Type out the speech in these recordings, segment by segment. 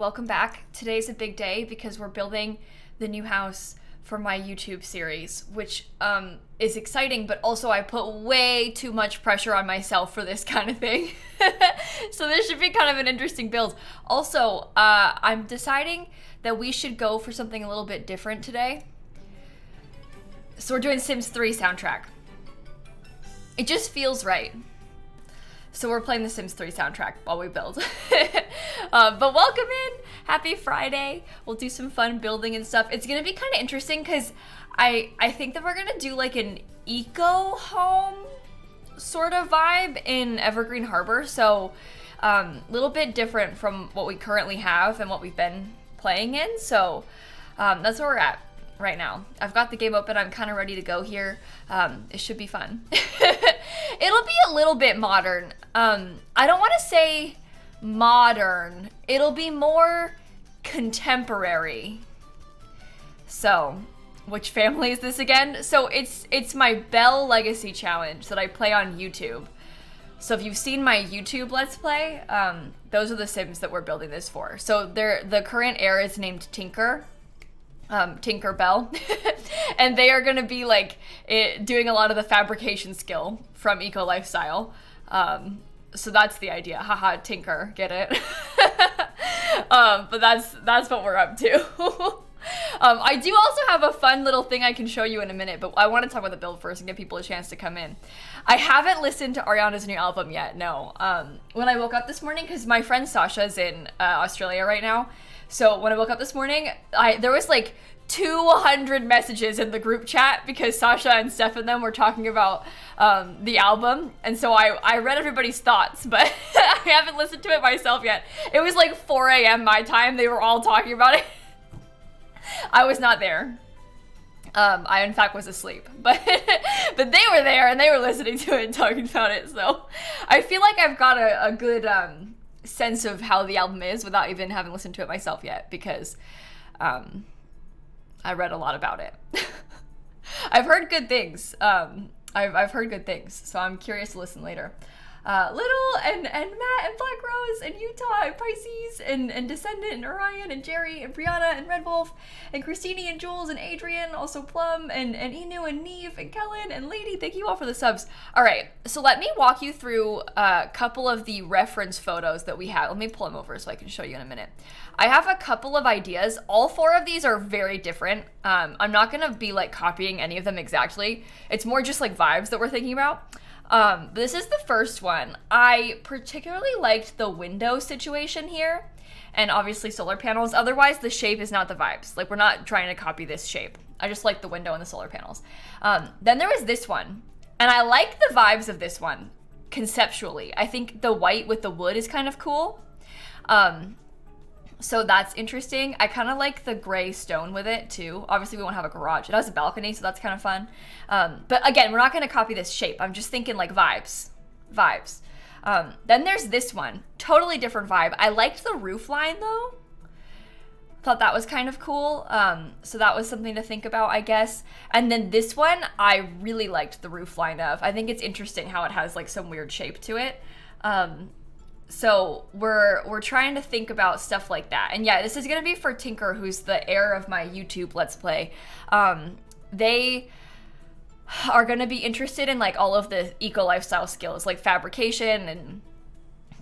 Welcome back. Today's a big day because we're building the new house for my YouTube series, which is exciting, but also I put way too much pressure on myself for this kind of thing. So this should be kind of an interesting build. Also, I'm deciding that we should go for something a little bit different today. So we're doing Sims 3 soundtrack. It just feels right. So we're playing the Sims 3 soundtrack while we build. But welcome in! Happy Friday! We'll do some fun building and stuff. It's gonna be kind of interesting because I think that we're gonna do like an eco home sort of vibe in Evergreen Harbor. So a little bit different from what we currently have and what we've been playing in. So that's where we're at right now. I've got the game open. I'm kind of ready to go here. It should be fun. It'll be a little bit modern. I don't want to say modern. It'll be more contemporary. So, which family is this again? So it's my Bell Legacy Challenge that I play on YouTube. So if you've seen my YouTube Let's Play, those are the Sims that we're building this for. So the current heir is named Tinker. Tinker Bell. And they are going to be like doing a lot of the fabrication skill from Eco Lifestyle. So that's the idea. Haha, Tinker, get it? But that's what we're up to. I do also have a fun little thing I can show you in a minute, but I want to talk about the build first and give people a chance to come in. I haven't listened to Ariana's new album yet, no. When I woke up this morning, because my friend Sasha's in Australia right now, so when I woke up this morning, there was like 200 messages in the group chat because Sasha and Steph and them were talking about the album. And so I read everybody's thoughts, but I haven't listened to it myself yet. It was like 4 a.m. my time. They were all talking about it. I was not there. I in fact was asleep, but they were there and they were listening to it and talking about it. So I feel like I've got a good sense of how the album is without even having listened to it myself yet, because I read a lot about it. I've heard good things. I've heard good things, so I'm curious to listen later. Little and Matt and Black Rose and Utah and Pisces and Descendant and Orion and Jerry and Brianna and Red Wolf and Christine and Jules and Adrian, also Plum and Inu and Neve and Kellen and Lady. Thank you all for the subs. All right, so let me walk you through a couple of the reference photos that we have. Let me pull them over so I can show you in a minute. I have a couple of ideas. All 4 of these are very different. I'm not gonna be like copying any of them exactly. It's more just like vibes that we're thinking about. This is the first one. I particularly liked the window situation here, and obviously solar panels. Otherwise, the shape is not the vibes. Like, we're not trying to copy this shape. I just like the window and the solar panels. Then there was this one, and I like the vibes of this one conceptually. I think the white with the wood is kind of cool. So that's interesting. I kind of like the gray stone with it too. Obviously we won't have a garage. It has a balcony, so that's kind of fun. But again, we're not going to copy this shape. I'm just thinking like vibes. Then there's this one. Totally different vibe. I liked the roof line though. Thought that was kind of cool. So that was something to think about, I guess. And then this one, I really liked the roof line of. I think it's interesting how it has like some weird shape to it. So we're trying to think about stuff like that. And yeah, this is going to be for Tinker, who's the heir of my YouTube Let's Play. They are going to be interested in like all of the eco lifestyle skills, like fabrication and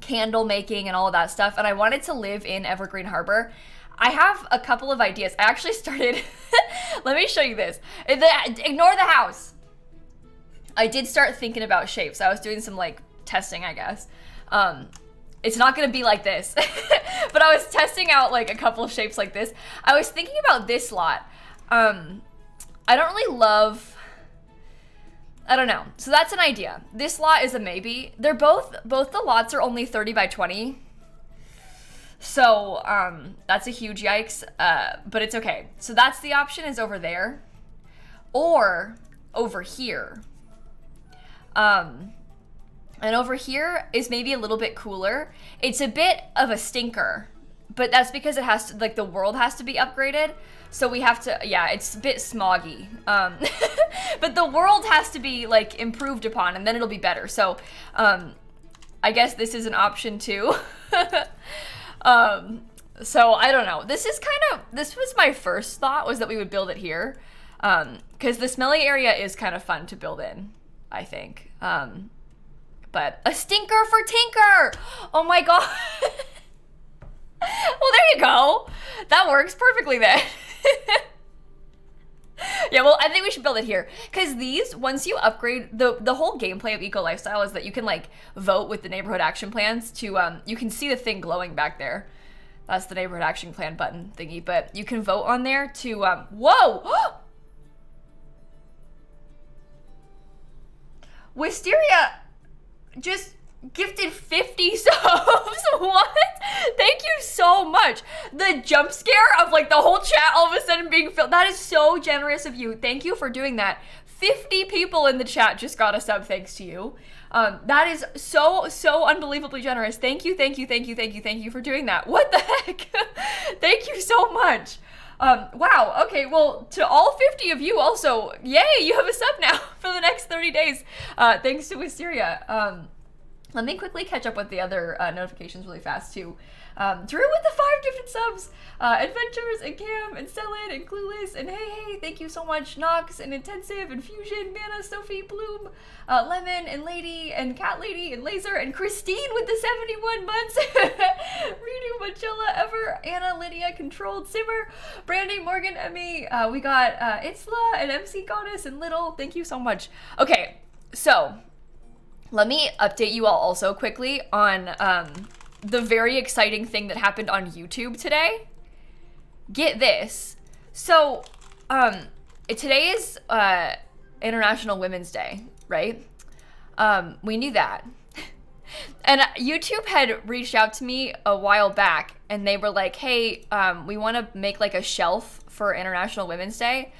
candle making and all of that stuff. And I wanted to live in Evergreen Harbor. I have a couple of ideas. I actually started, let me show you this. Ignore the house. I did start thinking about shapes. I was doing some like testing, I guess. It's not gonna be like this, but I was testing out like a couple of shapes like this. I was thinking about this lot. I don't really love, I don't know. So that's an idea. This lot is a maybe. They're both the lots are only 30 by 20. So that's a huge yikes, but it's okay. So that's the option, is over there or over here. And over here is maybe a little bit cooler. It's a bit of a stinker, but that's because it has to, like, the world has to be upgraded. So we have to, yeah, it's a bit smoggy. But the world has to be, like, improved upon, and then it'll be better. So I guess this is an option too. So I don't know. This was my first thought, was that we would build it here. Because the smelly area is kind of fun to build in, I think. But a stinker for Tinker! Oh my god. Well, there you go. That works perfectly then. Yeah, well, I think we should build it here. Because these, once you upgrade, the whole gameplay of Eco Lifestyle is that you can, like, vote with the neighborhood action plans to, you can see the thing glowing back there. That's the neighborhood action plan button thingy. But you can vote on there to, whoa! Wisteria just gifted 50 subs. What? Thank you so much. The jump scare of like the whole chat all of a sudden being filled. That is so generous of you. Thank you for doing that. 50 people in the chat just got a sub thanks to you. That is so unbelievably generous. Thank you for doing that. What the heck? Thank you so much. Wow, okay, well, to all 50 of you also, yay, you have a sub now for the next 30 days, thanks to Wisteria. Let me quickly catch up with the other notifications really fast, too. Drew with the 5 gifted subs, Adventures, and Cam, and Selin, and Clueless, and Hey, thank you so much, Nox, and Intensive, and Fusion, Mana, Sophie, Bloom, Lemon, and Lady, and Cat Lady, and Laser, and Christine with the 71 months, Redo, Manchella, Ever, Anna, Lydia, Controlled, Simmer, Brandy, Morgan, Emmy, we got Itzla, and MC Goddess, and Little, thank you so much. Okay, so, let me update you all also quickly on, the very exciting thing that happened on YouTube today. Get this. So, today is International Women's Day, right? We knew that. And YouTube had reached out to me a while back, and they were like, hey, we want to make like a shelf for International Women's Day.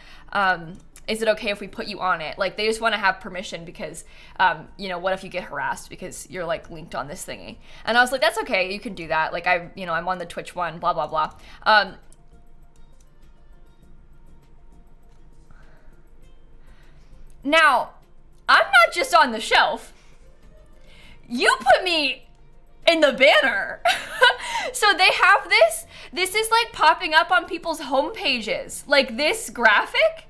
Is it okay if we put you on it? Like, they just want to have permission because, you know, what if you get harassed because you're, like, linked on this thingy? And I was like, that's okay, you can do that. Like, I'm on the Twitch one, blah, blah, blah. Now, I'm not just on the shelf. You put me in the banner. So they have this. This is, like, popping up on people's home pages. Like, this graphic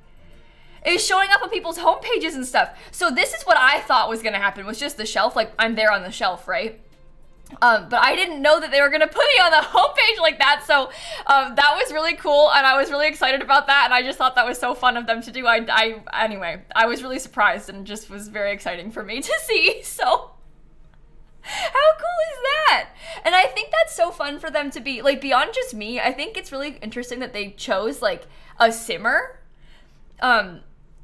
is showing up on people's home pages and stuff. So this is what I thought was gonna happen, was just the shelf, like I'm there on the shelf, right? But I didn't know that they were gonna put me on the homepage like that, so that was really cool, and I was really excited about that, and I just thought that was so fun of them to do. Anyway, I was really surprised, and just was very exciting for me to see, so how cool is that? And I think that's so fun for them to be, like, beyond just me, I think it's really interesting that they chose, like, a simmer,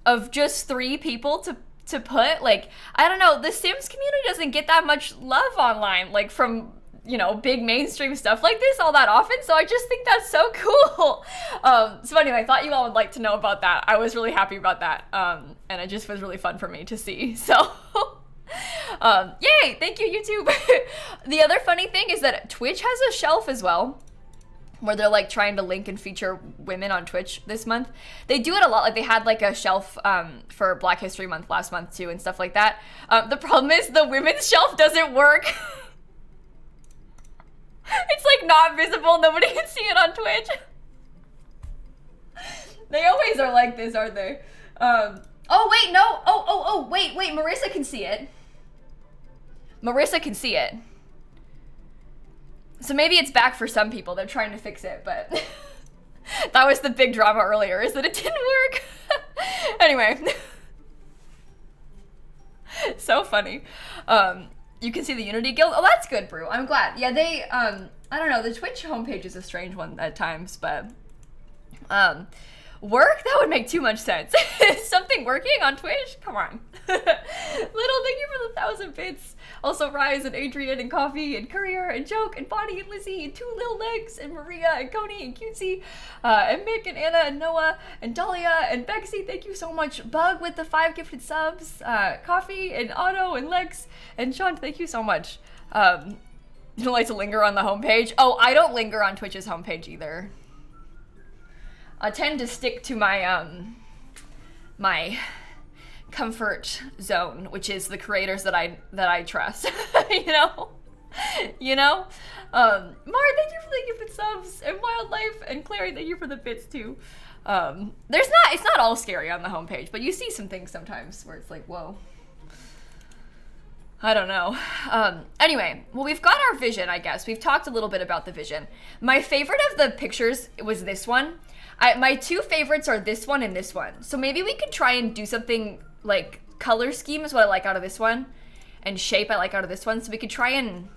of just 3 people to put, like, I don't know, the Sims community doesn't get that much love online, like, from, you know, big mainstream stuff like this all that often, so I just think that's so cool. So anyway, I thought you all would like to know about that. I was really happy about that, and it just was really fun for me to see, so, yay, thank you, YouTube. The other funny thing is that Twitch has a shelf as well, where they're like trying to link and feature women on Twitch this month. They do it a lot. Like they had like a shelf for Black History Month last month too and stuff like that. The problem is the women's shelf doesn't work. It's like not visible. Nobody can see it on Twitch. They always are like this, aren't they? Oh wait, no. Oh, wait. Marissa can see it. Marissa can see it. So maybe it's back for some people. They're trying to fix it, but that was the big drama earlier, is that it didn't work. Anyway. So funny. You can see the Unity Guild. Oh, that's good, Brew. I'm glad. Yeah, they, I don't know, the Twitch homepage is a strange one at times, but, work? That would make too much sense. Something working on Twitch? Come on. Little, thank you for the 1,000 bits. Also Rise and Adrian and Coffee and Courier and Joke and Bonnie and Lizzie and Two Little Legs and Maria and Coney and Cutesy and Mick and Anna and Noah and Dahlia and Bexy. Thank you so much. Bug with the 5 gifted subs. Coffee and Otto and Lex and Sean. Thank you so much. You don't like to linger on the homepage? Oh, I don't linger on Twitch's homepage either. I tend to stick to my my comfort zone, which is the creators that I trust. You know, You know? Mar, thank you for the gifted subs, and Wildlife, and Clary, thank you for the bits too. It's not all scary on the homepage, but you see some things sometimes where it's like, whoa. I don't know. Anyway, well, we've got our vision, I guess. We've talked a little bit about the vision. My favorite of the pictures was this one. My two favorites are this one and this one. So maybe we could try and do something like color scheme is what I like out of this one, and shape I like out of this one. So we could try and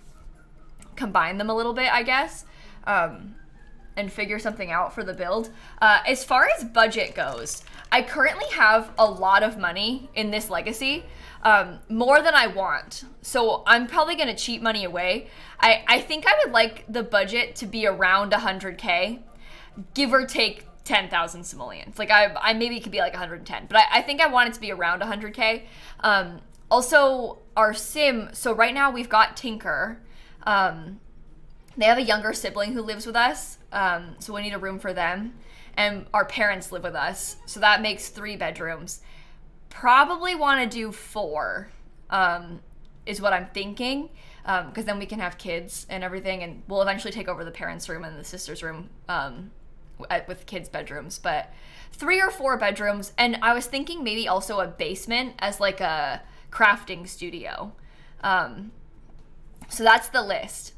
combine them a little bit, I guess, and figure something out for the build. As far as budget goes, I currently have a lot of money in this legacy. More than I want. So I'm probably going to cheat money away. I think I would like the budget to be around 100K, give or take 10,000 simoleons. Like I maybe it could be like 110, but I think I want it to be around 100K. Also our sim, so right now we've got Tinker. They have a younger sibling who lives with us. So we need a room for them, and our parents live with us. So that makes 3 bedrooms. Probably want to do 4, is what I'm thinking, because then we can have kids and everything, and we'll eventually take over the parents' room and the sister's room with kids' bedrooms. But 3 or 4 bedrooms, and I was thinking maybe also a basement as like a crafting studio. So that's the list.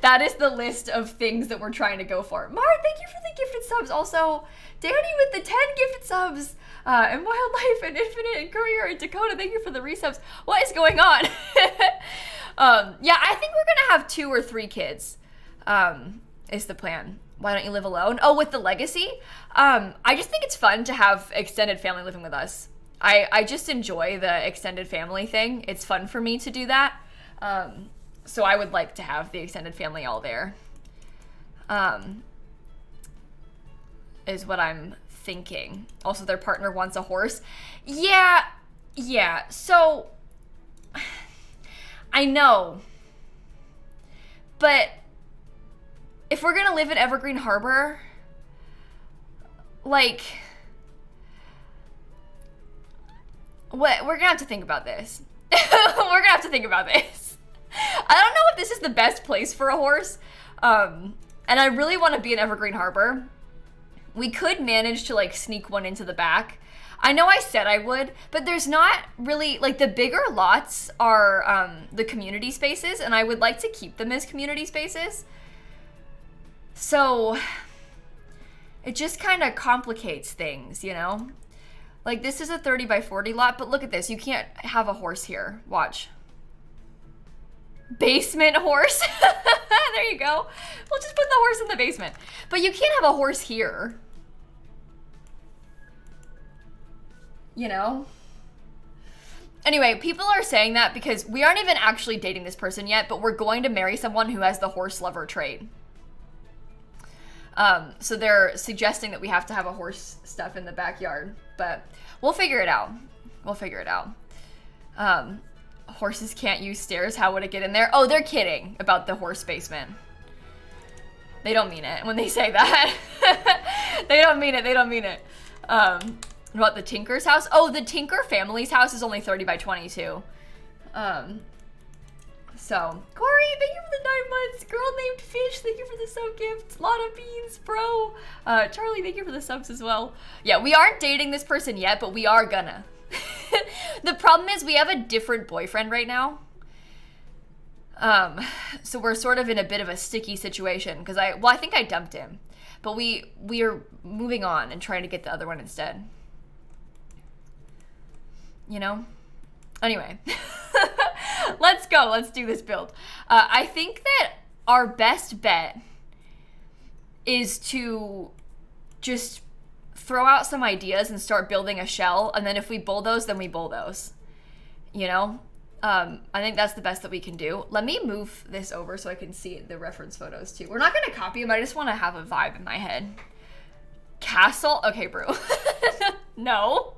That is the list of things that we're trying to go for. Mar, thank you for the gifted subs. Also, Danny with the 10 gifted subs. And Wildlife and Infinite and Courier and Dakota, thank you for the resubs. What is going on? Yeah, I think we're gonna have 2 or 3 kids, is the plan. Why don't you live alone? Oh, with the legacy? I just think it's fun to have extended family living with us. I just enjoy the extended family thing. It's fun for me to do that. So I would like to have the extended family all there. Is what I'm thinking. Also, their partner wants a horse. Yeah. So, I know. But if we're gonna live in Evergreen Harbor, like, we're gonna have to think about this. We're gonna have to think about this. I don't know if this is the best place for a horse. And I really want to be in Evergreen Harbor. We could manage to like sneak one into the back. I know I said I would, but there's not really, like, the bigger lots are the community spaces, and I would like to keep them as community spaces. So it just kind of complicates things, you know? Like, this is a 30 by 40 lot, but look at this. You can't have a horse here. Watch. Basement horse. There you go. We'll just put the horse in the basement. But you can't have a horse here. You know? Anyway, people are saying that because we aren't even actually dating this person yet, but we're going to marry someone who has the horse lover trait. So they're suggesting that we have to have a horse stuff in the backyard, but we'll figure it out. Horses can't use stairs. How would it get in there? Oh, they're kidding about the horse basement. They don't mean it when they say that. They don't mean it. About the Tinker's house? Oh, the Tinker family's house is only 30 by 22. So, Corey, thank you for the 9 months. Girl named Fish, thank you for the sub gift. Lot of beans, bro. Charlie, thank you for the subs as well. Yeah, we aren't dating this person yet, but we are gonna. The problem is we have a different boyfriend right now. So we're sort of in a bit of a sticky situation because I think I dumped him, but we are moving on and trying to get the other one instead. You know? Anyway, let's go. Let's do this build. I think that our best bet is to just throw out some ideas and start building a shell. And then if we bulldoze, then we bulldoze. You know? I think that's the best that we can do. Let me move this over so I can see the reference photos too. We're not going to copy them. I just want to have a vibe in my head. Castle? Okay, brew. No.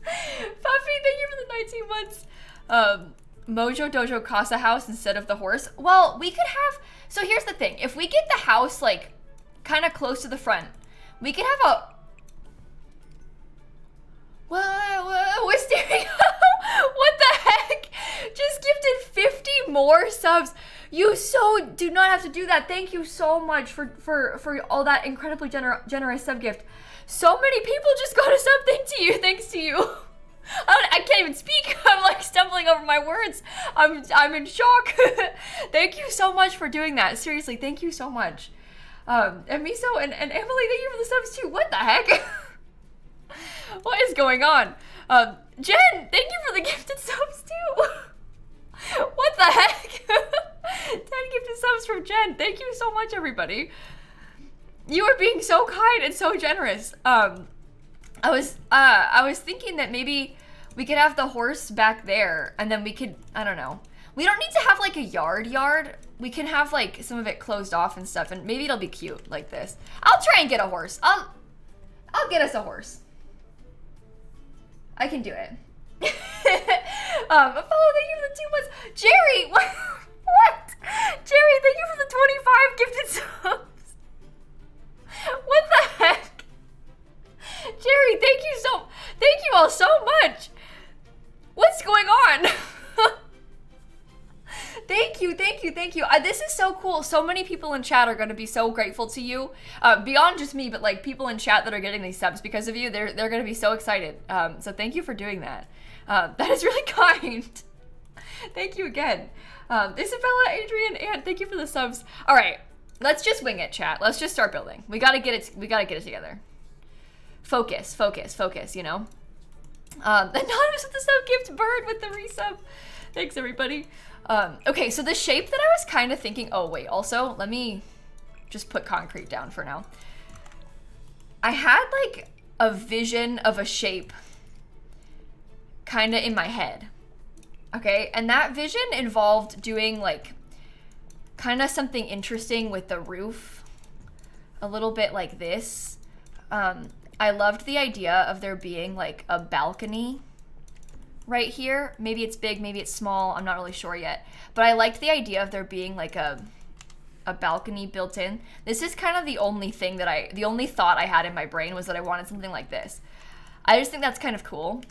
Puffy, thank you for the 19 months. Mojo Dojo Casa house instead of the horse. Well, we could have... So here's the thing. If we get the house, like, kind of close to the front, we could have a... Whoa, we're staring... What the heck? Just gifted 50 more subs. You so do not have to do that. Thank you so much for all that incredibly generous sub gift. So many people just got a sub thanks to you. Thanks to you. I can't even speak. I'm like stumbling over my words. I'm in shock. Thank you so much for doing that. Seriously, thank you so much. And Miso and Emily, thank you for the subs too. What the heck? What is going on? Jen, thank you for the gifted subs too. What the heck? 10 gifted subs from Jen. Thank you so much, everybody. You are being so kind and so generous. I was thinking that maybe we could have the horse back there, and then we could, I don't know. We don't need to have like a yard. We can have like some of it closed off and stuff, and maybe it'll be cute like this. I'll try and get a horse. I'll get us a horse. I can do it. Follow, thank you for the 2 months. Jerry, what? Jerry, thank you for the 25 gifted subs. What the heck? Jerry, thank you all so much. What's going on? Thank you. This is so cool. So many people in chat are going to be so grateful to you. Beyond just me, but like people in chat that are getting these subs because of you, they're going to be so excited. So thank you for doing that. That is really kind. Thank you again. Isabella, Adrian, and thank you for the subs. All right, let's just wing it, chat. Let's just start building. We gotta get it together. Focus, you know? Anonymous with the sub gift, Bird with the resub. Thanks, everybody. Okay, so the shape that I was kind of thinking, oh wait, also, let me just put concrete down for now. I had like a vision of a shape kind of in my head. Okay, and that vision involved doing like kind of something interesting with the roof. A little bit like this. I loved the idea of there being like a balcony right here. Maybe it's big, maybe it's small, I'm not really sure yet. But I liked the idea of there being like a balcony built in. This is kind of the only thought I had in my brain was that I wanted something like this. I just think that's kind of cool.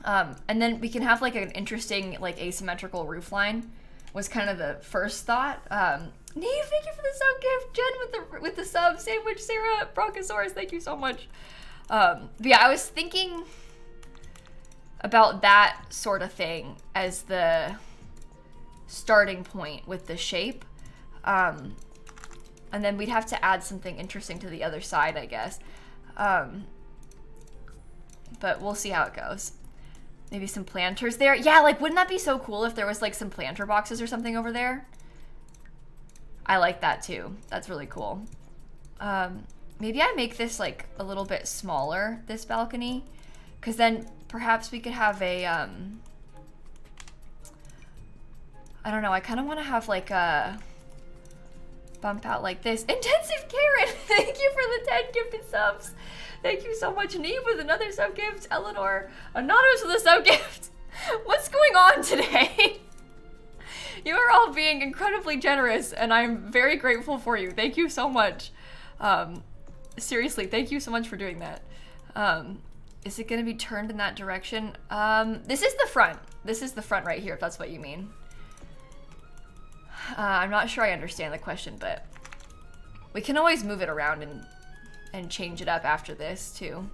And then we can have like an interesting like asymmetrical roof line was kind of the first thought. Neve, thank you for the sub gift. Jen with the sub. Sandwich, Sarah, Bronchosaurus, thank you so much. But yeah, I was thinking about that sort of thing as the starting point with the shape. And then we'd have to add something interesting to the other side, I guess. But we'll see how it goes. Maybe some planters there. Yeah, like, wouldn't that be so cool if there was, like, some planter boxes or something over there? I like that, too. That's really cool. Maybe I make this, like, a little bit smaller, this balcony. Because then perhaps we could have a, I don't know, I kind of want to have, like, a bump out like this. Intensive Karen! Thank you for the 10 gifted subs. Thank you so much. Neve with another sub gift. Eleanor, Anonymous with a sub gift. What's going on today? You are all being incredibly generous, and I'm very grateful for you. Thank you so much. Seriously, thank you so much for doing that. Is it going to be turned in that direction? This is the front. This is the front right here, if that's what you mean. I'm not sure I understand the question, but we can always move it around and change it up after this too.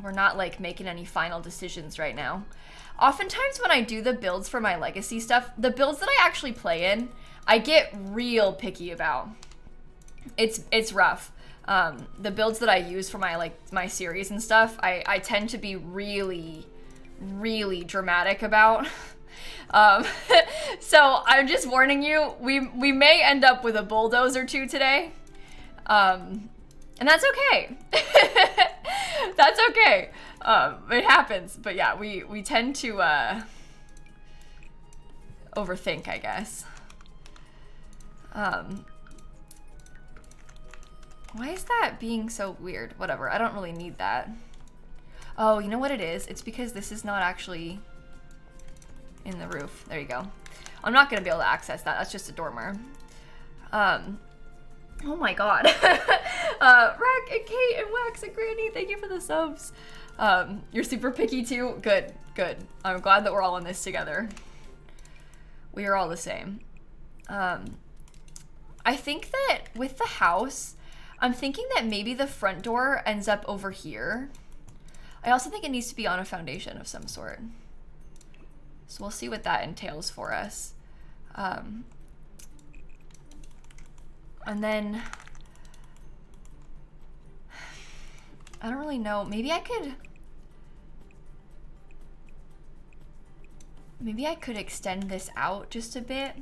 We're not like making any final decisions right now. Oftentimes when I do the builds for my legacy stuff, the builds that I actually play in, I get real picky about. It's rough. The builds that I use for my series and stuff, I tend to be really, really dramatic about. So I'm just warning you, we may end up with a bulldoze or two today. And that's okay. That's okay. It happens, but yeah, we tend to, overthink, I guess. Why is that being so weird? Whatever, I don't really need that. Oh, you know what it is? It's because this is not actually in the roof. There you go. I'm not gonna be able to access that. That's just a dormer. Oh my god. Rack and Kate and Wax and Granny, thank you for the subs. You're super picky too? Good, good. I'm glad that we're all in this together. We are all the same. I think that with the house, I'm thinking that maybe the front door ends up over here. I also think it needs to be on a foundation of some sort. So we'll see what that entails for us. And then, I don't really know. Maybe I could extend this out just a bit.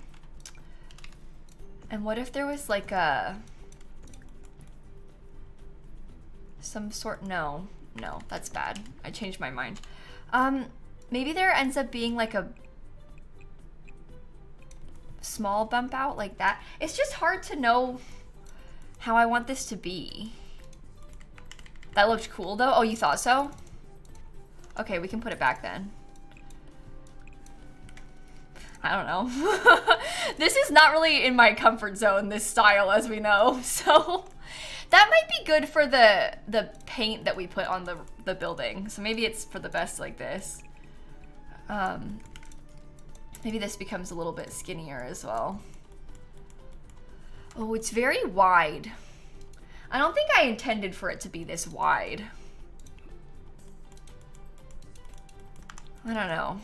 And what if there was like some sort, no, that's bad. I changed my mind. Maybe there ends up being like a small bump out like that. It's just hard to know how I want this to be. That looked cool though. Oh, you thought so? Okay, we can put it back then. I don't know. This is not really in my comfort zone, this style, as we know. So that might be good for the paint that we put on the building. So maybe it's for the best like this. Maybe this becomes a little bit skinnier as well. Oh, it's very wide. I don't think I intended for it to be this wide. I don't know.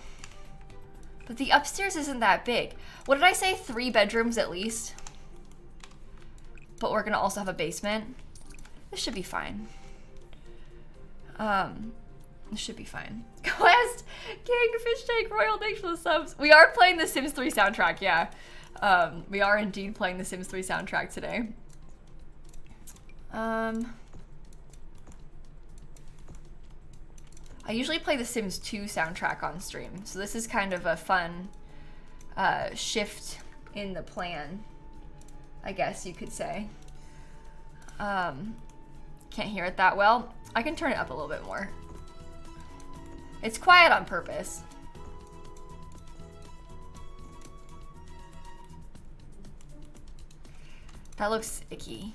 But the upstairs isn't that big. What did I say? 3 bedrooms at least? But we're gonna also have a basement. This should be fine. This should be fine. Quest, King, Fish Tank, Royal, thanks for the subs. We are playing the Sims 3 soundtrack, yeah. We are indeed playing the Sims 3 soundtrack today. I usually play the Sims 2 soundtrack on stream, so this is kind of a fun shift in the plan, I guess you could say. Can't hear it that well. I can turn it up a little bit more. It's quiet on purpose. That looks icky.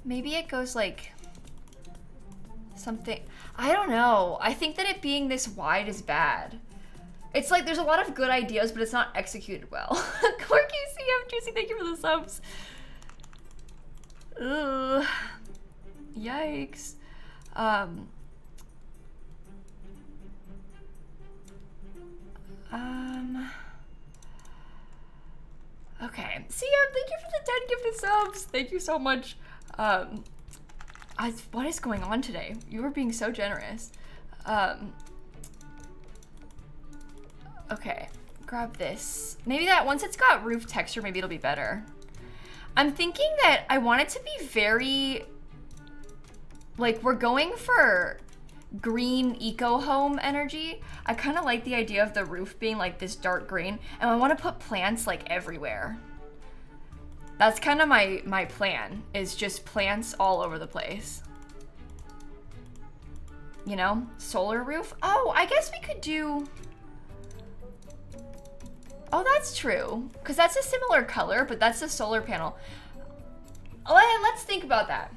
Maybe it goes like something, I don't know. I think that it being this wide is bad. It's like there's a lot of good ideas, but it's not executed well. Corky CM Juicy, thank you for the subs. Ugh. Yikes. Okay. CM, thank you for the 10 gifted subs. Thank you so much. What is going on today? You were being so generous. Okay, grab this. Maybe that once it's got roof texture, maybe it'll be better. I'm thinking that I want it to be very, like, we're going for green eco home energy. I kind of like the idea of the roof being like this dark green, and I want to put plants like everywhere. That's kind of my plan, is just plants all over the place. You know, solar roof. Oh, I guess we could do, oh, that's true, because that's a similar color, but that's a solar panel. Oh, let's think about that.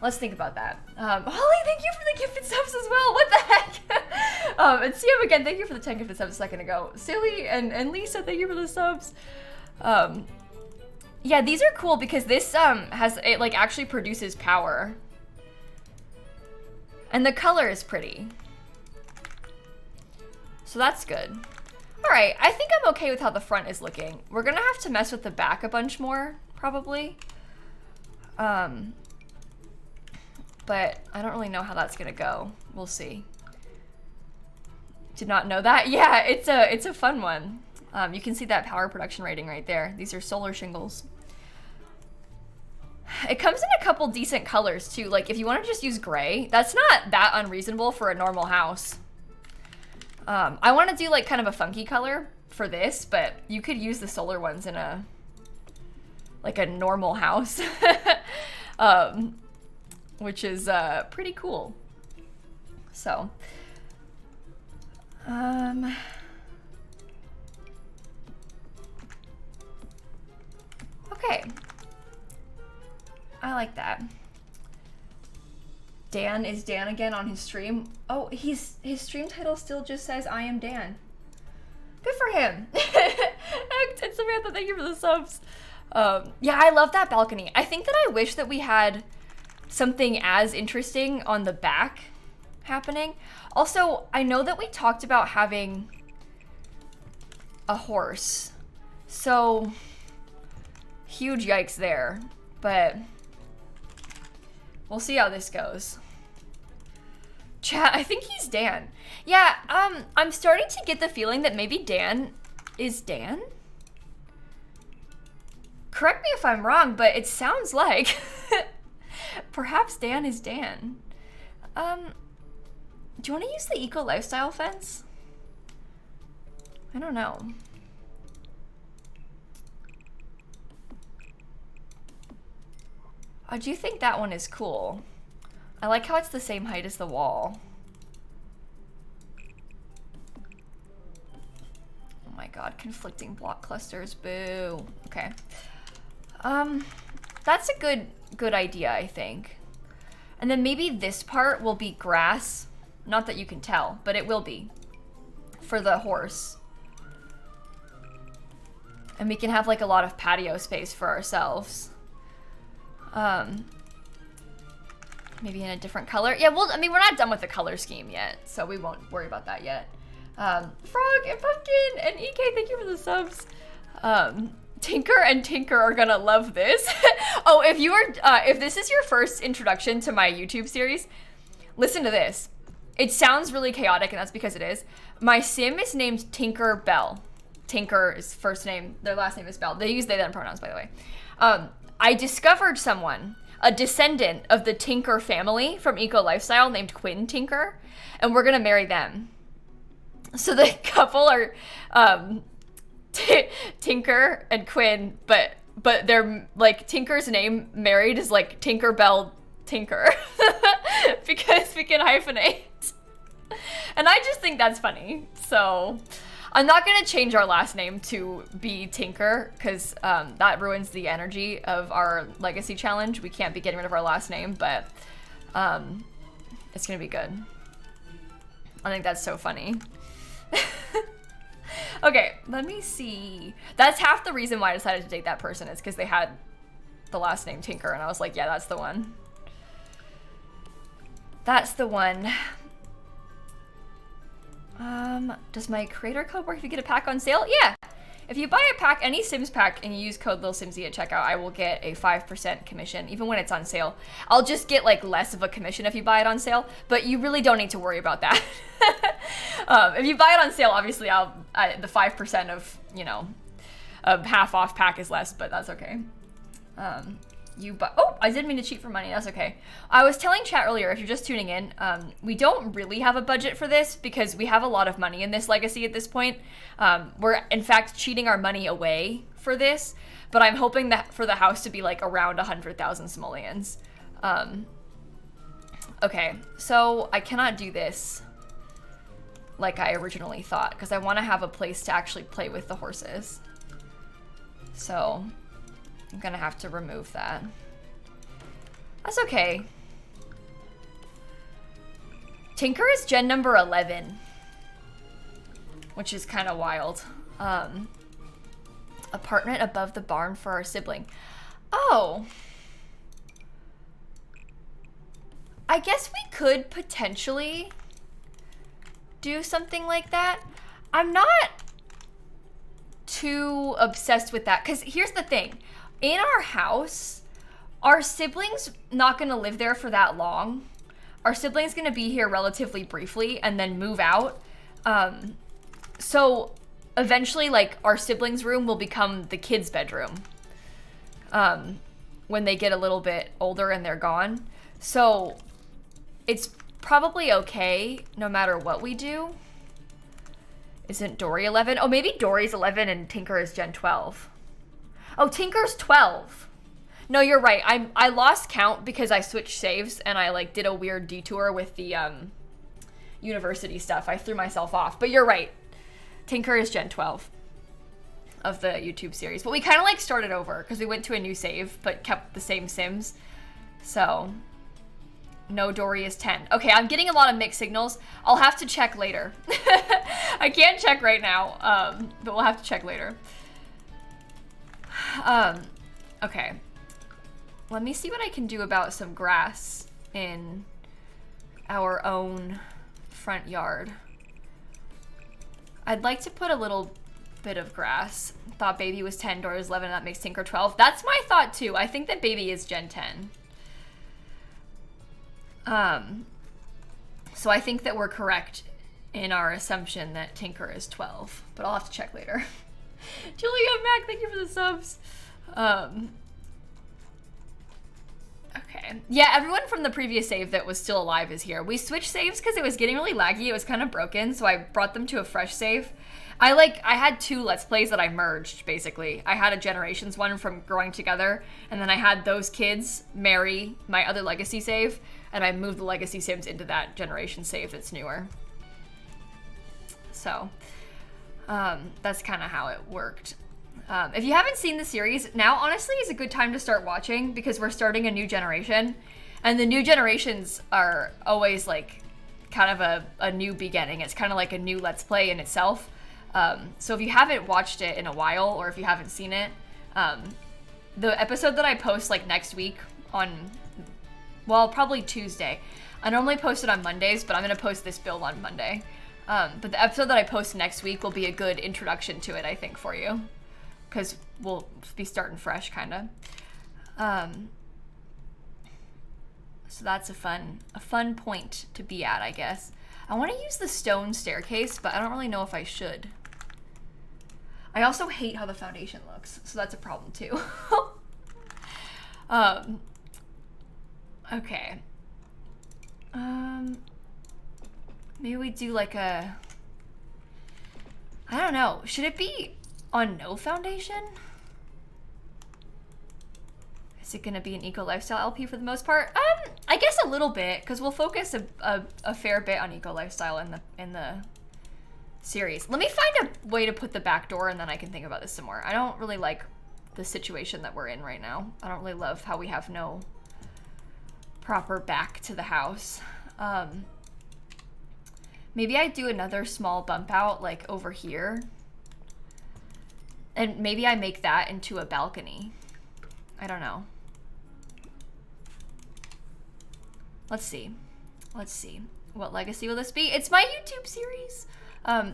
Let's think about that. Holly, thank you for the gifted subs as well. What the heck? And CM again, thank you for the 10 gifted subs a second ago. Silly and Lisa, thank you for the subs. Yeah, these are cool because this it like actually produces power. And the color is pretty. So that's good. All right, I think I'm okay with how the front is looking. We're gonna have to mess with the back a bunch more, probably. But I don't really know how that's gonna go. We'll see. Did not know that. Yeah, it's a fun one. You can see that power production rating right there. These are solar shingles. It comes in a couple decent colors too. Like if you want to just use gray, that's not that unreasonable for a normal house. I want to do like kind of a funky color for this, but you could use the solar ones in a normal house, which is pretty cool. So, okay. I like that. Dan is Dan again on his stream. Oh, his stream title still just says I am Dan. Good for him. And Samantha, thank you for the subs. Yeah, I love that balcony. I think that I wish that we had something as interesting on the back happening. Also, I know that we talked about having a horse. So, huge yikes there. But we'll see how this goes. Chat, I think he's Dan. Yeah, I'm starting to get the feeling that maybe Dan is Dan. Correct me if I'm wrong, but it sounds like perhaps Dan is Dan. Do you want to use the eco lifestyle fence? I don't know. I do think that one is cool. I like how it's the same height as the wall. Oh my god, conflicting block clusters, boo. Okay. That's a good idea, I think. And then maybe this part will be grass. Not that you can tell, but it will be for the horse. And we can have like a lot of patio space for ourselves. Maybe in a different color. Yeah, well, I mean, we're not done with the color scheme yet, so we won't worry about that yet. Frog and Pumpkin and EK, thank you for the subs. Tinker and Tinker are gonna love this. Oh, if this is your first introduction to my YouTube series, listen to this. It sounds really chaotic, and that's because it is. My sim is named Tinker Bell. Tinker is first name, their last name is Bell. They use they them pronouns, by the way. I discovered someone, a descendant of the Tinker family from Eco Lifestyle named Quinn Tinker, and we're gonna marry them. So the couple are Tinker and Quinn, but they're like Tinker's name married is like Tinker Bell Tinker because we can hyphenate. And I just think that's funny. So I'm not gonna change our last name to be Tinker because that ruins the energy of our legacy challenge. We can't be getting rid of our last name, but it's gonna be good. I think that's so funny. Okay, let me see. That's half the reason why I decided to date that person is because they had the last name Tinker, and I was like, yeah, that's the one. That's the one. Does my creator code work if you get a pack on sale? Yeah. If you buy a pack, any Sims pack, and you use code lilsimsie at checkout, I will get a 5% commission, even when it's on sale. I'll just get like less of a commission if you buy it on sale, but you really don't need to worry about that. If you buy it on sale, obviously the 5% of, you know, a half off pack is less, but that's okay. Oh, I didn't mean to cheat for money. That's okay. I was telling chat earlier, if you're just tuning in, we don't really have a budget for this because we have a lot of money in this legacy at this point. We're in fact cheating our money away for this, but I'm hoping that for the house to be like around 100,000 simoleons. Okay, so I cannot do this like I originally thought because I want to have a place to actually play with the horses. So I'm gonna have to remove that. That's okay. Tinker is gen number 11, which is kind of wild. Apartment above the barn for our sibling. Oh. I guess we could potentially do something like that. I'm not too obsessed with that because here's the thing. In our house, our siblings not gonna live there for that long. Our siblings gonna be here relatively briefly and then move out. So eventually, like, our siblings' room will become the kids' bedroom when they get a little bit older and they're gone. So it's probably okay no matter what we do. Isn't Dory 11? Oh, maybe Dory's 11 and Tinker is gen 12. Oh, Tinker's 12. No, you're right. I lost count because I switched saves and I like did a weird detour with the university stuff. I threw myself off. But you're right. Tinker is gen 12 of the YouTube series. But we kind of like started over because we went to a new save but kept the same Sims. So no, Dory is 10. Okay, I'm getting a lot of mixed signals. I'll have to check later. I can't check right now, but we'll have to check later. Okay. Let me see what I can do about some grass in our own front yard. I'd like to put a little bit of grass. Thought baby was 10, Dory was 11, and that makes Tinker 12. That's my thought too. I think that baby is Gen 10. So I think that we're correct in our assumption that Tinker is 12, but I'll have to check later. Julia Mac, thank you for the subs. Okay. Yeah, everyone from the previous save that was still alive is here. We switched saves because it was getting really laggy. It was kind of broken, so I brought them to a fresh save. I had 2 Let's Plays that I merged, basically. I had a Generations one from Growing Together, and then I had those kids marry my other Legacy save, and I moved the Legacy Sims into that Generation save that's newer. So, that's kind of how it worked. If you haven't seen the series, now honestly is a good time to start watching because we're starting a new generation, and the new generations are always like kind of a new beginning. It's kind of like a new Let's Play in itself. So if you haven't watched it in a while, or if you haven't seen it, the episode that I post like next week on, well, probably Tuesday. I normally post it on Mondays, but I'm going to post this build on Monday. But the episode that I post next week will be a good introduction to it, I think, for you. Because we'll be starting fresh, kind of. So that's a fun point to be at, I guess. I want to use the stone staircase, but I don't really know if I should. I also hate how the foundation looks, so that's a problem too. Okay. Maybe we do like a, I don't know. Should it be on no foundation? Is it gonna be an eco lifestyle LP for the most part? I guess a little bit, because we'll focus a fair bit on eco lifestyle in the series. Let me find a way to put the back door, and then I can think about this some more. I don't really like the situation that we're in right now. I don't really love how we have no proper back to the house. Maybe I do another small bump out like over here, and maybe I make that into a balcony. I don't know. Let's see. What legacy will this be? It's my YouTube series.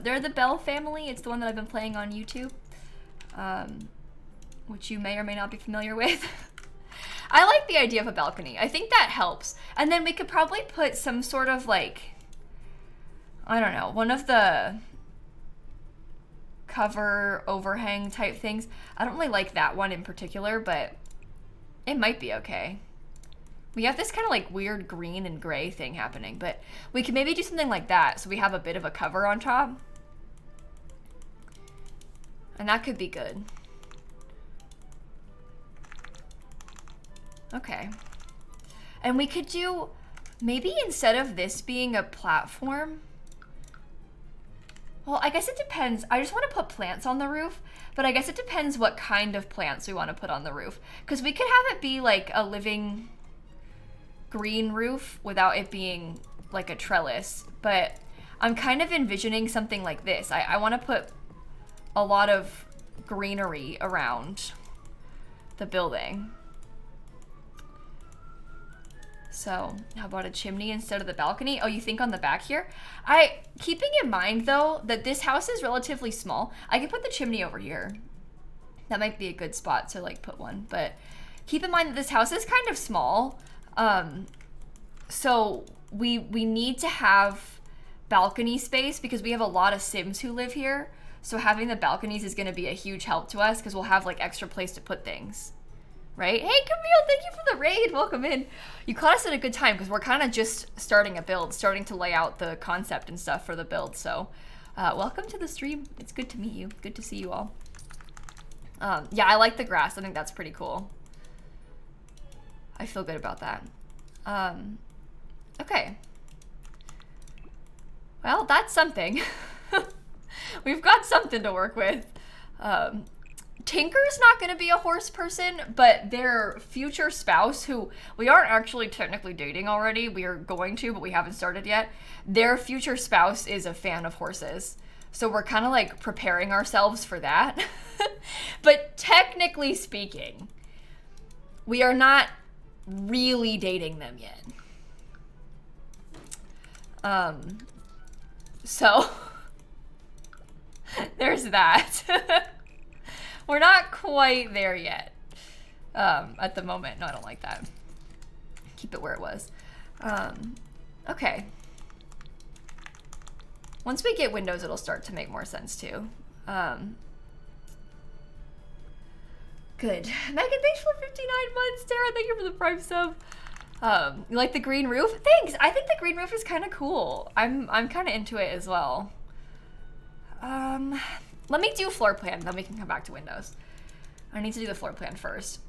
They're the Bell family. It's the one that I've been playing on YouTube, which you may or may not be familiar with. I like the idea of a balcony. I think that helps. And then we could probably put some sort of like, I don't know, one of the cover overhang type things. I don't really like that one in particular, but it might be okay. We have this kind of like weird green and gray thing happening, but we could maybe do something like that so we have a bit of a cover on top. And that could be good. Okay. And we could do, maybe instead of this being a platform, well, I guess it depends. I just want to put plants on the roof, but I guess it depends what kind of plants we want to put on the roof. Because we could have it be like a living green roof without it being like a trellis, but I'm kind of envisioning something like this. I want to put a lot of greenery around the building. So how about a chimney instead of the balcony? Oh, you think on the back here? Keeping in mind though that this house is relatively small, I could put the chimney over here. That might be a good spot to like put one, but keep in mind that this house is kind of small. So we need to have balcony space because we have a lot of Sims who live here. So having the balconies is going to be a huge help to us because we'll have like extra place to put things. Right? Hey, Camille, thank you for the raid. Welcome in. You caught us at a good time because we're kind of just starting a build, starting to lay out the concept and stuff for the build. So welcome to the stream. It's good to meet you. Good to see you all. Yeah, I like the grass. I think that's pretty cool. I feel good about that. Okay. Well, that's something. We've got something to work with. Tinker's not going to be a horse person, but their future spouse, who we aren't actually technically dating already, we are going to, but we haven't started yet. Their future spouse is a fan of horses. So we're kind of like preparing ourselves for that. But technically speaking, we are not really dating them yet. So there's that. We're not quite there yet. At the moment. No, I don't like that. Keep it where it was. Okay. Once we get windows, it'll start to make more sense too. Good. Megan, thanks for 59 months. Tara, thank you for the Prime sub. You like the green roof? Thanks. I think the green roof is kind of cool. I'm kind of into it as well. Let me do floor plan, then we can come back to windows. I need to do the floor plan first.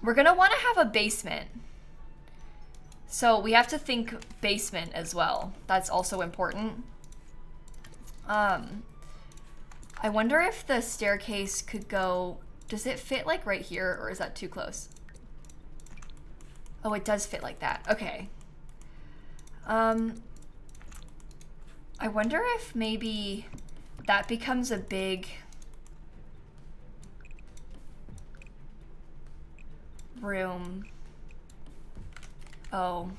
We're gonna want to have a basement. So we have to think basement as well. That's also important. I wonder if the staircase could go, does it fit like right here or is that too close? Oh, it does fit like that. Okay. I wonder if maybe that becomes a big room. Oh.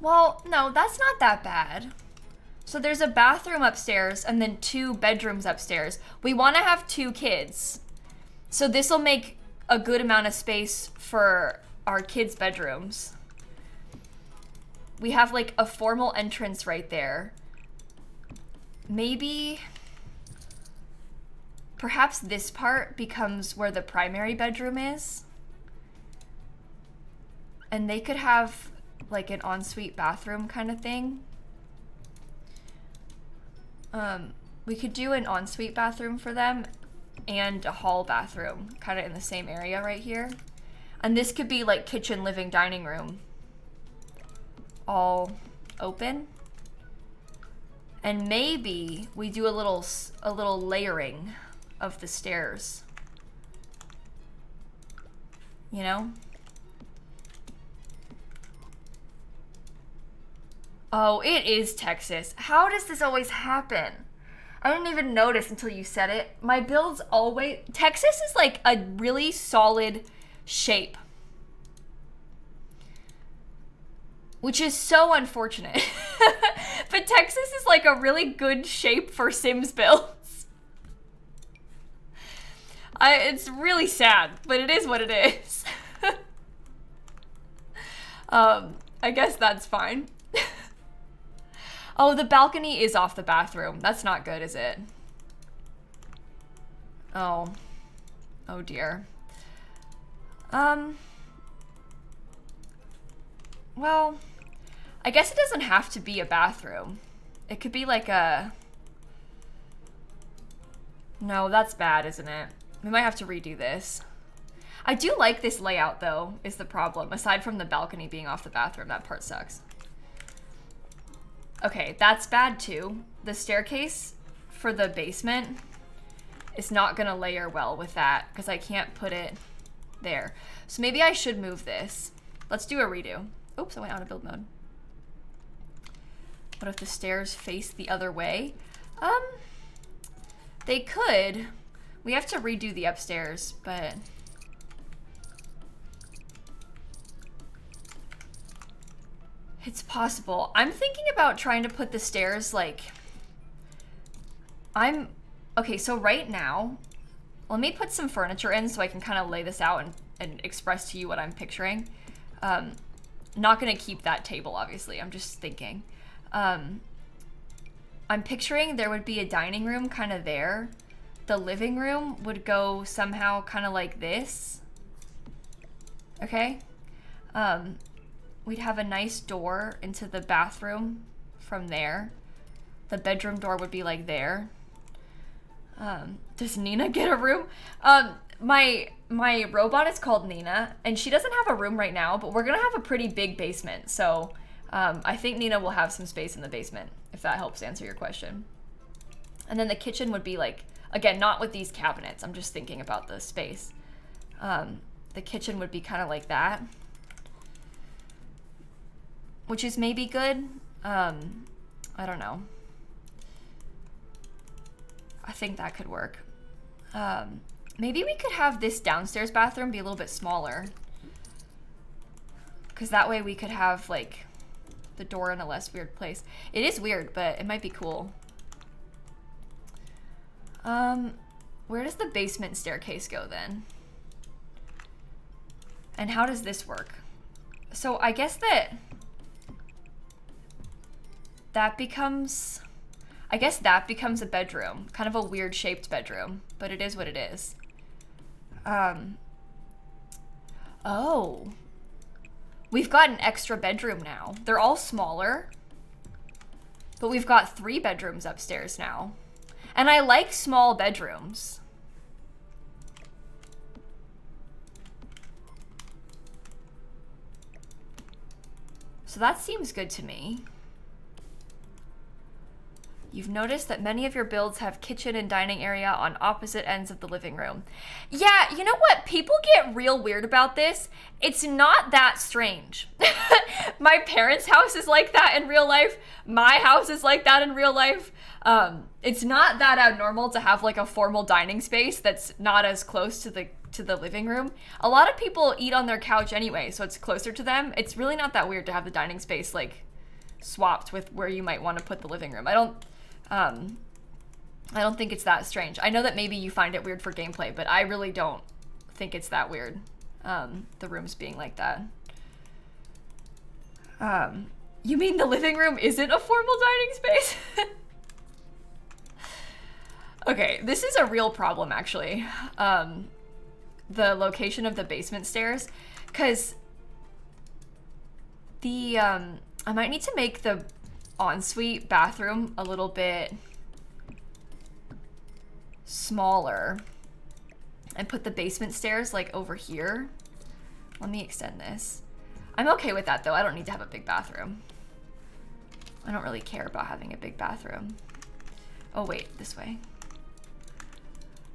Well, no, that's not that bad. So there's a bathroom upstairs and then 2 bedrooms upstairs. We want to have 2 kids. So this will make a good amount of space for our kids' bedrooms. We have like a formal entrance right there. Maybe perhaps this part becomes where the primary bedroom is. And they could have like an ensuite bathroom kind of thing. We could do an ensuite bathroom for them and a hall bathroom kind of in the same area right here. And this could be like kitchen, living, dining room all open. And maybe we do a little layering of the stairs. You know? Oh, it is Texas. How does this always happen? I didn't even notice until you said it. My builds always... Texas is like a really solid shape. Which is so unfortunate. But Texas is like a really good shape for Sims builds. It's really sad, but it is what it is. I guess that's fine. Oh, the balcony is off the bathroom. That's not good, is it? Oh. Oh dear. Well, I guess it doesn't have to be a bathroom. It could be like a... No, that's bad, isn't it? We might have to redo this. I do like this layout, though, is the problem. Aside from the balcony being off the bathroom, that part sucks. Okay, that's bad too. The staircase for the basement is not gonna layer well with that because I can't put it there. So maybe I should move this. Let's do a redo. Oops, I went out of build mode. What if the stairs face the other way? They could. We have to redo the upstairs, but... It's possible. I'm thinking about trying to put the stairs like... Okay, so right now, let me put some furniture in so I can kind of lay this out and express to you what I'm picturing. Not gonna keep that table, obviously. I'm just thinking. I'm picturing there would be a dining room kind of there. The living room would go somehow kind of like this. Okay? We'd have a nice door into the bathroom from there. The bedroom door would be like there. Does Nina get a room? My robot is called Nina, and she doesn't have a room right now, but we're gonna have a pretty big basement, so I think Nina will have some space in the basement, if that helps answer your question. And then the kitchen would be like, again, not with these cabinets. I'm just thinking about the space. The kitchen would be kind of like that, which is maybe good. I don't know. I think that could work. Maybe we could have this downstairs bathroom be a little bit smaller, because that way we could have like the door in a less weird place. It is weird, but it might be cool. Where does the basement staircase go then? And how does this work? So I guess that becomes a bedroom, kind of a weird shaped bedroom, but it is what it is. Oh, we've got an extra bedroom now. They're all smaller, but we've got 3 bedrooms upstairs now. And I like small bedrooms. So that seems good to me. You've noticed that many of your builds have kitchen and dining area on opposite ends of the living room. Yeah, you know what? People get real weird about this. It's not that strange. My parents' house is like that in real life. My house is like that in real life. It's not that abnormal to have like a formal dining space that's not as close to the living room. A lot of people eat on their couch anyway, so it's closer to them. It's really not that weird to have the dining space like swapped with where you might want to put the living room. I don't think it's that strange. I know that maybe you find it weird for gameplay, but I really don't think it's that weird. The rooms being like that. You mean the living room isn't a formal dining space? Okay, this is a real problem actually. The location of the basement stairs, because I might need to make the ensuite bathroom a little bit smaller and put the basement stairs like over here. Let me extend this. I'm okay with that though. I don't need to have a big bathroom. I don't really care about having a big bathroom. Oh wait, this way.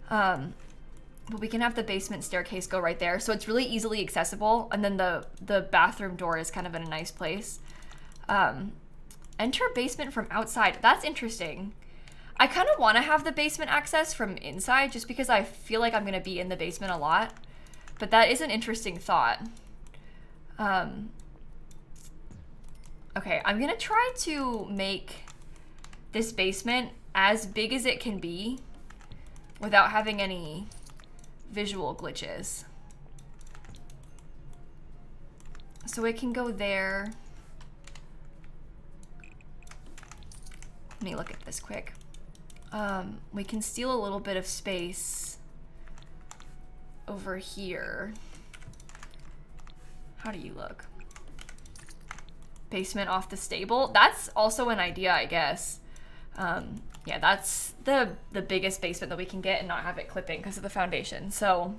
But we can have the basement staircase go right there, so it's really easily accessible, and then the bathroom door is kind of in a nice place. Enter basement from outside. That's interesting. I kind of want to have the basement access from inside just because I feel like I'm going to be in the basement a lot. But that is an interesting thought. Okay, I'm going to try to make this basement as big as it can be without having any visual glitches. So it can go there. Let me look at this quick. We can steal a little bit of space over here. How do you look? Basement off the stable. That's also an idea, I guess. Yeah, that's the biggest basement that we can get and not have it clipping because of the foundation. So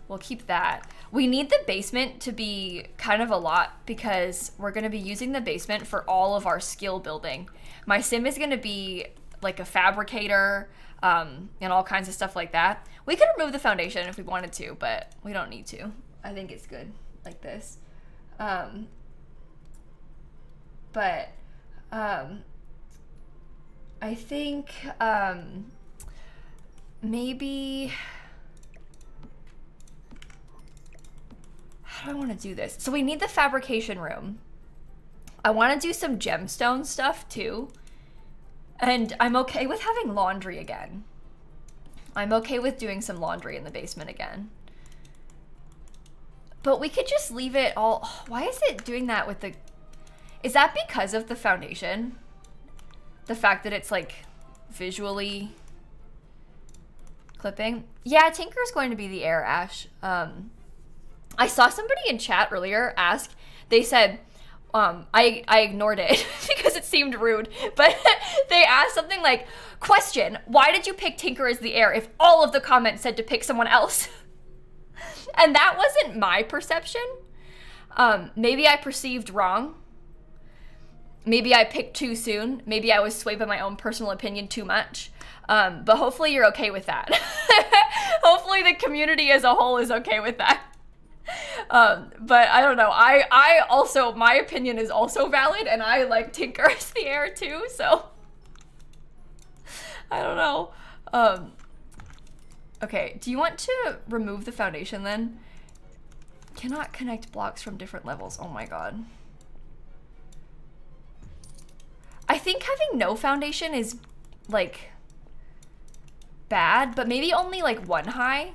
we'll keep that. We need the basement to be kind of a lot because we're going to be using the basement for all of our skill building. My sim is going to be like a fabricator and all kinds of stuff like that. We could remove the foundation if we wanted to, but we don't need to. I think it's good like this. I think maybe, how do I want to do this? So we need the fabrication room. I want to do some gemstone stuff too. And I'm okay with having laundry again. I'm okay with doing some laundry in the basement again. But we could just leave it all. Why is it doing that with the, is that because of the foundation? The fact that it's like visually clipping? Yeah, Tinker's going to be the heir, Ash. I saw somebody in chat earlier ask, they said, I ignored it because it seemed rude, but they asked something like, question, why did you pick Tinker as the heir if all of the comments said to pick someone else? And that wasn't my perception. Maybe I perceived wrong. Maybe I picked too soon. Maybe I was swayed by my own personal opinion too much. But hopefully you're okay with that. Hopefully the community as a whole is okay with that. But I don't know. I also, my opinion is also valid, and I like tinker as the air too, so I don't know. Okay, do you want to remove the foundation then? Cannot connect blocks from different levels. Oh my god. I think having no foundation is like bad, but maybe only like one high.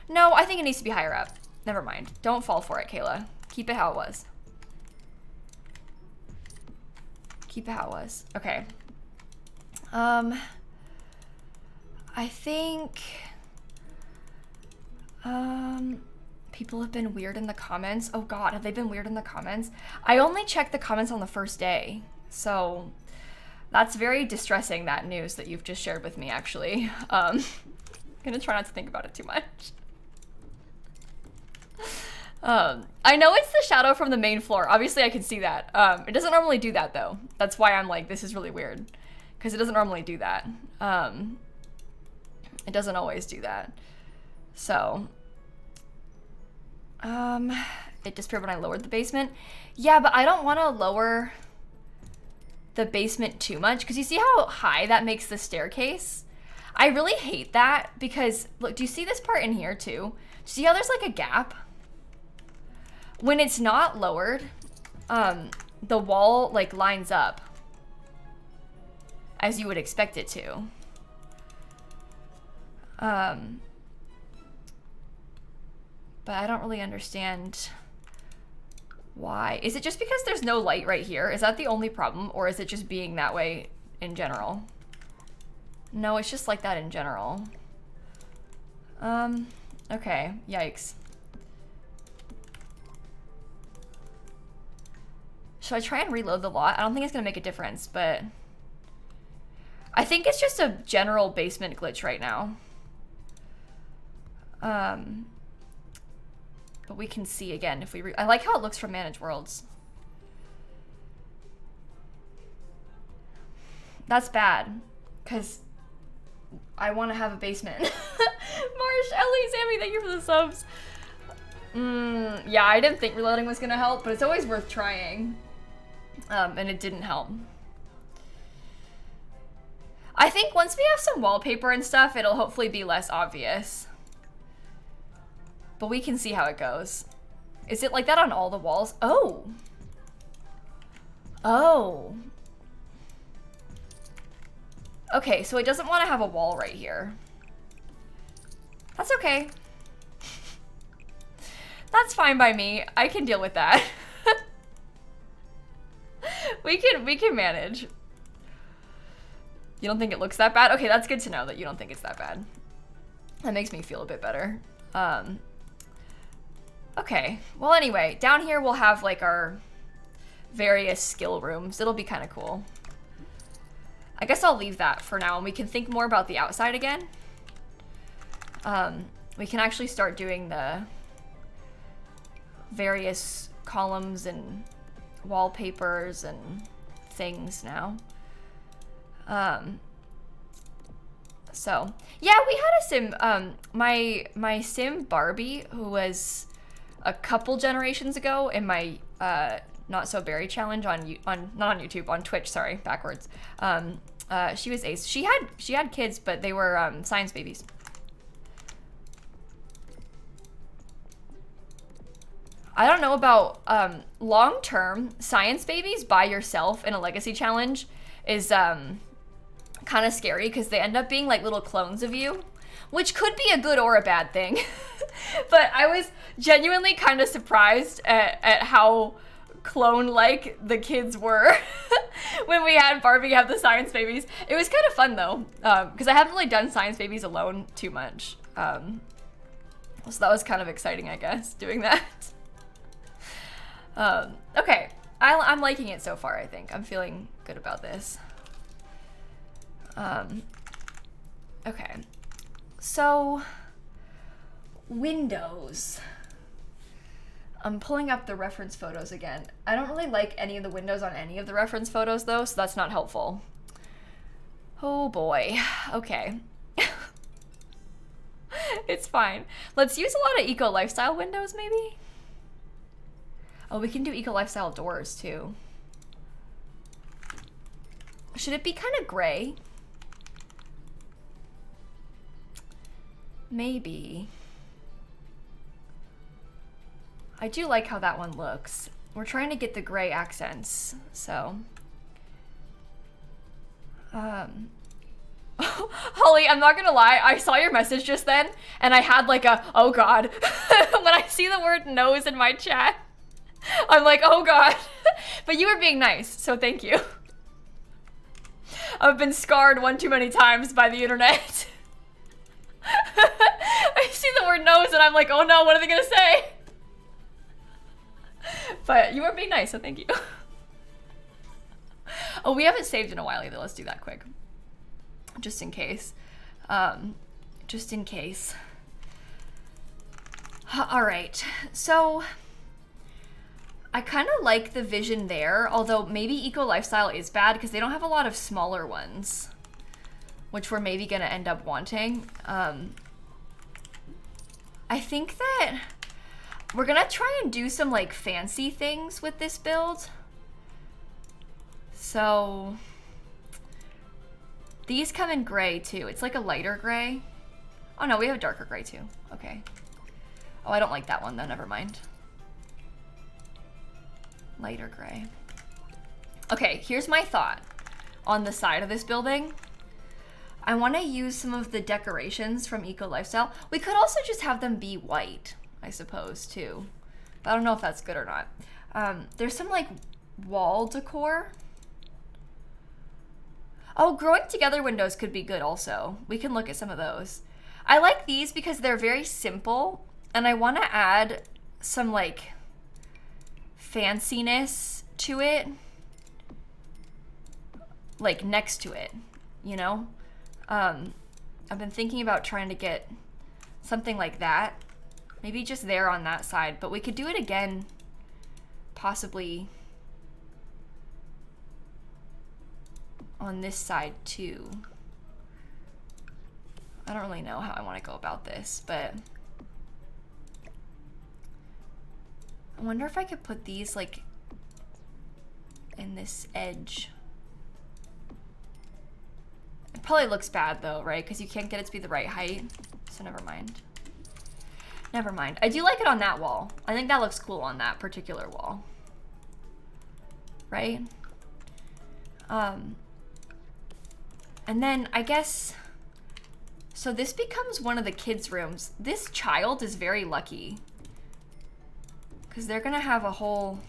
No, I think it needs to be higher up. Never mind. Don't fall for it, Kayla. Keep it how it was. Keep it how it was. Okay. I think people have been weird in the comments. Oh god, have they been weird in the comments? I only checked the comments on the first day, so that's very distressing, that news that you've just shared with me, actually. I'm gonna try not to think about it too much. I know it's the shadow from the main floor. Obviously I can see that. It doesn't normally do that though. That's why I'm like, this is really weird, because it doesn't normally do that. It doesn't always do that. So, it disappeared when I lowered the basement. Yeah, but I don't want to lower the basement too much, because you see how high that makes the staircase? I really hate that, because look, do you see this part in here too? Do you see how there's like a gap? When it's not lowered, the wall like lines up as you would expect it to. But I don't really understand why. Is it just because there's no light right here? Is that the only problem? Or is it just being that way in general? No, it's just like that in general. Okay, yikes. Should I try and reload the lot? I don't think it's gonna make a difference, but I think it's just a general basement glitch right now. But we can see again if we I like how it looks from Manage Worlds. That's bad, because I want to have a basement. Marsh, Ellie, Sammy, thank you for the subs. Yeah, I didn't think reloading was gonna help, but it's always worth trying. And it didn't help. I think once we have some wallpaper and stuff, it'll hopefully be less obvious. But we can see how it goes. Is it like that on all the walls? Oh. Oh. Okay, so it doesn't want to have a wall right here. That's okay. That's fine by me. I can deal with that. we can manage. You don't think it looks that bad? Okay, that's good to know that you don't think it's that bad. That makes me feel a bit better. Okay, well anyway, down here we'll have like our various skill rooms. It'll be kind of cool. I guess I'll leave that for now and we can think more about the outside again. We can actually start doing the various columns and wallpapers and things now. So yeah, we had a sim, my sim Barbie, who was a couple generations ago in my Not So Berry challenge on not on YouTube, on Twitch, sorry, backwards. She was ace. She had kids, but they were science babies. I don't know about long-term science babies by yourself in a legacy challenge is kind of scary, because they end up being like little clones of you, which could be a good or a bad thing. But I was genuinely kind of surprised at how clone-like the kids were when we had Barbie have the science babies. It was kind of fun though, because I haven't really done science babies alone too much. So that was kind of exciting, I guess, doing that. Okay, I'm liking it so far, I think. I'm feeling good about this. Okay, so windows. I'm pulling up the reference photos again. I don't really like any of the windows on any of the reference photos though, so that's not helpful. Oh boy. Okay. It's fine. Let's use a lot of eco lifestyle windows maybe. Oh, we can do eco lifestyle doors too. Should it be kind of gray? Maybe. I do like how that one looks. We're trying to get the gray accents, so. Holly, I'm not gonna lie, I saw your message just then, and I had like a, oh god. When I see the word nose in my chat, I'm like, oh god. But you were being nice, so thank you. I've been scarred one too many times by the internet. I see the word nose and I'm like, oh no, what are they gonna say? But you were being nice, so thank you. Oh, we haven't saved in a while either. Let's do that quick. Just in case. Just in case. All right, so I kind of like the vision there, although maybe eco lifestyle is bad because they don't have a lot of smaller ones, which we're maybe gonna end up wanting. I think that we're gonna try and do some like fancy things with this build. So these come in gray too. It's like a lighter gray. Oh no, we have a darker gray too. Okay. Oh, I don't like that one though, never mind. Lighter gray. Okay, here's my thought on the side of this building. I want to use some of the decorations from Eco Lifestyle. We could also just have them be white, I suppose, too. But I don't know if that's good or not. There's some, like, wall decor. Oh, growing together windows could be good also. We can look at some of those. I like these because they're very simple, and I want to add some, like, fanciness to it. Like, next to it, you know? I've been thinking about trying to get something like that. Maybe just there on that side, but we could do it again, possibly on this side too. I don't really know how I want to go about this, but I wonder if I could put these like in this edge. It probably looks bad though, right? Because you can't get it to be the right height, so never mind. Never mind. I do like it on that wall. I think that looks cool on that particular wall. Right? And then I guess, so this becomes one of the kids' rooms. This child is very lucky because they're gonna have a whole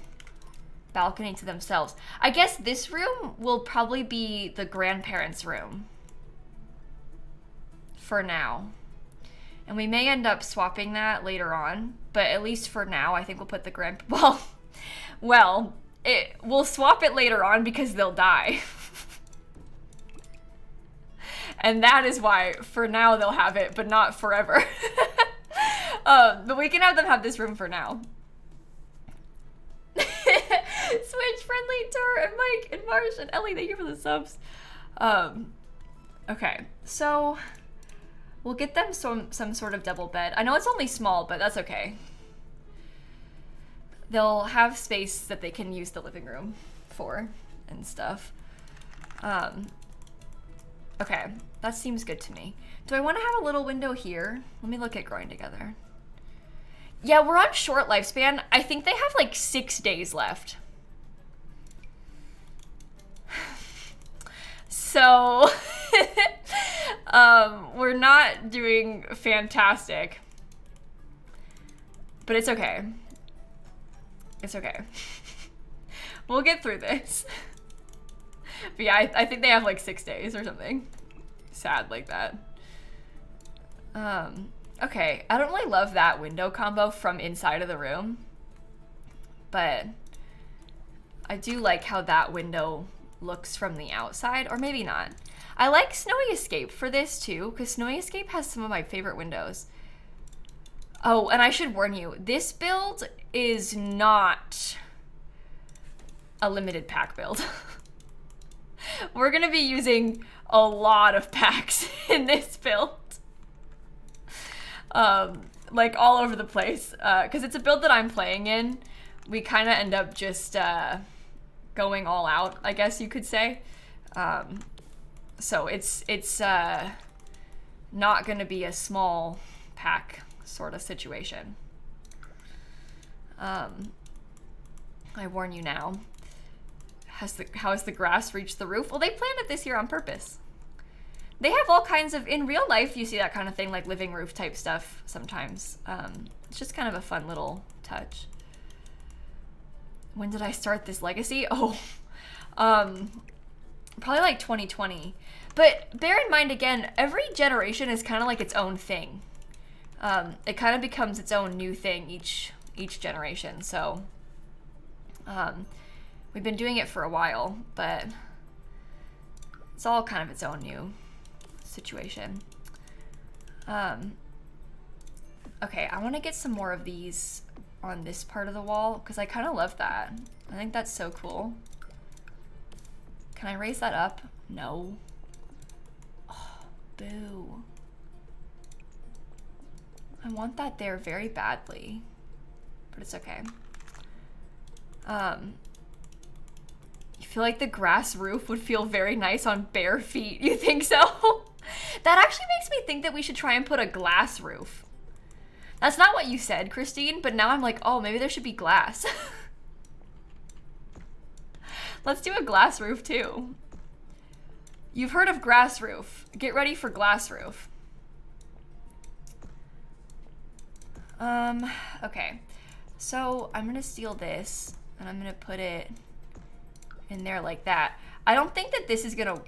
balcony to themselves. I guess this room will probably be the grandparents' room for now. And we may end up swapping that later on, but at least for now, I think we'll put the we'll swap it later on because they'll die. And that is why, for now, they'll have it, but not forever. But we can have them have this room for now. Switch, Friendly, Tor, and Mike, and Marsh, and Ellie, thank you for the subs. Okay, so we'll get them some sort of double bed. I know it's only small, but that's okay. They'll have space that they can use the living room for and stuff. Okay, that seems good to me. Do I want to have a little window here? Let me look at growing together. Yeah, we're on short lifespan. I think they have like 6 days left. So, we're not doing fantastic. But it's okay. It's okay. We'll get through this. But yeah, I think they have like 6 days or something. Sad like that. Okay, I don't really love that window combo from inside of the room. But I do like how that window looks from the outside, or maybe not. I like Snowy Escape for this too, because Snowy Escape has some of my favorite windows. Oh, and I should warn you, this build is not a limited pack build. We're gonna be using a lot of packs in this build. Like all over the place. Because it's a build that I'm playing in. We kind of end up just going all out, I guess you could say. So it's not gonna be a small pack sort of situation. I warn you now. How has the grass reached the roof? Well, they planned it this year on purpose. They have all kinds of, in real life, you see that kind of thing, like living roof type stuff sometimes. It's just kind of a fun little touch. When did I start this legacy? Oh, probably like 2020. But bear in mind, again, every generation is kind of like its own thing. It kind of becomes its own new thing each generation. So we've been doing it for a while, but it's all kind of its own new situation. Okay, I want to get some more of these on this part of the wall because I kind of love that. I think that's so cool. Can I raise that up? No. Oh, boo. I want that there very badly, but it's okay. You feel like the grass roof would feel very nice on bare feet. You think so? That actually makes me think that we should try and put a glass roof. That's not what you said, Christine, but now I'm like, oh, maybe there should be glass. Let's do a glass roof too. You've heard of grass roof. Get ready for glass roof. Okay. So I'm gonna steal this and I'm gonna put it in there like that. I don't think that this is gonna...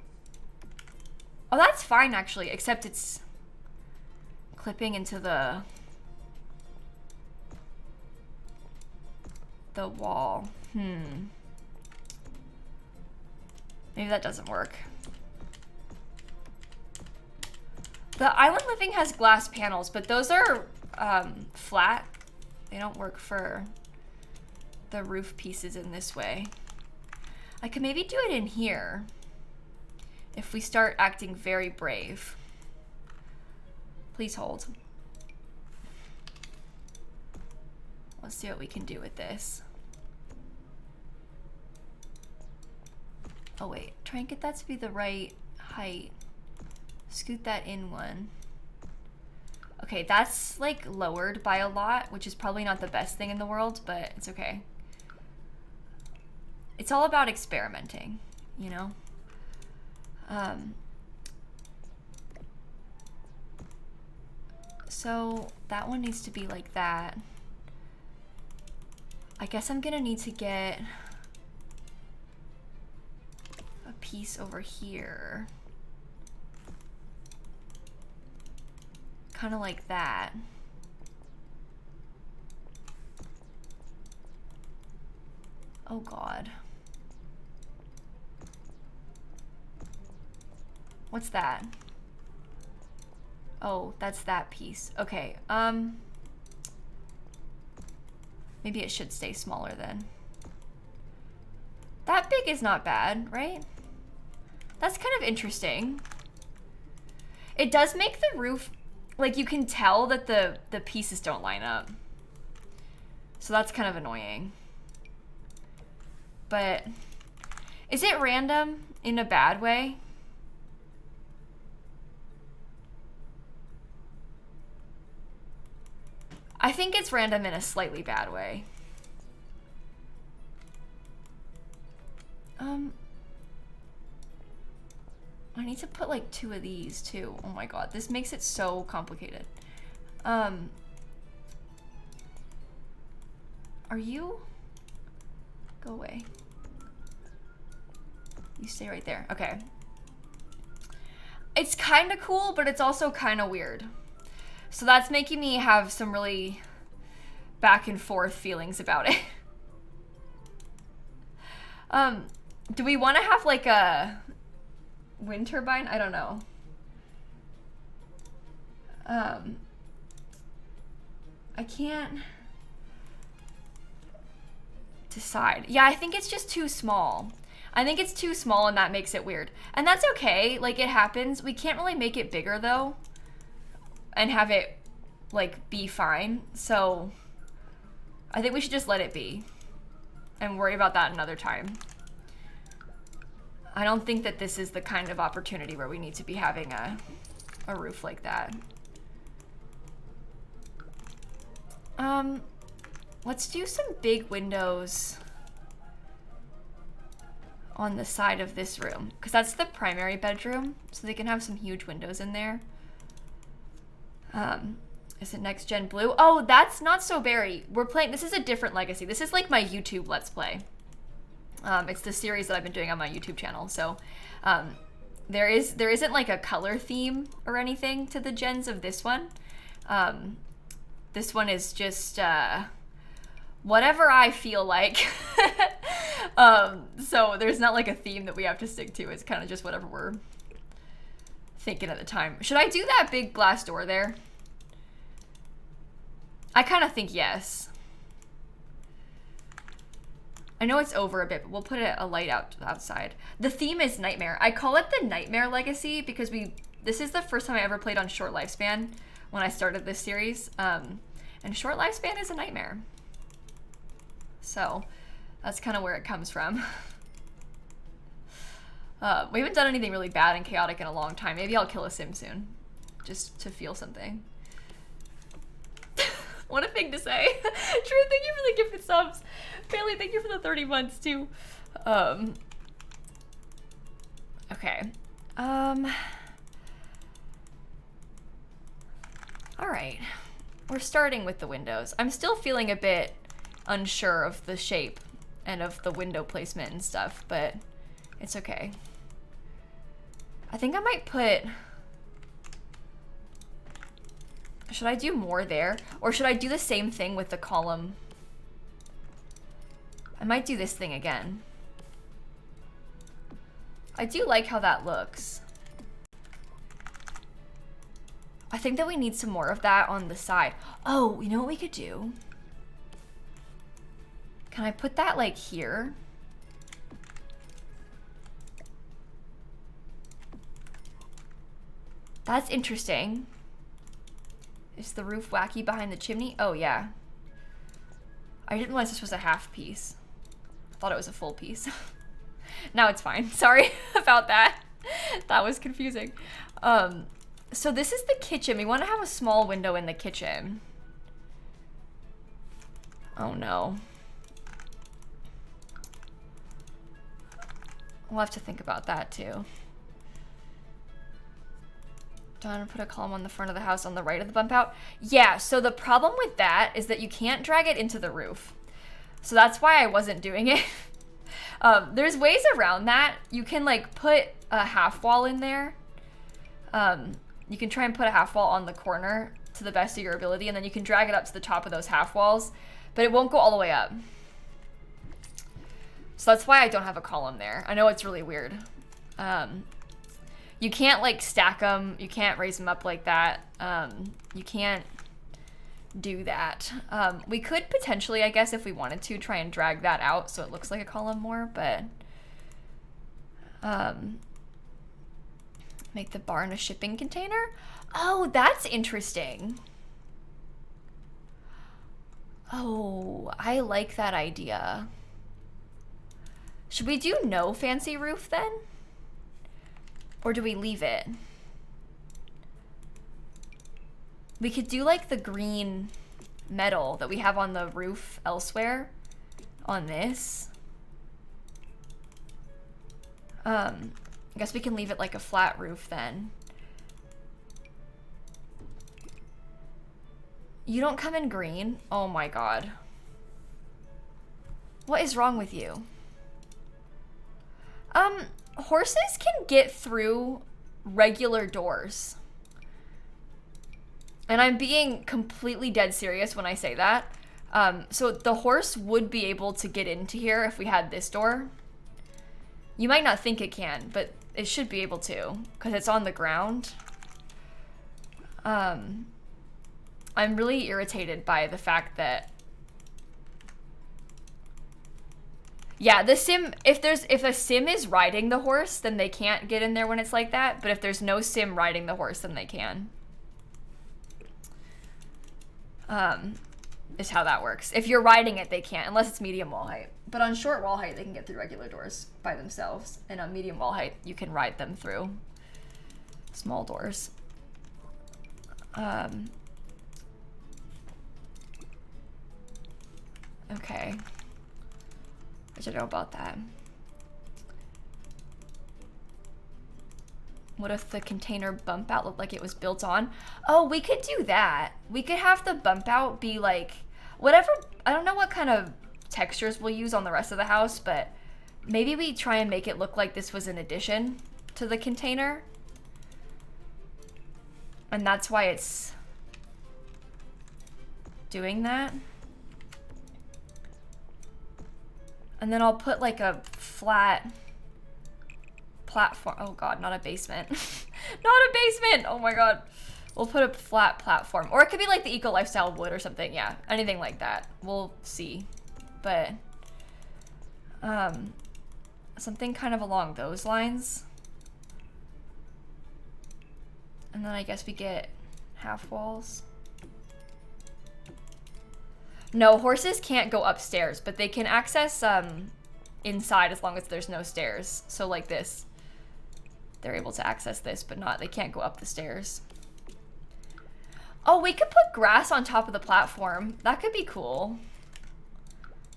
Oh, that's fine actually, except it's clipping into the wall. Maybe that doesn't work. The island living has glass panels, but those are flat. They don't work for the roof pieces in this way. I could maybe do it in here if we start acting very brave. Please hold. Let's see what we can do with this. Oh wait, try and get that to be the right height. Scoot that in one. Okay, that's like lowered by a lot, which is probably not the best thing in the world, but it's okay. It's all about experimenting, you know? So that one needs to be like that. I guess I'm gonna need to get a piece over here. Kind of like that. Oh God. What's that? Oh, that's that piece. Okay, maybe it should stay smaller then. That big is not bad, right? That's kind of interesting. It does make the roof, like you can tell that the pieces don't line up. So that's kind of annoying. But is it random in a bad way? I think it's random in a slightly bad way. I need to put like 2 of these too. Oh my God, this makes it so complicated. Are you? Go away. You stay right there. Okay. It's kind of cool, but it's also kind of weird. So that's making me have some really back and forth feelings about it. Do we want to have like a wind turbine? I don't know. I can't decide. Yeah, I think it's just too small. I think it's too small and that makes it weird. And that's okay, like it happens. We can't really make it bigger though and have it like be fine. So I think we should just let it be and worry about that another time. I don't think that this is the kind of opportunity where we need to be having a roof like that. Let's do some big windows on the side of this room, because that's the primary bedroom, so they can have some huge windows in there. Is it next gen blue? Oh, that's not so berry. We're playing, this is a different legacy. This is like my YouTube Let's Play. It's the series that I've been doing on my YouTube channel. So there isn't like a color theme or anything to the gens of this one. This one is just whatever I feel like. So there's not like a theme that we have to stick to. It's kind of just whatever we're thinking at the time. Should I do that big glass door there? I kind of think yes. I know it's over a bit, but we'll put a light outside. The theme is Nightmare. I call it the Nightmare Legacy because this is the first time I ever played on Short Lifespan when I started this series. And Short Lifespan is a nightmare. So that's kind of where it comes from. We haven't done anything really bad and chaotic in a long time. Maybe I'll kill a sim soon, just to feel something. What a thing to say. True, thank you for the gifted subs. Bailey, thank you for the 30 months too. Okay. All right. We're starting with the windows. I'm still feeling a bit unsure of the shape and of the window placement and stuff, but it's okay. I think I might put... Should I do more there? Or should I do the same thing with the column? I might do this thing again. I do like how that looks. I think that we need some more of that on the side. Oh, you know what we could do? Can I put that like here? That's interesting. Is the roof wacky behind the chimney? Oh yeah. I didn't realize this was a half piece. I thought it was a full piece. Now it's fine. Sorry about that. That was confusing. So this is the kitchen. We want to have a small window in the kitchen. Oh no. We'll have to think about that too. Do I want to put a column on the front of the house on the right of the bump out? Yeah, so the problem with that is that you can't drag it into the roof. So that's why I wasn't doing it. There's ways around that. You can like put a half wall in there. You can try and put a half wall on the corner to the best of your ability, and then you can drag it up to the top of those half walls, but it won't go all the way up. So that's why I don't have a column there. I know it's really weird. You can't like stack them. You can't raise them up like that. You can't do that. We could potentially, I guess, if we wanted to, try and drag that out so it looks like a column more, but make the barn a shipping container. Oh, that's interesting. Oh, I like that idea. Should we do no fancy roof then? Or do we leave it? We could do like the green metal that we have on the roof elsewhere on this. I guess we can leave it like a flat roof then. You don't come in green? Oh my god. What is wrong with you? Horses can get through regular doors. And I'm being completely dead serious when I say that. So the horse would be able to get into here if we had this door. You might not think it can, but it should be able to, because it's on the ground. I'm really irritated by the fact that, yeah, the sim, if a sim is riding the horse, then they can't get in there when it's like that. But if there's no sim riding the horse, then they can. Is how that works. If you're riding it, they can't, unless it's medium wall height. But on short wall height, they can get through regular doors by themselves. And on medium wall height, you can ride them through small doors. Okay. I should know about that. What if the container bump out looked like it was built on? Oh, we could do that. We could have the bump out be like, whatever, I don't know what kind of textures we'll use on the rest of the house, but maybe we try and make it look like this was an addition to the container. And that's why it's doing that. And then I'll put like a flat platform. Oh god, not a basement. Not a basement! Oh my god. We'll put a flat platform. Or it could be like the eco lifestyle wood or something. Yeah, anything like that. We'll see. But something kind of along those lines. And then I guess we get half walls. No, horses can't go upstairs, but they can access inside as long as there's no stairs. So like this. They're able to access this, but they can't go up the stairs. Oh, we could put grass on top of the platform. That could be cool.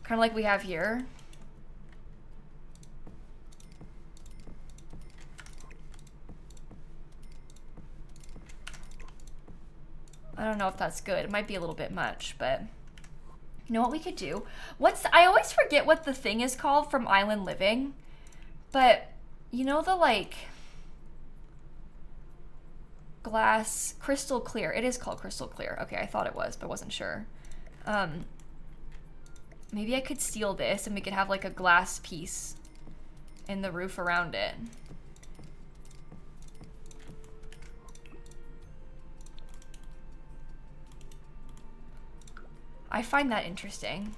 Kind of like we have here. I don't know if that's good. It might be a little bit much, but you know what we could do? I always forget what the thing is called from Island Living, but you know the like glass crystal clear. It is called crystal clear. Okay, I thought it was, but wasn't sure. Maybe I could steal this and we could have like a glass piece in the roof around it. I find that interesting.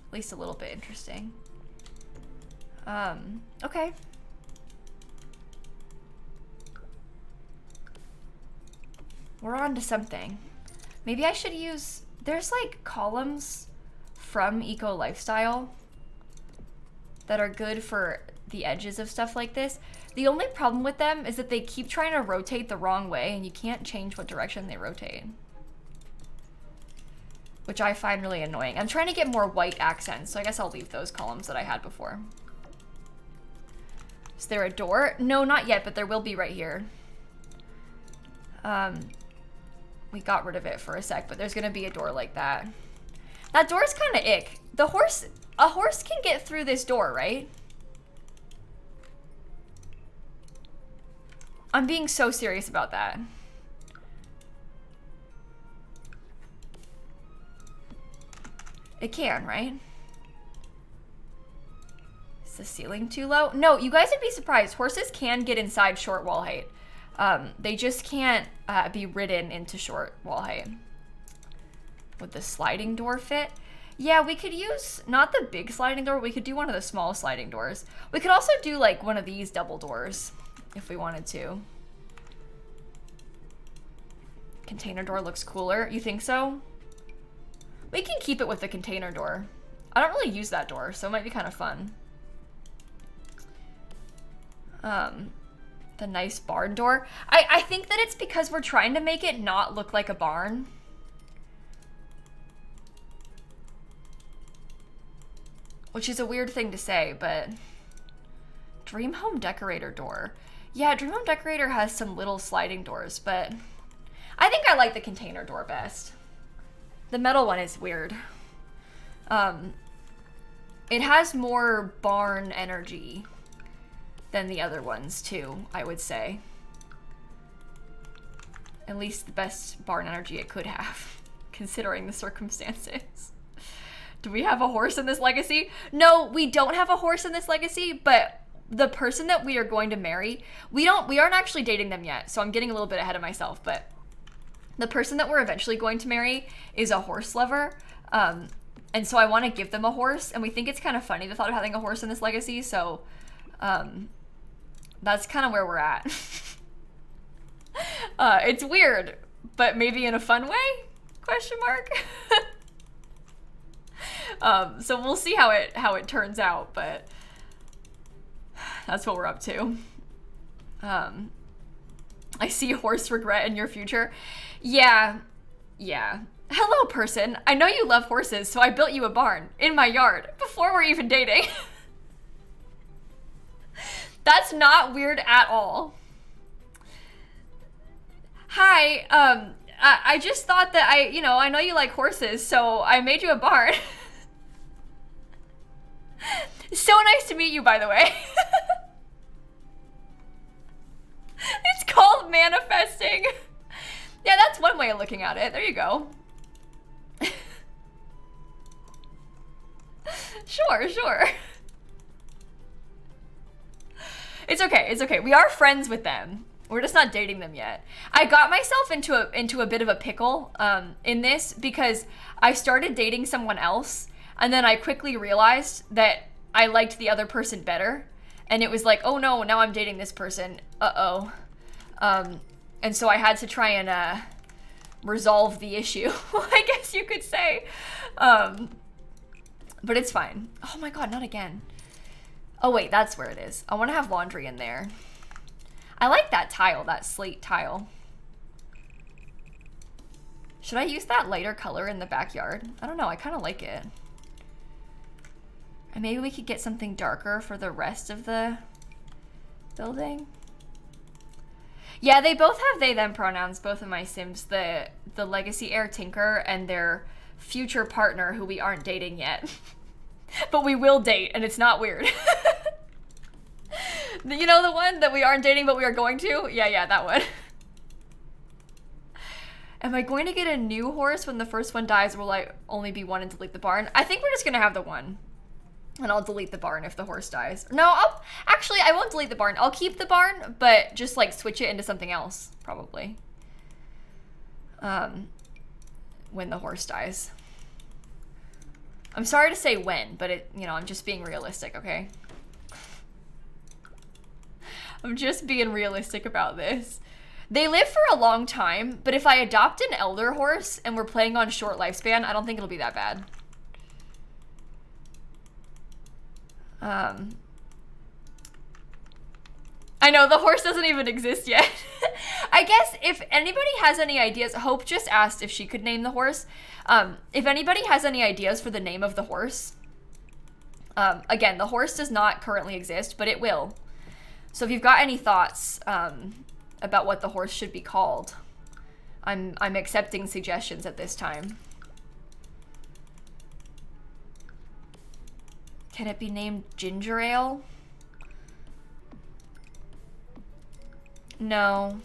At least a little bit interesting. Okay. We're on to something. Maybe I should use, there's like columns from Eco Lifestyle that are good for the edges of stuff like this. The only problem with them is that they keep trying to rotate the wrong way and you can't change what direction they rotate, which I find really annoying. I'm trying to get more white accents, so I guess I'll leave those columns that I had before. Is there a door? No, not yet, but there will be right here. We got rid of it for a sec, but there's gonna be a door like that. That door's kind of ick. A horse can get through this door, right? I'm being so serious about that. It can, right? Is the ceiling too low? No, you guys would be surprised. Horses can get inside short wall height. They just can't be ridden into short wall height. Would the sliding door fit? Yeah, we could use, not the big sliding door, we could do one of the small sliding doors. We could also do like one of these double doors if we wanted to. Container door looks cooler. You think so? We can keep it with the container door. I don't really use that door, so it might be kind of fun. The nice barn door. I think that it's because we're trying to make it not look like a barn. Which is a weird thing to say, but Dream Home Decorator door. Yeah, Dream Home Decorator has some little sliding doors, but I think I like the container door best. The metal one is weird. It has more barn energy than the other ones too, I would say. At least the best barn energy it could have, considering the circumstances. Do we have a horse in this legacy? No, we don't have a horse in this legacy, but the person that we are going to marry, we aren't actually dating them yet, so I'm getting a little bit ahead of myself, but The person that we're eventually going to marry is a horse lover. And so I want to give them a horse, and we think it's kind of funny, the thought of having a horse in this legacy, so that's kind of where we're at. It's weird, but maybe in a fun way? Question mark. So we'll see how it turns out, but that's what we're up to. I see horse regret in your future. Yeah. Hello, person. I know you love horses, so I built you a barn in my yard before we're even dating. That's not weird at all. Hi, I just thought that I know you like horses, so I made you a barn. So nice to meet you, by the way. It's called manifesting. Yeah, that's one way of looking at it. There you go. Sure. It's okay. We are friends with them. We're just not dating them yet. I got myself into a bit of a pickle in this because I started dating someone else, and then I quickly realized that I liked the other person better, and it was like, oh no, now I'm dating this person. Uh-oh. And so I had to try and resolve the issue, I guess you could say. But it's fine. Oh my god, not again. Oh wait, that's where it is. I want to have laundry in there. I like that tile, that slate tile. Should I use that lighter color in the backyard? I don't know, I kind of like it. And maybe we could get something darker for the rest of the building. Yeah, they both have they them pronouns, both of my Sims. The legacy heir Tinker and their future partner who we aren't dating yet. But we will date, and it's not weird. You know the one that we aren't dating but we are going to? Yeah, that one. Am I going to get a new horse when the first one dies, or will I only be one and delete the barn? I think we're just gonna have the one. And I'll delete the barn if the horse dies. No, actually, I won't delete the barn. I'll keep the barn, but just like switch it into something else, probably. When the horse dies. I'm sorry to say when, but I'm just being realistic, okay? I'm just being realistic about this. They live for a long time, but if I adopt an elder horse and we're playing on short lifespan, I don't think it'll be that bad. I know, the horse doesn't even exist yet. I guess if anybody has any ideas, Hope just asked if she could name the horse. If anybody has any ideas for the name of the horse, again, the horse does not currently exist, but it will. So if you've got any thoughts about what the horse should be called, I'm accepting suggestions at this time. Can it be named Ginger Ale? No.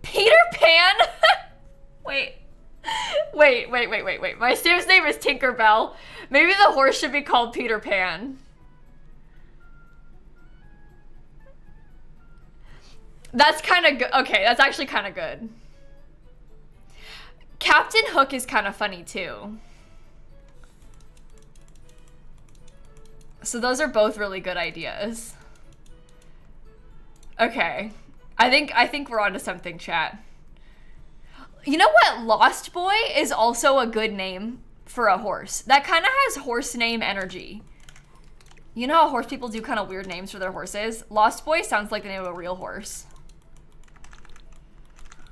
Peter Pan? Wait. My Sim's name is Tinkerbell. Maybe the horse should be called Peter Pan. That's kind of good. Okay, that's actually kind of good. Captain Hook is kind of funny too. So those are both really good ideas. Okay. I think we're onto something, chat. You know what? Lost Boy is also a good name for a horse. That kind of has horse name energy. You know how horse people do kind of weird names for their horses? Lost Boy sounds like the name of a real horse.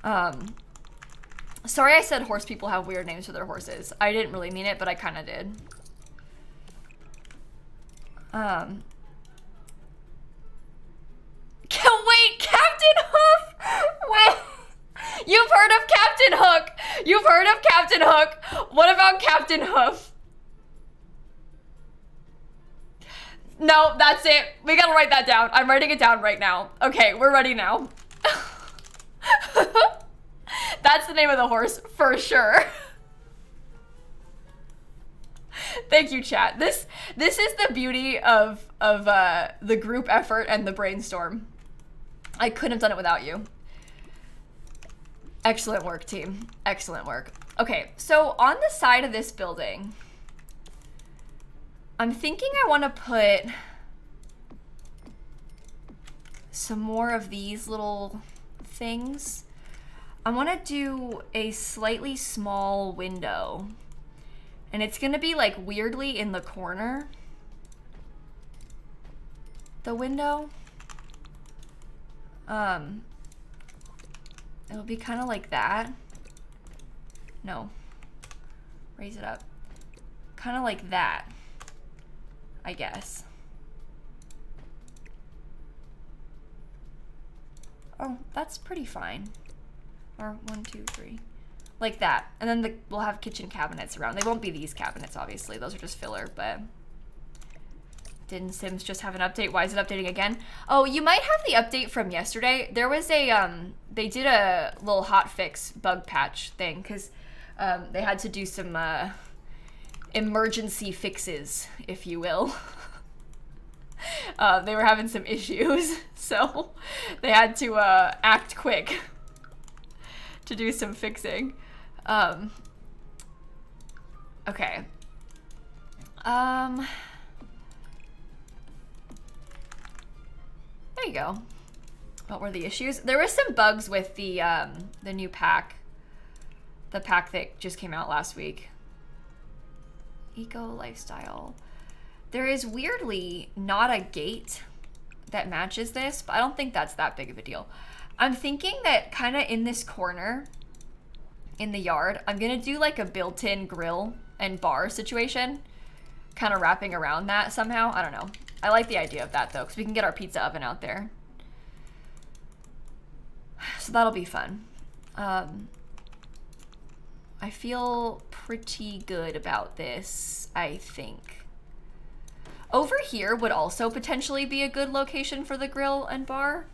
Sorry I said horse people have weird names for their horses. I didn't really mean it, but I kind of did. Wait, Captain Hoof! Wait, you've heard of Captain Hook! You've heard of Captain Hook! What about Captain Hoof? No, that's it. We gotta write that down. I'm writing it down right now. Okay, we're ready now. That's the name of the horse, for sure. Thank you, chat. This is the beauty of the group effort and the brainstorm. I couldn't have done it without you. Excellent work, team. Excellent work. Okay, so on the side of this building, I'm thinking I want to put some more of these little things. I want to do a slightly small window, and it's going to be like weirdly in the corner. The window. It'll be kind of like that. No. Raise it up. Kind of like that, I guess. Oh, that's pretty fine. Or 1, 2, 3. Like that. And then we'll have kitchen cabinets around. They won't be these cabinets, obviously. Those are just filler, but... Didn't Sims just have an update? Why is it updating again? Oh, you might have the update from yesterday. There was a, they did a little hotfix bug patch thing, because they had to do some emergency fixes, if you will. They were having some issues, so they had to act quick to do some fixing. Okay. There you go. What were the issues? There were some bugs with the new pack. The pack that just came out last week. Eco lifestyle. There is weirdly not a gate that matches this, but I don't think that's that big of a deal. I'm thinking that kind of in this corner in the yard, I'm gonna do like a built-in grill and bar situation, kind of wrapping around that somehow. I don't know. I like the idea of that though, because we can get our pizza oven out there. So that'll be fun. I feel pretty good about this, I think. Over here would also potentially be a good location for the grill and bar.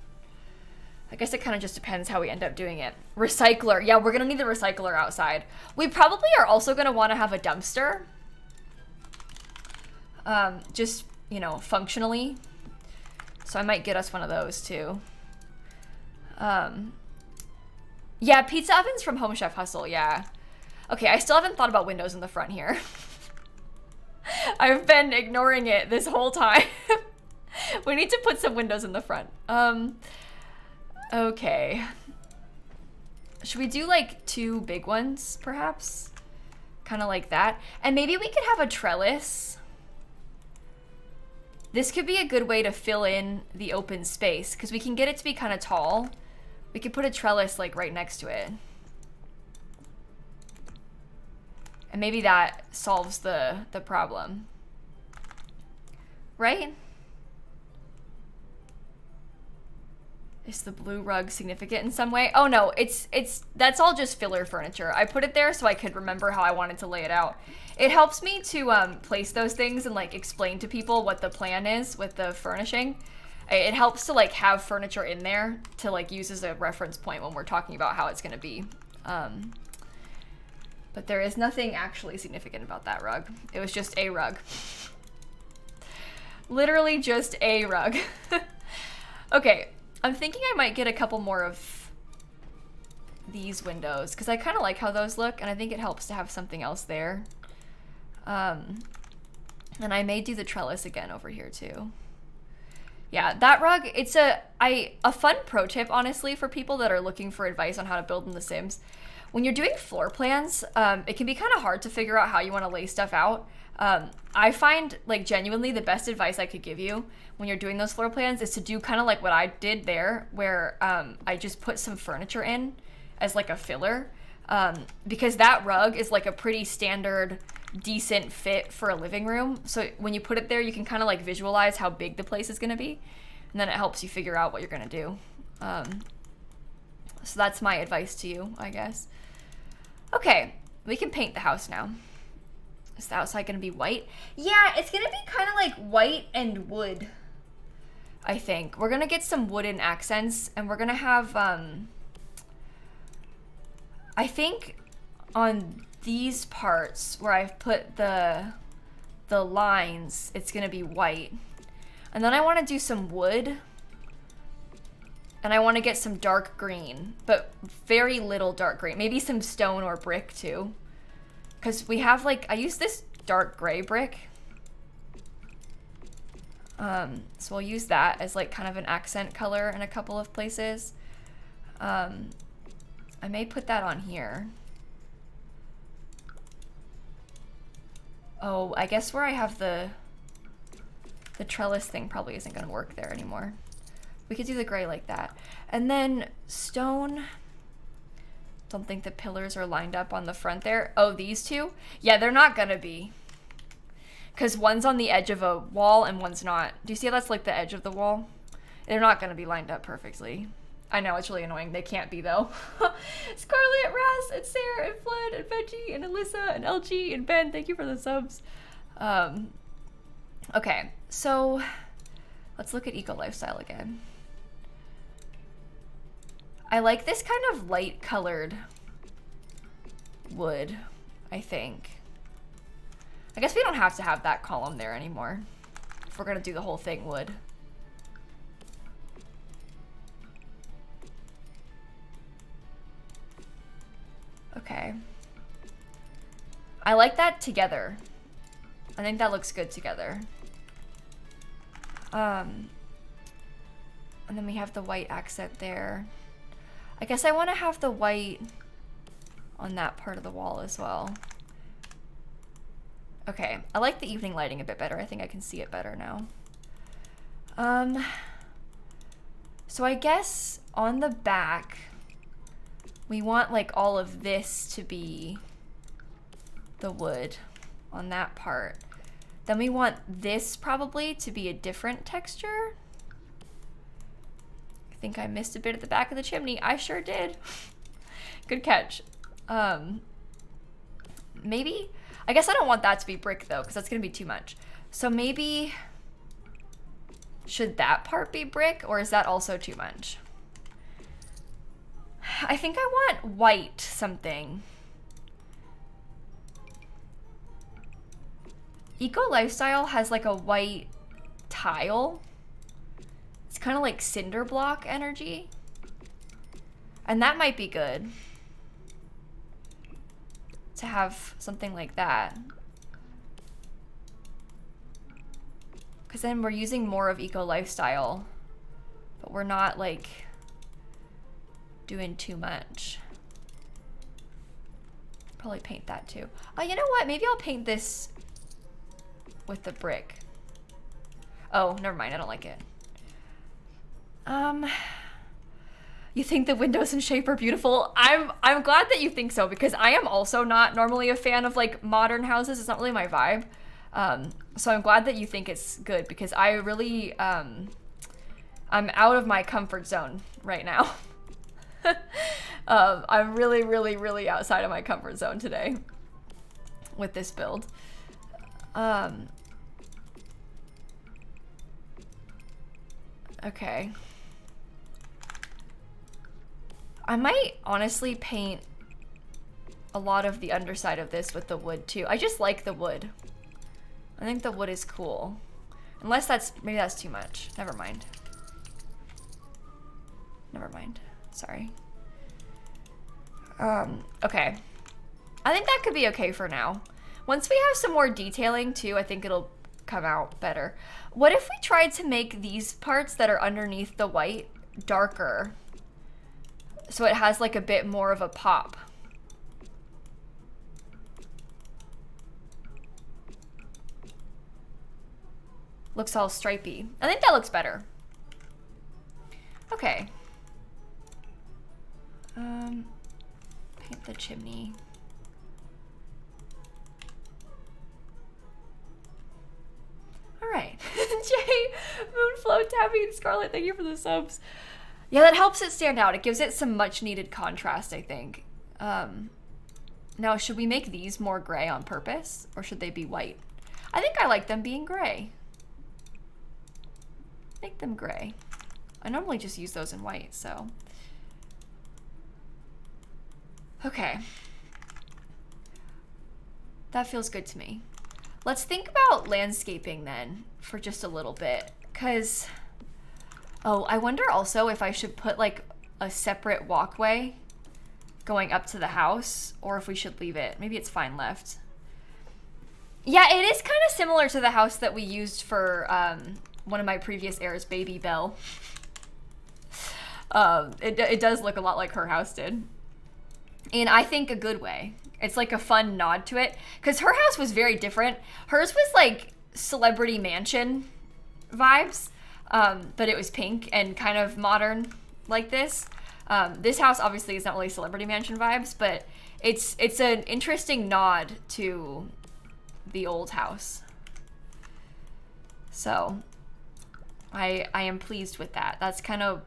I guess it kind of just depends how we end up doing it. Recycler. Yeah, we're going to need the recycler outside. We probably are also going to want to have a dumpster. Just, you know, functionally. So I might get us one of those too. Yeah, pizza ovens from Home Chef Hustle, yeah. Okay, I still haven't thought about windows in the front here. I've been ignoring it this whole time. We need to put some windows in the front. Okay. Should we do like 2 big ones, perhaps? Kind of like that. And maybe we could have a trellis. This could be a good way to fill in the open space, because we can get it to be kind of tall. We could put a trellis like right next to it. And maybe that solves the problem. Right? Is the blue rug significant in some way? Oh no, that's all just filler furniture. I put it there so I could remember how I wanted to lay it out. It helps me to place those things and like explain to people what the plan is with the furnishing. It helps to like have furniture in there to like use as a reference point when we're talking about how it's gonna be. But there is nothing actually significant about that rug. It was just a rug. Literally just a rug. Okay, I'm thinking I might get a couple more of these windows because I kind of like how those look, and I think it helps to have something else there. And I may do the trellis again over here too. Yeah, that rug, it's a fun pro tip, honestly, for people that are looking for advice on how to build in The Sims. When you're doing floor plans, it can be kind of hard to figure out how you want to lay stuff out. I find, like, genuinely the best advice I could give you when you're doing those floor plans is to do kind of like what I did there, where I just put some furniture in as like a filler, because that rug is like a pretty standard, decent fit for a living room. So when you put it there, you can kind of like visualize how big the place is going to be, and then it helps you figure out what you're going to do. So that's my advice to you, I guess. Okay, we can paint the house now. Is the outside going to be white? Yeah, it's going to be kind of like white and wood, I think. We're going to get some wooden accents, and we're going to have, I think on these parts where I've put the lines, it's going to be white. And then I want to do some wood And I want to get some dark green, but very little dark green. Maybe some stone or brick too. Because we have like, I use this dark gray brick. So we'll use that as like kind of an accent color in a couple of places. I may put that on here. Oh, I guess where I have the trellis thing probably isn't gonna work there anymore. We could do the gray like that. And then stone. Don't think the pillars are lined up on the front there. Oh, these two? Yeah, they're not gonna be. Because one's on the edge of a wall and one's not. Do you see how that's like the edge of the wall? They're not gonna be lined up perfectly. I know, it's really annoying. They can't be though. Scarlett, Raz, and Sarah, and Flood, and Veggie, and Alyssa, and LG, and Ben, thank you for the subs. Okay, so let's look at Eco Lifestyle again. I like this kind of light colored wood, I think. I guess we don't have to have that column there anymore if we're gonna do the whole thing wood. Okay. I like that together. I think that looks good together. And then we have the white accent there. I guess I want to have the white on that part of the wall as well. Okay, I like the evening lighting a bit better. I think I can see it better now. So I guess on the back, we want like all of this to be the wood on that part. Then we want this probably to be a different texture. I think I missed a bit at the back of the chimney. I sure did. Good catch. Maybe, I guess I don't want that to be brick though, because that's gonna be too much. So maybe, should that part be brick or is that also too much? I think I want white something. Eco Lifestyle has like a white tile. It's kind of like cinder block energy. And that might be good to have something like that. Because then we're using more of Eco Lifestyle, but we're not like doing too much. Probably paint that too. Oh, you know what? Maybe I'll paint this with the brick. Oh, never mind. I don't like it. You think the windows and shape are beautiful? I'm glad that you think so, because I am also not normally a fan of like modern houses. It's not really my vibe. So I'm glad that you think it's good, because I really I'm out of my comfort zone right now. I'm really outside of my comfort zone today with this build. Okay. I might honestly paint a lot of the underside of this with the wood too. I just like the wood. I think the wood is cool. Unless that's, maybe that's too much. Never mind. Never mind. Sorry. Okay. I think that could be okay for now. Once we have some more detailing too, I think it'll come out better. What if we tried to make these parts that are underneath the white darker, so it has like a bit more of a pop? Looks all stripey. I think that looks better. Okay. Paint the chimney. All right. Jay, Moonflow, Tabby, and Scarlett, thank you for the subs. Yeah, that helps it stand out. It gives it some much needed contrast, I think. Now, should we make these more gray on purpose, or should they be white? I think I like them being gray. Make them gray. I normally just use those in white, so. Okay. That feels good to me. Let's think about landscaping then for just a little bit, because Oh, I wonder also if I should put like a separate walkway going up to the house, or if we should leave it. Maybe it's fine left. Yeah, it is kind of similar to the house that we used for one of my previous heirs, Baby Belle. It does look a lot like her house did. And I think a good way. It's like a fun nod to it. Because her house was very different. Hers was like celebrity mansion vibes. But it was pink and kind of modern like this. This house obviously is not really celebrity mansion vibes, but it's an interesting nod to the old house. So I am pleased with that. That's kind of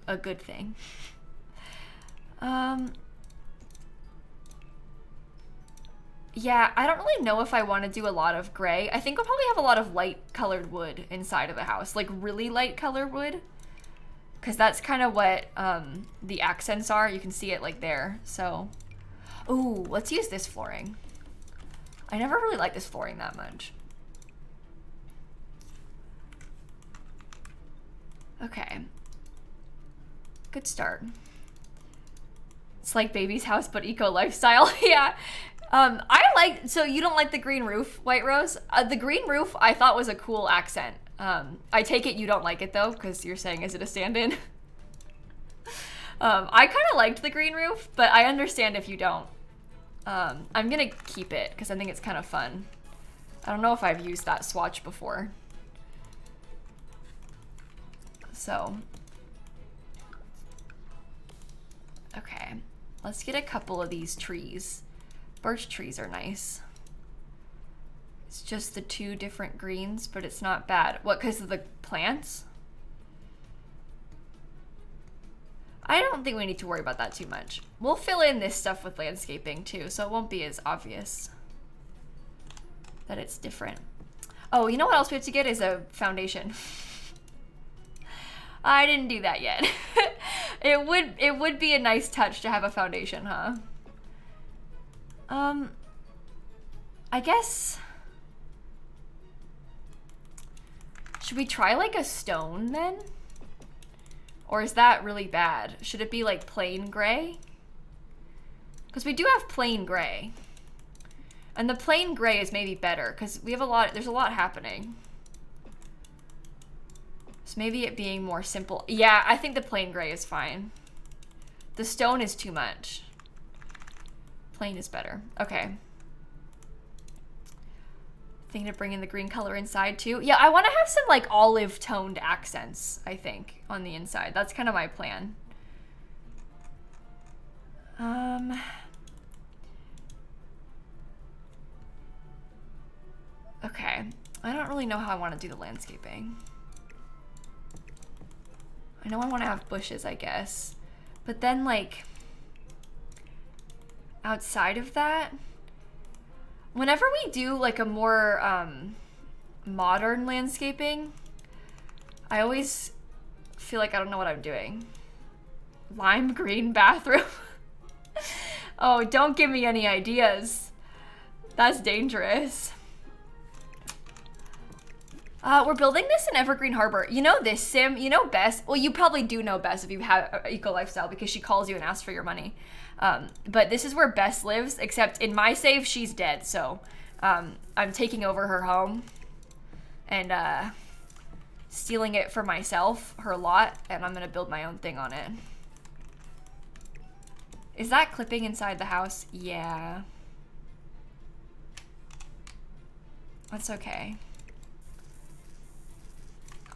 a good thing. Yeah, I don't really know if I want to do a lot of gray. I think we'll probably have a lot of light colored wood inside of the house, like really light colored wood, because that's kind of what the accents are. You can see it like there. So, ooh, let's use this flooring. I never really liked this flooring that much. Okay. Good start. It's like Baby's house, but eco lifestyle. Yeah. So you don't like the green roof, White Rose? The green roof I thought was a cool accent. I take it you don't like it though, because you're saying, is it a stand-in? I kind of liked the green roof, but I understand if you don't. I'm gonna keep it, because I think it's kind of fun. I don't know if I've used that swatch before. So. Okay, let's get a couple of these trees. Birch trees are nice. It's just the two different greens, but it's not bad. What, because of the plants? I don't think we need to worry about that too much. We'll fill in this stuff with landscaping too, so it won't be as obvious that it's different. Oh, you know what else we have to get is a foundation. I didn't do that yet. It would be a nice touch to have a foundation, huh? I guess, should we try like a stone then? Or is that really bad? Should it be like plain gray? Because we do have plain gray. And the plain gray is maybe better because we have there's a lot happening. So maybe it being more simple. Yeah, I think the plain gray is fine. The stone is too much. Plain is better. Okay. Thinking of bringing the green color inside too. Yeah, I want to have some like olive toned accents, I think, on the inside. That's kind of my plan. Okay. I don't really know how I want to do the landscaping. I know I want to have bushes, I guess. But then like outside of that, whenever we do like a more modern landscaping, I always feel like I don't know what I'm doing. Lime green bathroom. Oh, don't give me any ideas. That's dangerous. We're building this in Evergreen Harbor. You know this, Sim? You know Bess? Well, you probably do know Bess if you have Eco Lifestyle because she calls you and asks for your money. But this is where Bess lives, except in my save, she's dead. So I'm taking over her home and stealing it for myself, her lot, and I'm going to build my own thing on it. Is that clipping inside the house? Yeah. That's okay.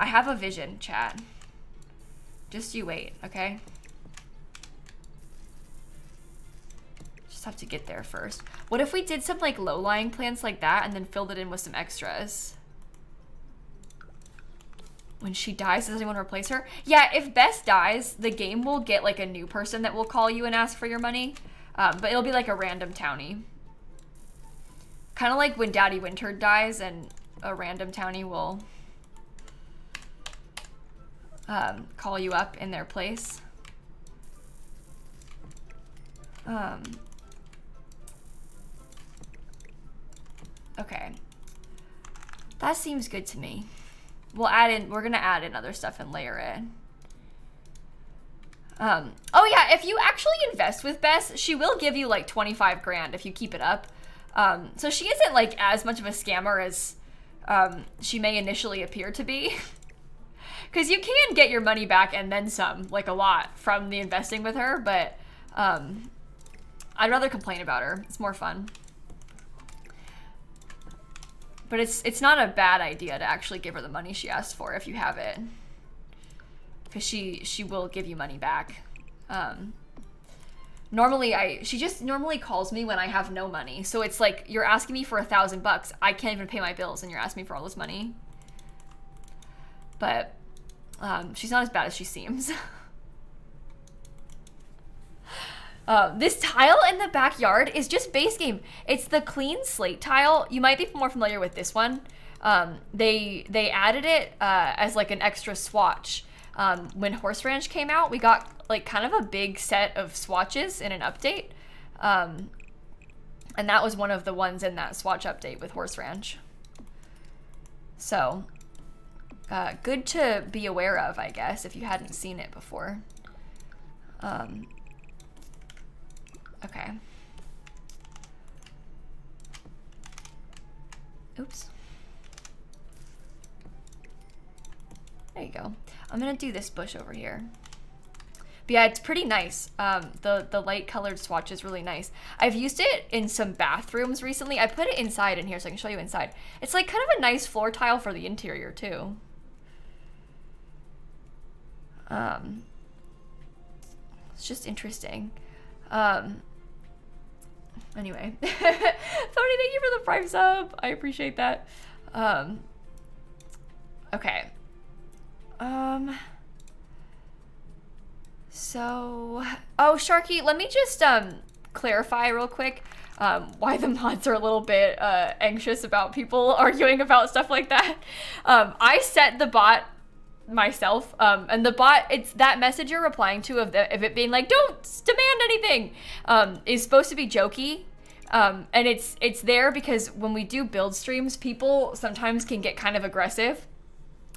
I have a vision, chat. Just you wait, okay? Just have to get there first. What if we did some like low-lying plants like that and then filled it in with some extras? When she dies, does anyone replace her? Yeah, if Bess dies, the game will get like a new person that will call you and ask for your money. But it'll be like a random townie. Kind of like when Daddy Winter dies and a random townie will call you up in their place. Okay. That seems good to me. We're gonna add in other stuff and layer it. Oh yeah, if you actually invest with Bess, she will give you like 25 grand if you keep it up. So she isn't like as much of a scammer as she may initially appear to be. Because you can get your money back and then some, like a lot, from the investing with her, but I'd rather complain about her. It's more fun. But it's not a bad idea to actually give her the money she asked for if you have it. Because she will give you money back. She just normally calls me when I have no money. So it's like, you're asking me for $1,000. I can't even pay my bills and you're asking me for all this money. But she's not as bad as she seems. This tile in the backyard is just base game. It's the clean slate tile. You might be more familiar with this one. They added it as like an extra swatch. When Horse Ranch came out, we got like kind of a big set of swatches in an update. And that was one of the ones in that swatch update with Horse Ranch. So, good to be aware of, I guess, if you hadn't seen it before. Okay. Oops. There you go. I'm gonna do this bush over here. But yeah, it's pretty nice. The light colored swatch is really nice. I've used it in some bathrooms recently. I put it inside in here so I can show you inside. It's like kind of a nice floor tile for the interior too. It's just interesting. Anyway, Tony, thank you for the Prime sub. I appreciate that. Okay. So, oh, Sharky, let me just clarify real quick why the mods are a little bit anxious about people arguing about stuff like that. I set the bot myself, and the bot, it's that message you're replying to of it being like, don't demand anything, is supposed to be jokey. And it's there because when we do build streams, people sometimes can get kind of aggressive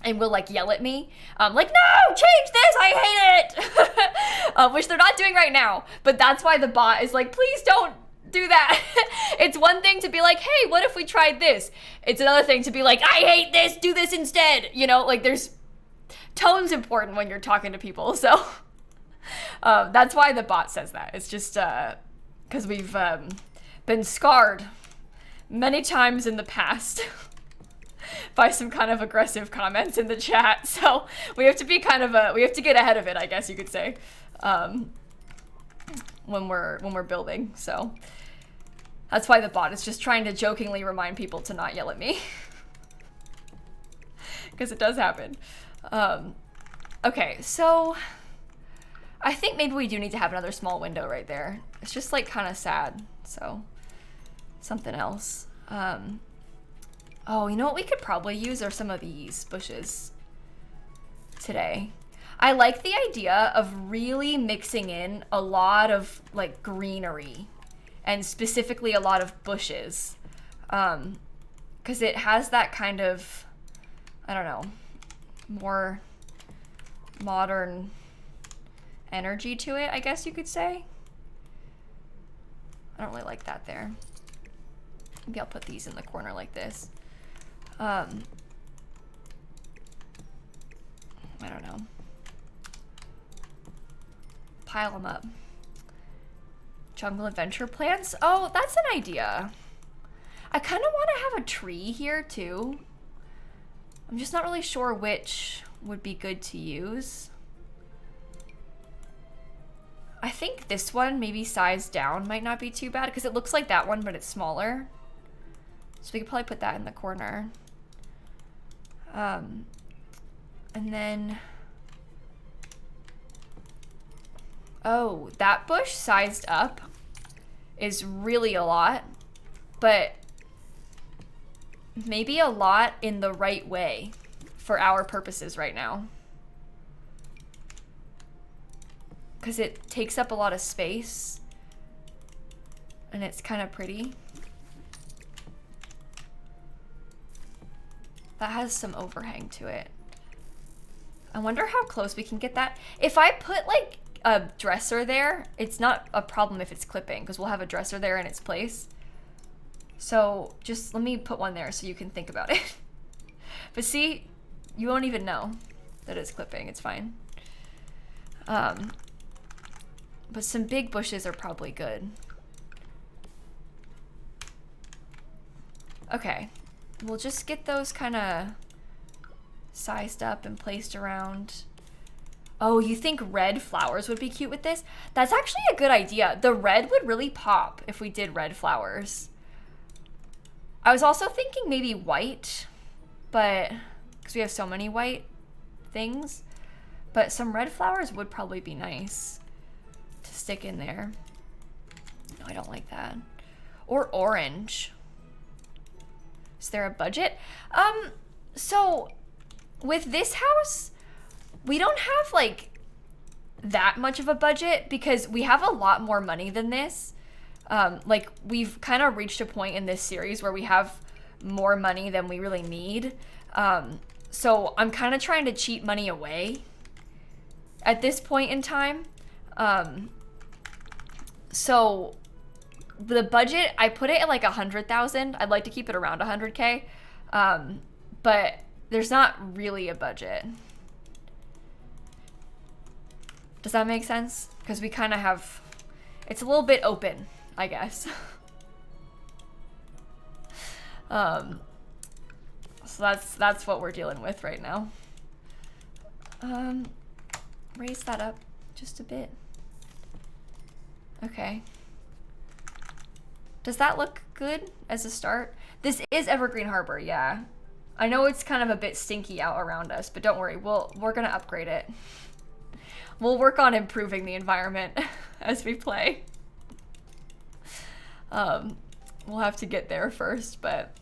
and will like yell at me, like, no, change this, I hate it, which they're not doing right now. But that's why the bot is like, please don't do that. It's one thing to be like, hey, what if we tried this? It's another thing to be like, I hate this, do this instead. You know, like there's tone's important when you're talking to people. So that's why the bot says that. It's just because we've been scarred many times in the past by some kind of aggressive comments in the chat. So we have to be we have to get ahead of it, I guess you could say, when we're building. So that's why the bot is just trying to jokingly remind people to not yell at me. Because it does happen. Okay, so I think maybe we do need to have another small window right there. It's just like kind of sad. So something else. Oh, you know what we could probably use are some of these bushes today. I like the idea of really mixing in a lot of like greenery and specifically a lot of bushes. 'Cause it has that kind of, I don't know, more modern energy to it, I guess you could say. I don't really like that there. Maybe I'll put these in the corner like this. I don't know. Pile them up. Jungle adventure plants? Oh, that's an idea. I kind of want to have a tree here too. I'm just not really sure which would be good to use. I think this one, maybe sized down, might not be too bad because it looks like that one, but it's smaller. So we could probably put that in the corner. And then, oh, that bush sized up is really a lot, but maybe a lot in the right way for our purposes right now. Because it takes up a lot of space and it's kind of pretty. That has some overhang to it. I wonder how close we can get that. If I put like a dresser there, it's not a problem if it's clipping because we'll have a dresser there in its place. So just let me put one there so you can think about it. But see, you won't even know that it's clipping. It's fine. But some big bushes are probably good. Okay, we'll just get those kind of sized up and placed around. Oh, you think red flowers would be cute with this? That's actually a good idea. The red would really pop if we did red flowers. I was also thinking maybe white, but because we have so many white things, but some red flowers would probably be nice to stick in there. No, I don't like that. Or orange. Is there a budget? So with this house, we don't have like that much of a budget because we have a lot more money than this. Like we've kind of reached a point in this series where we have more money than we really need. So I'm kind of trying to cheat money away at this point in time. So the budget, I put it at like 100,000. I'd like to keep it around 100K. But there's not really a budget. Does that make sense? Because we kind of have, it's a little bit open, I guess. So that's what we're dealing with right now. Raise that up just a bit. Okay. Does that look good as a start? This is Evergreen Harbor, yeah. I know it's kind of a bit stinky out around us, but don't worry, we're gonna upgrade it. We'll work on improving the environment as we play. We'll have to get there first, but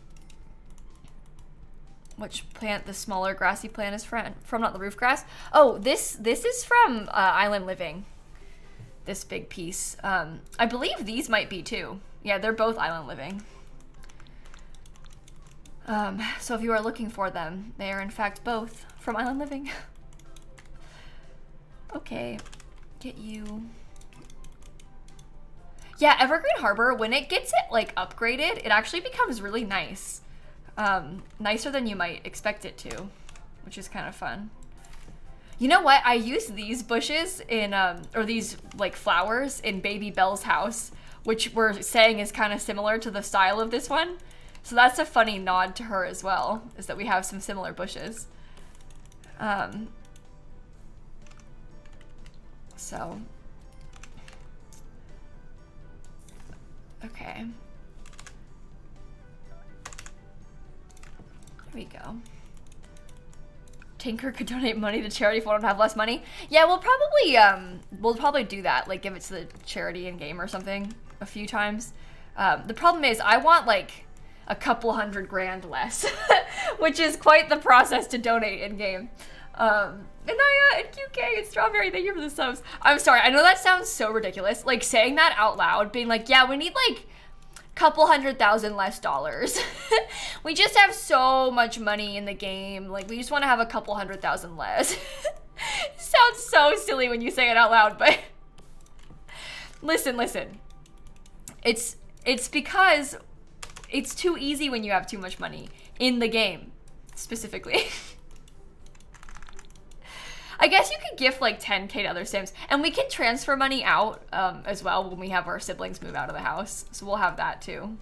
which plant the smaller grassy plant is from? Not the roof grass. Oh, this is from Island Living. This big piece. I believe these might be too. Yeah, they're both Island Living. So if you are looking for them, they are in fact both from Island Living. Okay, get you. Yeah, Evergreen Harbor, when it gets it like upgraded, it actually becomes really nice. Nicer than you might expect it to, which is kind of fun. You know what? I used these bushes in, or these like flowers in Baby Belle's house, which we're saying is kind of similar to the style of this one. So that's a funny nod to her as well, is that we have some similar bushes. So, okay. There we go. Tinker could donate money to charity if we don't have less money. Yeah, we'll probably do that, like give it to the charity in game or something a few times. The problem is I want like a couple $100 grand less, which is quite the process to donate in game. Anaya and QK and Strawberry, thank you for the subs. I'm sorry, I know that sounds so ridiculous. Like saying that out loud, being like, yeah, we need like couple $100,000 less dollars. We just have so much money in the game. Like we just want to have a couple $100,000 less. Sounds so silly when you say it out loud, but listen. It's because it's too easy when you have too much money in the game, specifically. I guess you could gift like 10K to other Sims, and we can transfer money out as well when we have our siblings move out of the house. So we'll have that too.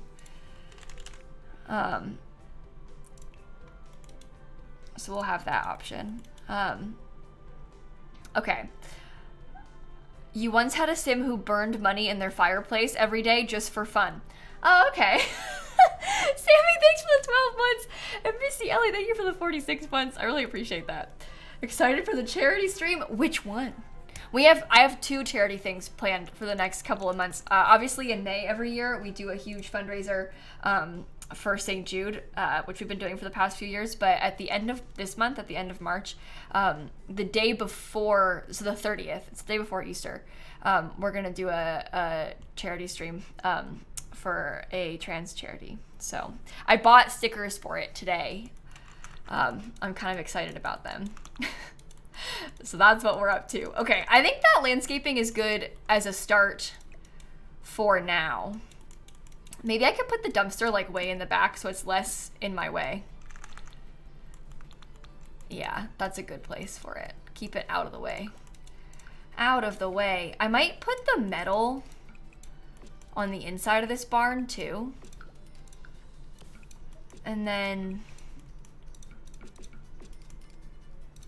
So we'll have that option. Okay. You once had a Sim who burned money in their fireplace every day just for fun. Oh, okay. Sammy, thanks for the 12 months. And Missy Ellie, thank you for the 46 months. I really appreciate that. Excited for the charity stream? Which one? I have 2 charity things planned for the next couple of months. Obviously in May every year, we do a huge fundraiser for St. Jude, which we've been doing for the past few years. But at the end of this month, at the end of March, the day before, so the 30th, it's the day before Easter, we're gonna do a charity stream for a trans charity. So I bought stickers for it today. I'm kind of excited about them. So that's what we're up to. Okay, I think that landscaping is good as a start for now. Maybe I could put the dumpster like way in the back so it's less in my way. Yeah, that's a good place for it. Keep it out of the way. Out of the way. I might put the metal on the inside of this barn too. And then,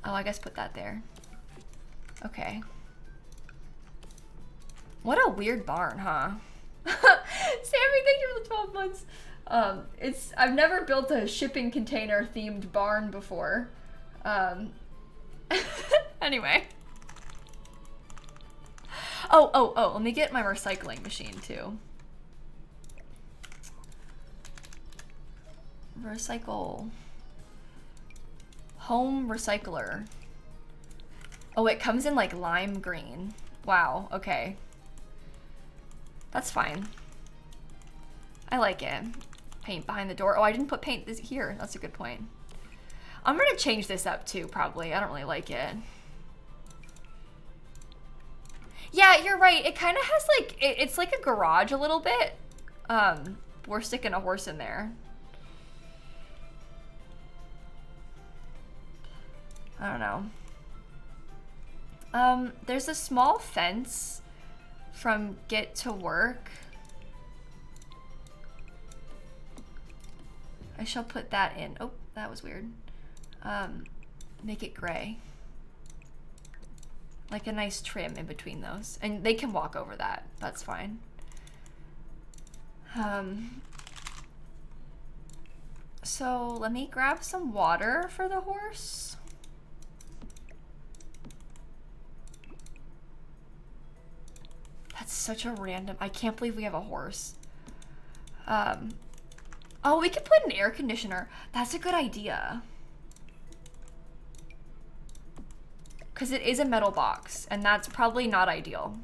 oh, I guess put that there. Okay. What a weird barn, huh? Sammy, thank you for the 12 months. I've never built a shipping container themed barn before. Anyway. Oh, let me get my recycling machine too. Recycle. Home recycler. Oh, it comes in like lime green. Wow, okay. That's fine. I like it. Paint behind the door. Oh, I didn't put paint here. That's a good point. I'm gonna change this up too, probably. I don't really like it. Yeah, you're right. It kind of has like, it's like a garage a little bit. We're sticking a horse in there. I don't know. There's a small fence from Get to Work. I shall put that in. Oh, that was weird. Make it gray. Like a nice trim in between those. And they can walk over that. That's fine. So let me grab some water for the horse. That's such a random, I can't believe we have a horse. Oh, we could put an air conditioner. That's a good idea. Because it is a metal box, and that's probably not ideal.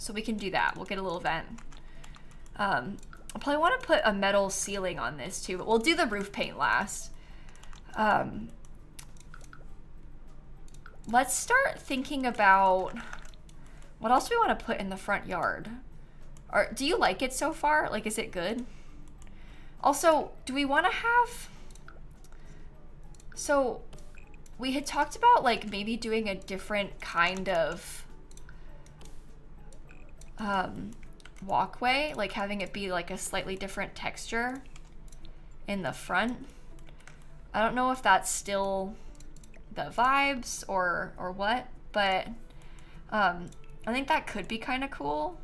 So we can do that. We'll get a little vent. I'll probably want to put a metal ceiling on this too, but we'll do the roof paint last. Let's start thinking about what else do we want to put in the front yard. Or do you like it so far? Like, is it good? Also, do we want to have... So we had talked about like maybe doing a different kind of walkway, like having it be like a slightly different texture in the front. I don't know if that's still the vibes or what, but I think that could be kind of cool.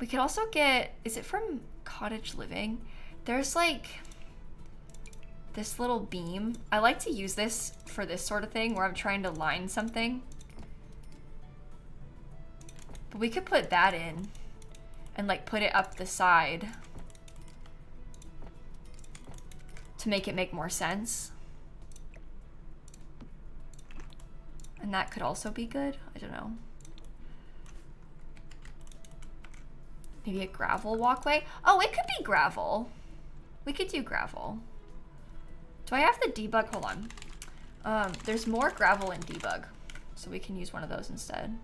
We could also get, is it from Cottage Living? There's like this little beam. I like to use this for this sort of thing where I'm trying to line something. But we could put that in and like put it up the side to make it make more sense. And that could also be good. I don't know. Maybe a gravel walkway. Oh, it could be gravel. We could do gravel. Do I have the debug? Hold on. There's more gravel in debug, so we can use one of those instead.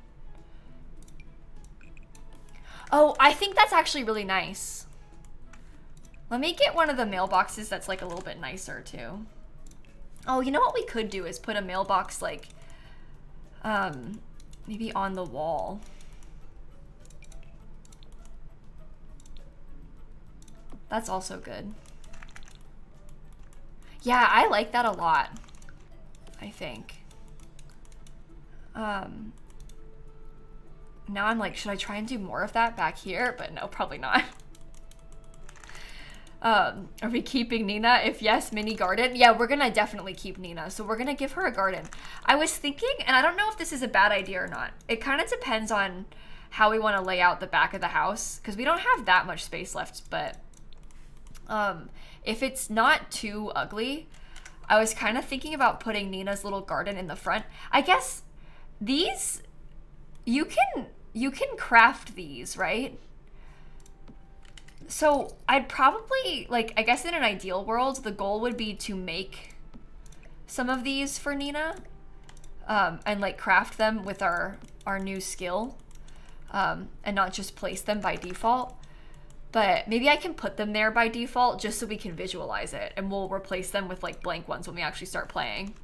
Oh, I think that's actually really nice. Let me get one of the mailboxes that's like a little bit nicer too. Oh, you know what we could do is put a mailbox like maybe on the wall. That's also good. Yeah, I like that a lot, I think. Now I'm like, should I try and do more of that back here? But no, probably not. Are we keeping Nina? If yes, mini garden. Yeah, we're gonna definitely keep Nina. So we're gonna give her a garden. I was thinking, and I don't know if this is a bad idea or not. It kind of depends on how we want to lay out the back of the house, because we don't have that much space left, but if it's not too ugly, I was kind of thinking about putting Nina's little garden in the front. I guess these, you can craft these, right? So I'd probably, like, I guess in an ideal world, the goal would be to make some of these for Nina, and like craft them with our new skill, and not just place them by default. But maybe I can put them there by default just so we can visualize it, and we'll replace them with like blank ones when we actually start playing.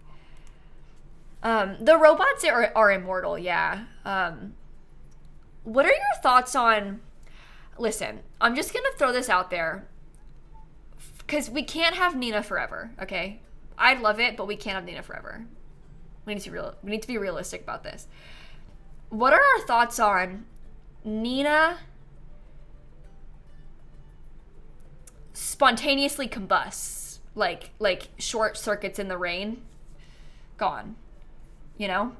The robots are immortal, yeah. What are your thoughts on... Listen, I'm just gonna throw this out there, because we can't have Nina forever, okay? I'd love it, but we can't have Nina forever. We need to be realistic about this. What are our thoughts on Nina spontaneously combusts, like short circuits in the rain, gone, you know?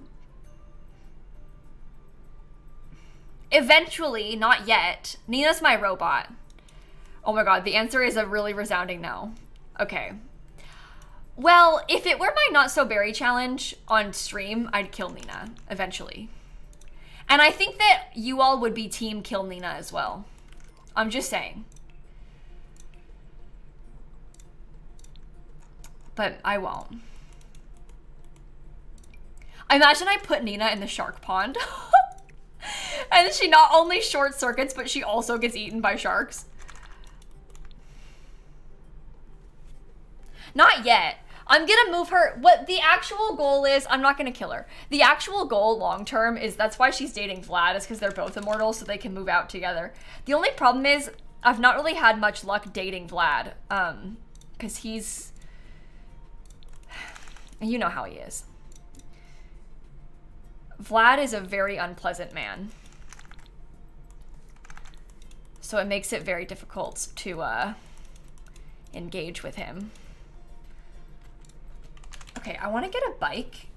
Eventually, not yet, Nina's my robot. Oh my god, the answer is a really resounding no. Okay. Well, if it were my Not So Berry challenge on stream, I'd kill Nina eventually. And I think that you all would be team kill Nina as well. I'm just saying. But I won't. Imagine I put Nina in the shark pond. And she not only short circuits, but she also gets eaten by sharks. Not yet. I'm gonna move her. What the actual goal is, I'm not gonna kill her. The actual goal long term is, that's why she's dating Vlad, is because they're both immortal so they can move out together. The only problem is I've not really had much luck dating Vlad, because he's... You know how he is. Vlad is a very unpleasant man. So it makes it very difficult to engage with him. Okay, I want to get a bike.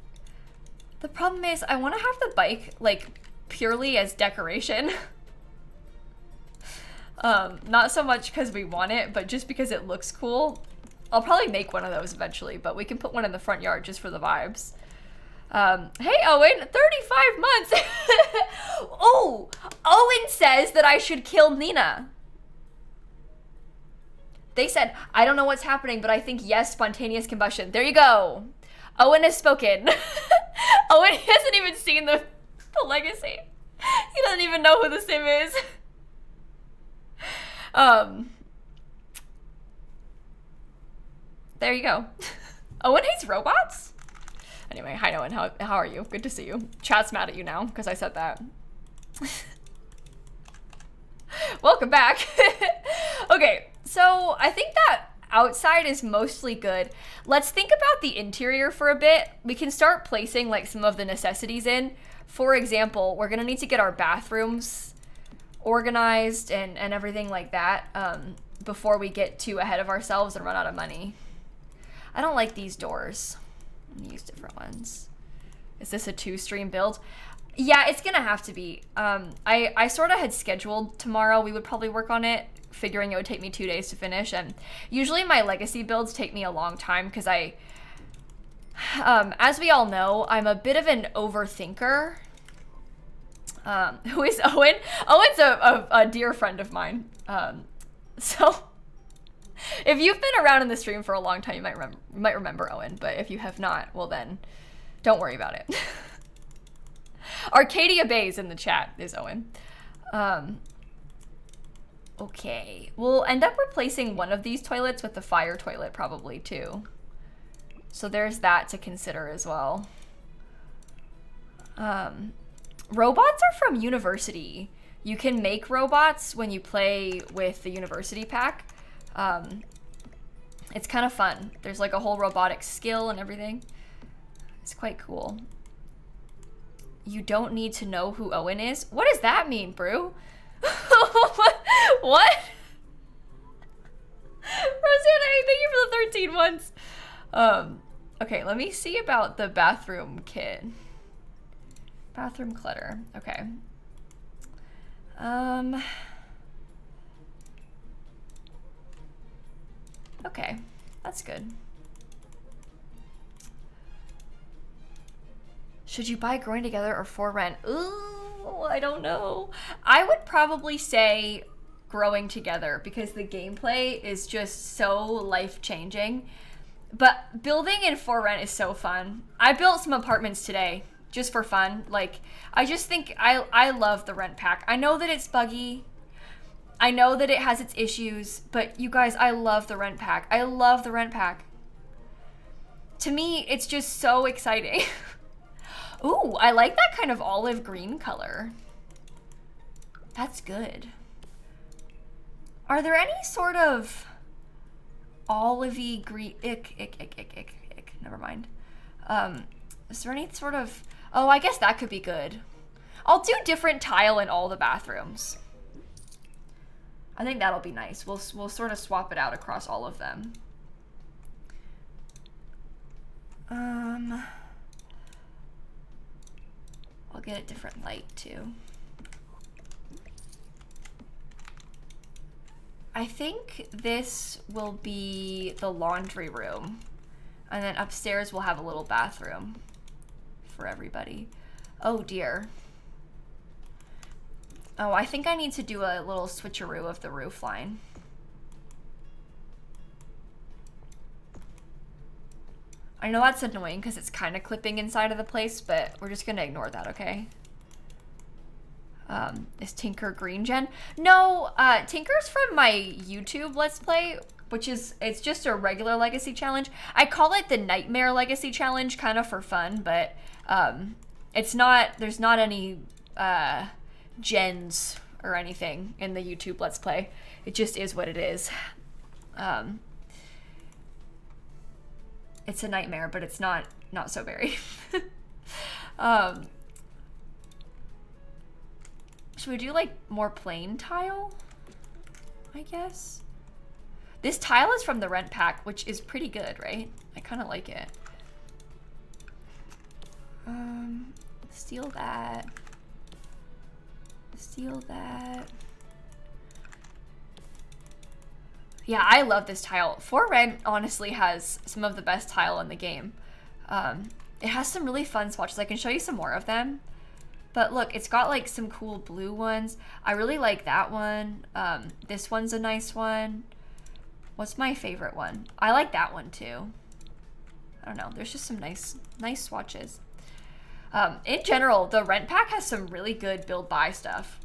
The problem is I want to have the bike like purely as decoration. Not so much because we want it, but just because it looks cool. I'll probably make one of those eventually, but we can put one in the front yard just for the vibes. Hey Owen, 35 months. Oh, Owen says that I should kill Nina. They said, I don't know what's happening, but I think yes, spontaneous combustion. There you go. Owen has spoken. Owen hasn't even seen the legacy. He doesn't even know who the sim is. There you go. Owen hates robots? Anyway, hi Owen, how are you? Good to see you. Chat's mad at you now, because I said that. Welcome back. Okay, so I think that outside is mostly good. Let's think about the interior for a bit. We can start placing like some of the necessities in. For example, we're gonna need to get our bathrooms organized and everything like that before we get too ahead of ourselves and run out of money. I don't like these doors. I'm gonna use different ones. Is this a 2-stream build? Yeah, it's gonna have to be. I sort of had scheduled tomorrow we would probably work on it, figuring it would take me 2 days to finish, and usually my legacy builds take me a long time because as we all know, I'm a bit of an overthinker. Who is Owen? Owen's a dear friend of mine. So if you've been around in the stream for a long time, you might remember Owen, but if you have not, well then, don't worry about it. Arcadia Bays in the chat is Owen. Okay, we'll end up replacing one of these toilets with the fire toilet probably too. So there's that to consider as well. Robots are from University. You can make robots when you play with the University pack. It's kind of fun. There's like a whole robotics skill and everything. It's quite cool. You don't need to know who Owen is? What does that mean, Brew? What? Rosanna, thank you for the 13 months. Okay, let me see about the bathroom kit. Bathroom clutter. Okay. Okay, that's good. Should you buy Growing Together or For Rent? Ooh, I don't know. I would probably say Growing Together because the gameplay is just so life-changing. But building in for rent is so fun. I built some apartments today just for fun. Like, I just think I love the rent pack. I know that it's buggy. I know that it has its issues, but you guys, I love the rent pack. I love the rent pack. To me, it's just so exciting. Ooh, I like that kind of olive green color. That's good. Are there any sort of olivey green, ick, never mind. Is there any sort of, oh, I guess that could be good. I'll do different tile in all the bathrooms. I think that'll be nice. We'll sort of swap it out across all of them. I'll get a different light too. I think this will be the laundry room. And then upstairs we'll have a little bathroom for everybody. Oh dear. Oh, I think I need to do a little switcheroo of the roof line. I know that's annoying because it's kind of clipping inside of the place, but we're just gonna ignore that, okay? Is Tinker green gen? No, Tinker's from my YouTube Let's Play, which is, it's just a regular legacy challenge. I call it the Nightmare Legacy Challenge, kind of for fun, but it's not, there's not any gens or anything in the YouTube Let's Play. It just is what it is. It's a nightmare, but it's not so very. Should we do like more plain tile? I guess. This tile is from the rent pack, which is pretty good, right? I kind of like it. Steal that. Steal that. Yeah, I love this tile. For Rent honestly has some of the best tile in the game. It has some really fun swatches. I can show you some more of them. But look, it's got like some cool blue ones. I really like that one. This one's a nice one. What's my favorite one? I like that one too. I don't know. There's just some nice swatches. In general, the rent pack has some really good build buy stuff.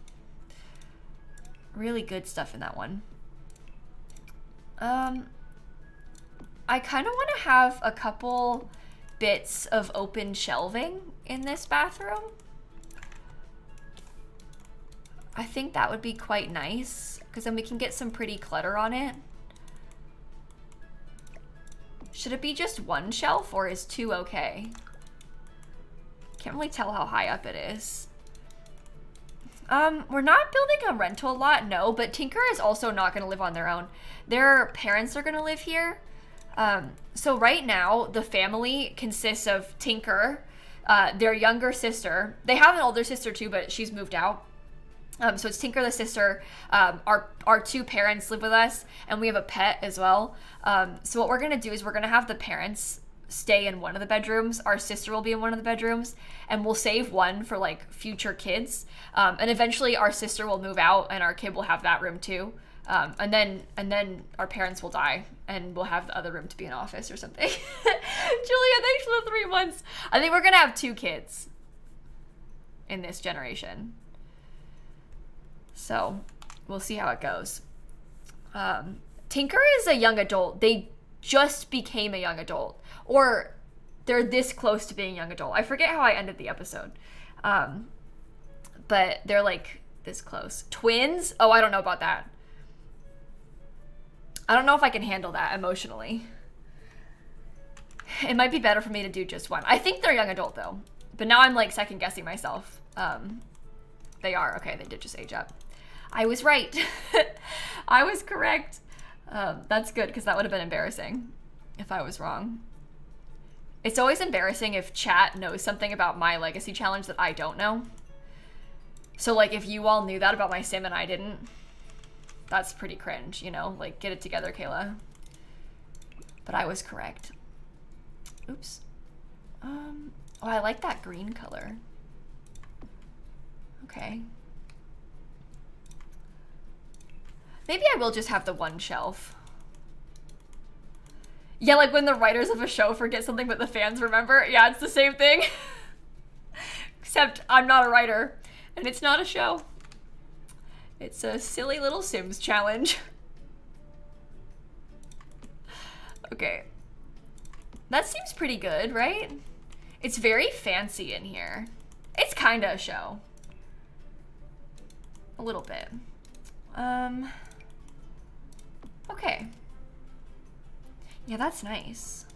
Really good stuff in that one. I kind of want to have a couple bits of open shelving in this bathroom. I think that would be quite nice because then we can get some pretty clutter on it. Should it be just one shelf or is two okay? Can't really tell how high up it is. We're not building a rental lot, no, but Tinker is also not going to live on their own. Their parents are going to live here. So right now, the family consists of Tinker, their younger sister. They have an older sister too, but she's moved out. So it's Tinker, the sister, our two parents live with us, and we have a pet as well. So what we're going to do is we're going to have the parents stay in one of the bedrooms. Our sister will be in one of the bedrooms, and we'll save one for like future kids. And eventually our sister will move out and our kid will have that room too. And then our parents will die and we'll have the other room to be an office or something. Julia, thanks for the 3 months. I think we're going to have 2 kids in this generation. So we'll see how it goes. Tinker is a young adult. They just became a young adult, or they're this close to being a young adult. I forget how I ended the episode. But they're like this close. Twins? Oh, I don't know about that. I don't know if I can handle that emotionally. It might be better for me to do just one. I think they're young adult though. But now I'm like second guessing myself. They are. Okay, they did just age up. I was right. I was correct. That's good because that would have been embarrassing if I was wrong. It's always embarrassing if chat knows something about my legacy challenge that I don't know. So like if you all knew that about my sim and I didn't, that's pretty cringe, you know? Like get it together, Kayla. But I was correct. Oops. Oh, I like that green color. Okay. Maybe I will just have the one shelf. Yeah, like when the writers of a show forget something but the fans remember. Yeah, it's the same thing. Except I'm not a writer, and it's not a show. It's a silly little Sims challenge. Okay. That seems pretty good, right? It's very fancy in here. It's kind of a show. A little bit. Okay. Yeah, that's nice.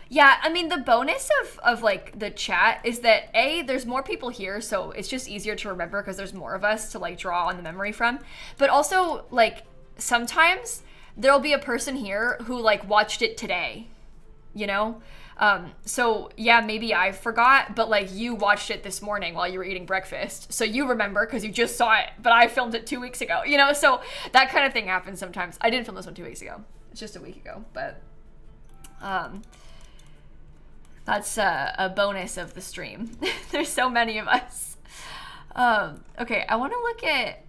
Yeah, I mean, the bonus of like the chat is that there's more people here, so it's just easier to remember because there's more of us to like draw on the memory from. But also, like, sometimes there'll be a person here who like watched it today, you know? So yeah, maybe I forgot, but like you watched it this morning while you were eating breakfast. So you remember because you just saw it, but I filmed it 2 weeks ago, you know? So that kind of thing happens sometimes. I didn't film this one 2 weeks ago. It's just a week ago, but that's a bonus of the stream. There's so many of us. Okay, I want to look at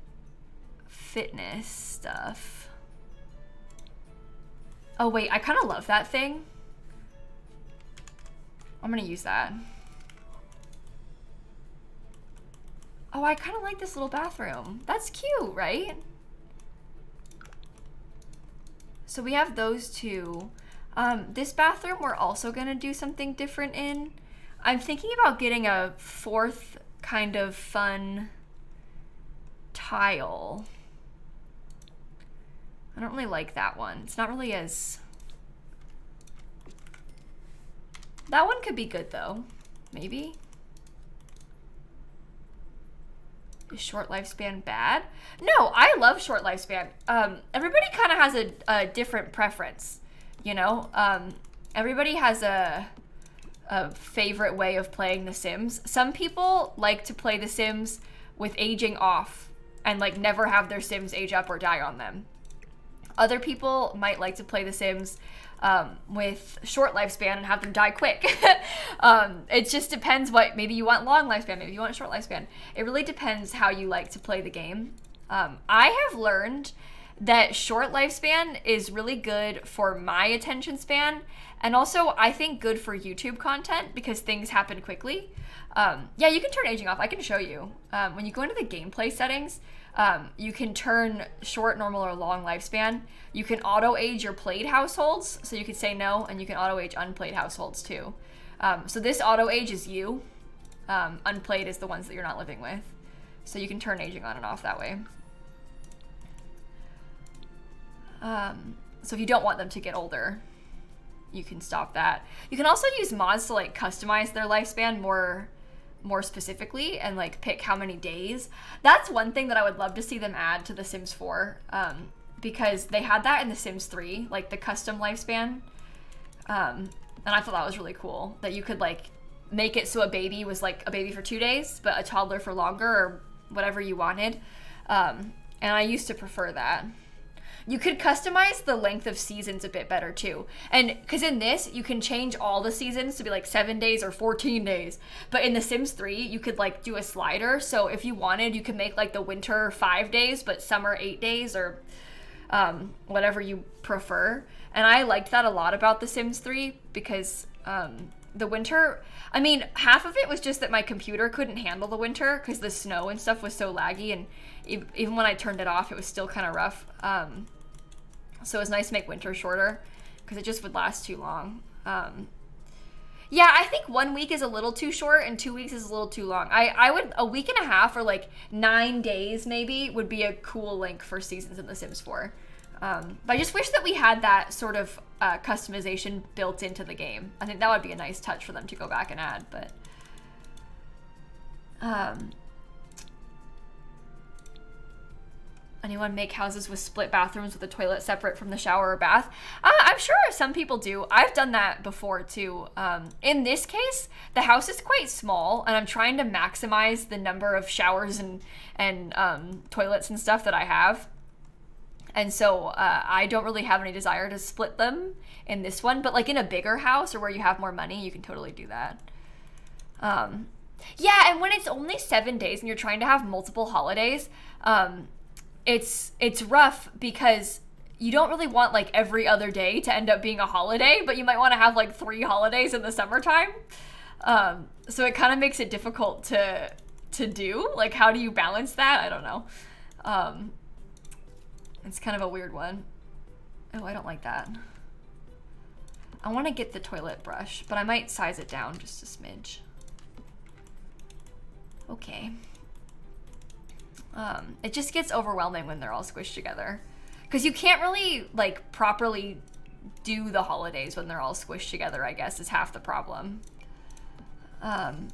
fitness stuff. Oh wait, I kind of love that thing. I'm gonna use that. Oh, I kind of like this little bathroom. That's cute, right? So we have those two. This bathroom we're also gonna do something different in. I'm thinking about getting a fourth kind of fun tile. I don't really like that one. It's not really as... That one could be good though, maybe. Is short lifespan bad? No, I love short lifespan. Everybody kind of has a different preference, you know? Everybody has a favorite way of playing The Sims. Some people like to play The Sims with aging off and like never have their Sims age up or die on them. Other people might like to play The Sims with short lifespan and have them die quick. It just depends what, maybe you want long lifespan, maybe you want short lifespan. It really depends how you like to play the game. I have learned that short lifespan is really good for my attention span, and also I think good for YouTube content because things happen quickly. Yeah, you can turn aging off. I can show you. When you go into the gameplay settings, you can turn short, normal, or long lifespan. You can auto-age your played households, so you can say no, and you can auto-age unplayed households too. So this auto-age is you. Unplayed is the ones that you're not living with. So you can turn aging on and off that way. So if you don't want them to get older, you can stop that. You can also use mods to like customize their lifespan more specifically and like pick how many days. That's one thing that I would love to see them add to The Sims 4, because they had that in The Sims 3, like the custom lifespan. And I thought that was really cool, that you could like make it so a baby was like a baby for 2 days, but a toddler for longer, or whatever you wanted. And I used to prefer that. You could customize the length of seasons a bit better too. And because in this, you can change all the seasons to be like 7 days or 14 days. But in The Sims 3, you could like do a slider. So if you wanted, you could make like the winter 5 days, but summer 8 days, or whatever you prefer. And I liked that a lot about The Sims 3 because the winter, I mean, half of it was just that my computer couldn't handle the winter because the snow and stuff was so laggy, and even when I turned it off, it was still kind of rough. So it was nice to make winter shorter because it just would last too long. Yeah, I think 1 week is a little too short and 2 weeks is a little too long. I would, a week and a half or like 9 days maybe would be a cool length for seasons in The Sims 4. But I just wish that we had that sort of customization built into the game. I think that would be a nice touch for them to go back and add, but... Anyone make houses with split bathrooms with a toilet separate from the shower or bath? I'm sure some people do. I've done that before too. In this case, the house is quite small, and I'm trying to maximize the number of showers and toilets and stuff that I have. And so I don't really have any desire to split them in this one, but like in a bigger house or where you have more money, you can totally do that. Yeah, and when it's only 7 days and you're trying to have multiple holidays, it's rough because you don't really want like every other day to end up being a holiday, but you might want to have like 3 holidays in the summertime. So it kind of makes it difficult to do. Like, how do you balance that? I don't know. It's kind of a weird one. Oh, I don't like that. I want to get the toilet brush, but I might size it down just a smidge. Okay. It just gets overwhelming when they're all squished together. Because you can't really, like, properly do the holidays when they're all squished together, I guess, is half the problem. Because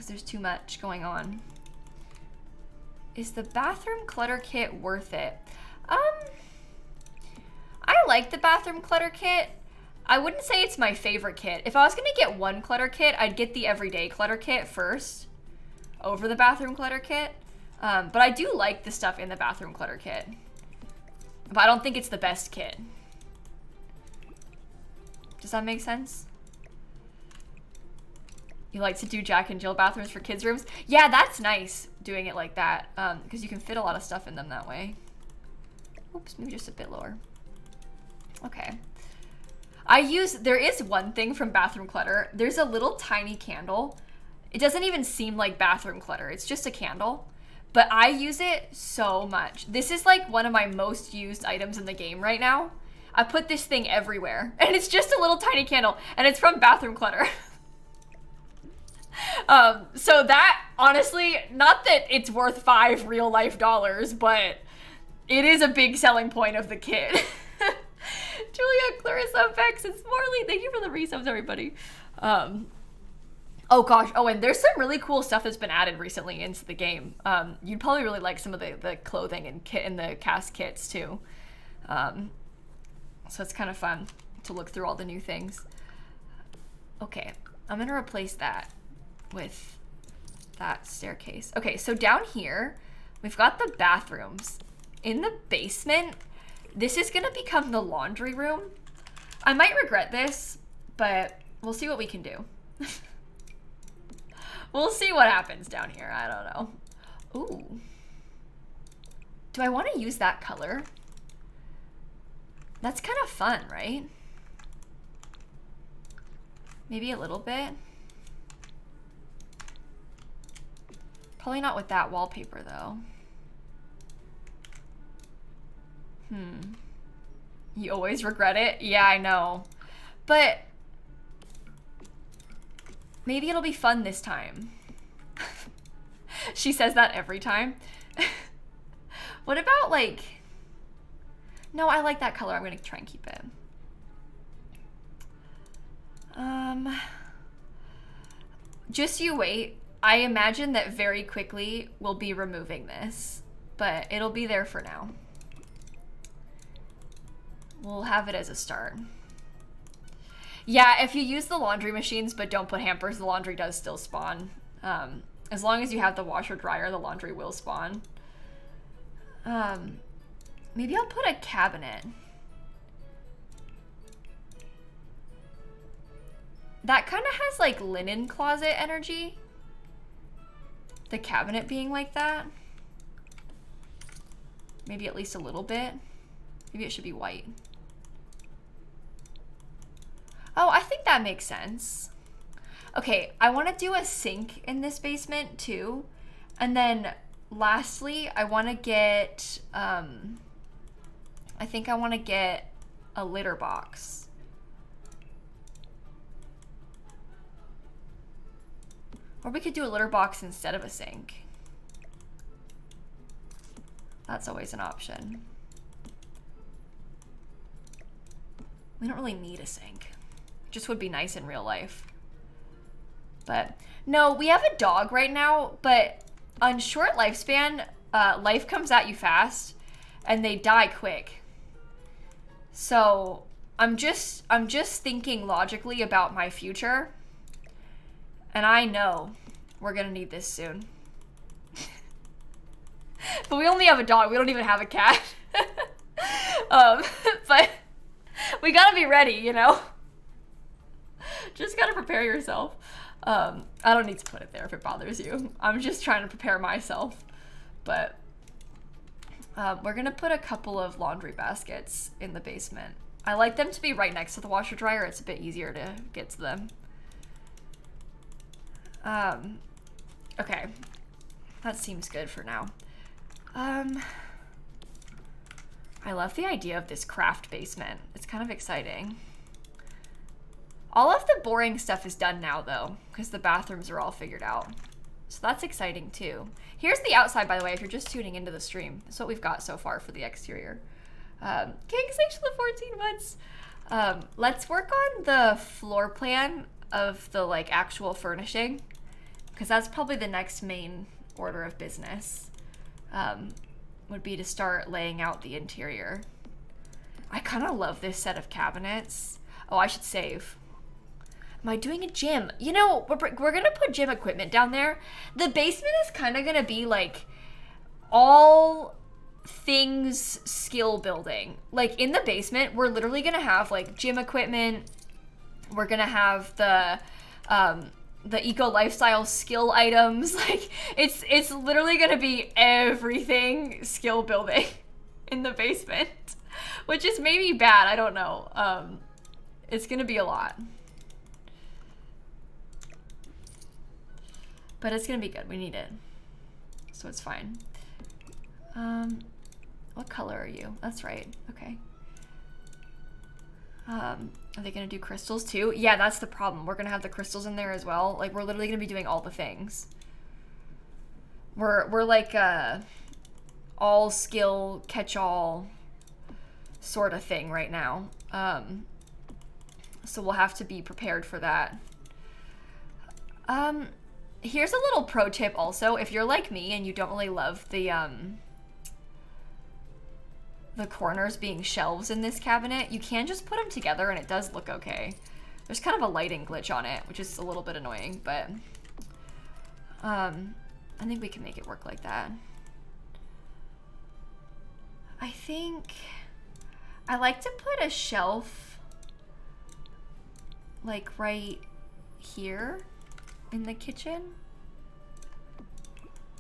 there's too much going on. Is the bathroom clutter kit worth it? I like the bathroom clutter kit. I wouldn't say it's my favorite kit. If I was gonna get one clutter kit, I'd get the everyday clutter kit first over the bathroom clutter kit. But I do like the stuff in the bathroom clutter kit. But I don't think it's the best kit. Does that make sense? You like to do Jack and Jill bathrooms for kids' rooms? Yeah, that's nice doing it like that, because you can fit a lot of stuff in them that way. Oops, maybe just a bit lower. Okay. There is one thing from bathroom clutter. There's a little tiny candle. It doesn't even seem like bathroom clutter. It's just a candle. But I use it so much. This is like one of my most used items in the game right now. I put this thing everywhere. And it's just a little tiny candle. And it's from bathroom clutter. So that, honestly, not that it's worth $5 real life dollars, but it is a big selling point of the kit. Julia, Clarissa, Vex, and Morley, thank you for the resubs, everybody. Oh gosh, oh, and there's some really cool stuff that's been added recently into the game. You'd probably really like some of the clothing and kit and the cast kits too. So it's kind of fun to look through all the new things. Okay, I'm gonna replace that with that staircase. Okay, so down here, we've got the bathrooms. In the basement, this is gonna become the laundry room. I might regret this, but we'll see what we can do. We'll see what happens down here. I don't know. Ooh. Do I want to use that color? That's kind of fun, right? Maybe a little bit. Probably not with that wallpaper, though. You always regret it? Yeah, I know. But maybe it'll be fun this time. She says that every time. What about, like... No, I like that color. I'm going to try and keep it. Just you wait. I imagine that very quickly we'll be removing this, but it'll be there for now. We'll have it as a start. Yeah, if you use the laundry machines but don't put hampers, the laundry does still spawn. As long as you have the washer dryer, the laundry will spawn. Maybe I'll put a cabinet. That kind of has like linen closet energy. The cabinet being like that. Maybe at least a little bit. Maybe it should be white. Oh, I think that makes sense. Okay, I want to do a sink in this basement too. And then lastly, I want to get, I think I want to get a litter box. Or we could do a litter box instead of a sink. That's always an option. We don't really need a sink. It just would be nice in real life. But no, we have a dog right now, but on short lifespan, life comes at you fast and they die quick. So I'm just thinking logically about my future. And I know we're gonna need this soon. But we only have a dog. We don't even have a cat. But we gotta be ready, you know? Just gotta prepare yourself. I don't need to put it there if it bothers you. I'm just trying to prepare myself. But We're gonna put a couple of laundry baskets in the basement. I like them to be right next to the washer dryer. It's a bit easier to get to them. Okay. That seems good for now. I love the idea of this craft basement. It's kind of exciting. All of the boring stuff is done now though, because the bathrooms are all figured out. So that's exciting too. Here's the outside, by the way, if you're just tuning into the stream. That's what we've got so far for the exterior. Thanks for the 14 months. Let's work on the floor plan of the like actual furnishing, because that's probably the next main order of business. Would be to start laying out the interior. I kind of love this set of cabinets. Oh, I should save. Am I doing a gym? You know, we're gonna put gym equipment down there. The basement is kind of gonna be like all things skill building. Like in the basement, we're literally gonna have like gym equipment. We're gonna have the eco lifestyle skill items. Like it's literally gonna be everything skill building in the basement, which is maybe bad. I don't know. It's gonna be a lot. But it's gonna be good. We need it. So it's fine. What color are you? That's right. Okay. Are they gonna do crystals too? Yeah, that's the problem. We're gonna have the crystals in there as well. Like we're literally gonna be doing all the things. We're like all skill catch-all sort of thing right now. So we'll have to be prepared for that. Here's a little pro tip also. If you're like me and you don't really love the corners being shelves in this cabinet, you can just put them together and it does look okay. There's kind of a lighting glitch on it, which is a little bit annoying, but I think we can make it work like that. I think I like to put a shelf like right here in the kitchen.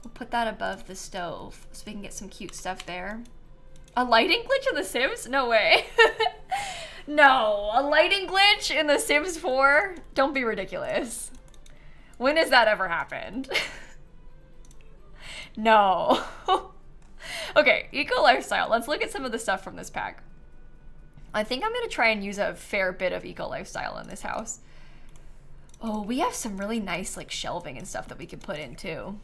We'll put that above the stove so we can get some cute stuff there. A lighting glitch in The Sims? No way. No, a lighting glitch in The Sims 4? Don't be ridiculous. When has that ever happened? No. Okay, eco lifestyle. Let's look at some of the stuff from this pack. I think I'm gonna try and use a fair bit of eco lifestyle in this house. Oh, we have some really nice like shelving and stuff that we can put in too.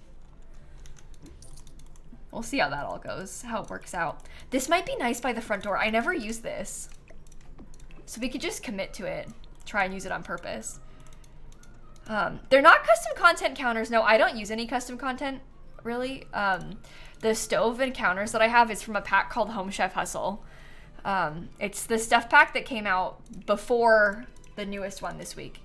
We'll see how that all goes, how it works out. This might be nice by the front door. I never use this. So we could just commit to it. Try and use it on purpose. They're not custom content counters. No, I don't use any custom content, really. The stove and counters that I have is from a pack called Home Chef Hustle. It's the stuff pack that came out before the newest one this week.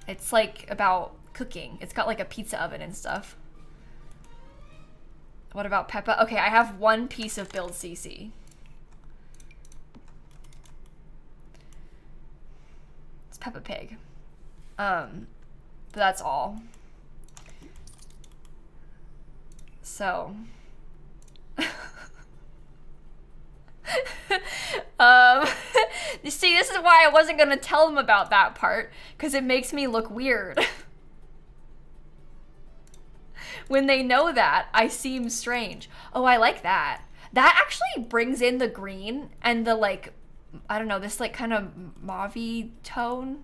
It's like about cooking. It's got like a pizza oven and stuff. What about Peppa? Okay, I have one piece of Build CC. It's Peppa Pig. But that's all. So. You see, this is why I wasn't gonna tell them about that part, because it makes me look weird. When they know that, I seem strange. Oh, I like that. That actually brings in the green and the like, I don't know, this like kind of mauve-y tone.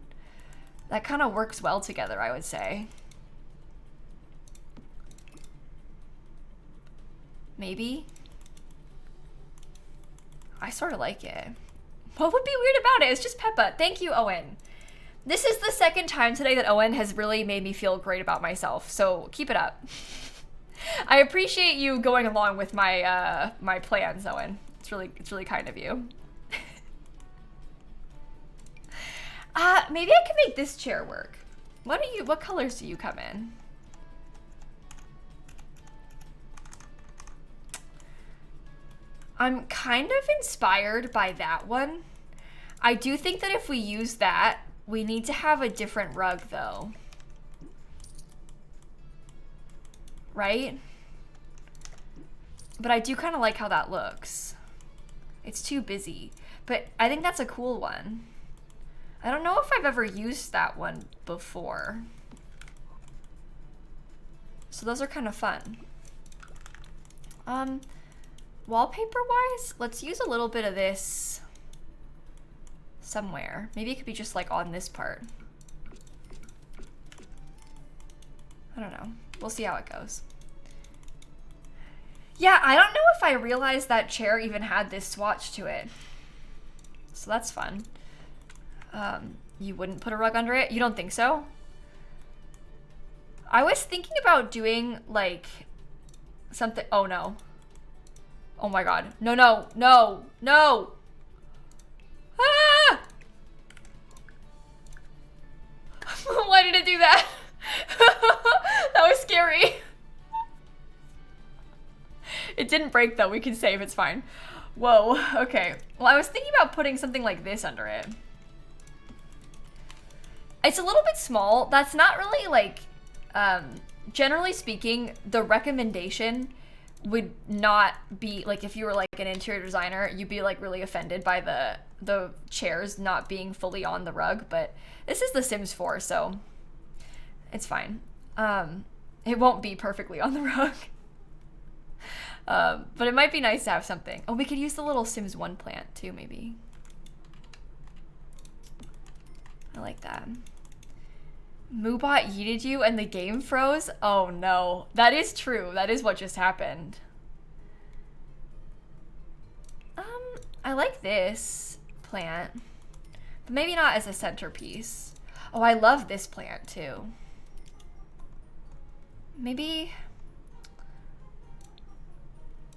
That kind of works well together, I would say. Maybe. I sort of like it. What would be weird about it? It's just Peppa. Thank you, Owen. This is the second time today that Owen has really made me feel great about myself, so keep it up. I appreciate you going along with my my plans, Owen. It's really kind of you. Maybe I can make this chair work. What colors do you come in? I'm kind of inspired by that one. I do think that if we use that, we need to have a different rug though. Right? But I do kind of like how that looks. It's too busy, but I think that's a cool one. I don't know if I've ever used that one before. So those are kind of fun. Wallpaper wise, let's use a little bit of this somewhere. Maybe it could be just like on this part. I don't know. We'll see how it goes. Yeah, I don't know if I realized that chair even had this swatch to it. So that's fun. You wouldn't put a rug under it? You don't think so? I was thinking about doing like something. Oh no. Oh my god. No, no, no, no. Ah! Why did it do that? That was scary. It didn't break though. We can save. It's fine. Whoa. Okay. Well, I was thinking about putting something like this under it. It's a little bit small. That's not really like, generally speaking, the recommendation would not be like, if you were like an interior designer, you'd be like really offended by the chairs not being fully on the rug, but this is The Sims 4, so it's fine. It won't be perfectly on the rug. But it might be nice to have something. Oh, we could use the little Sims 1 plant too, maybe. I like that. Moobot yeeted you and the game froze? Oh no. That is true. That is what just happened. I like this plant, but maybe not as a centerpiece. Oh, I love this plant too. Maybe...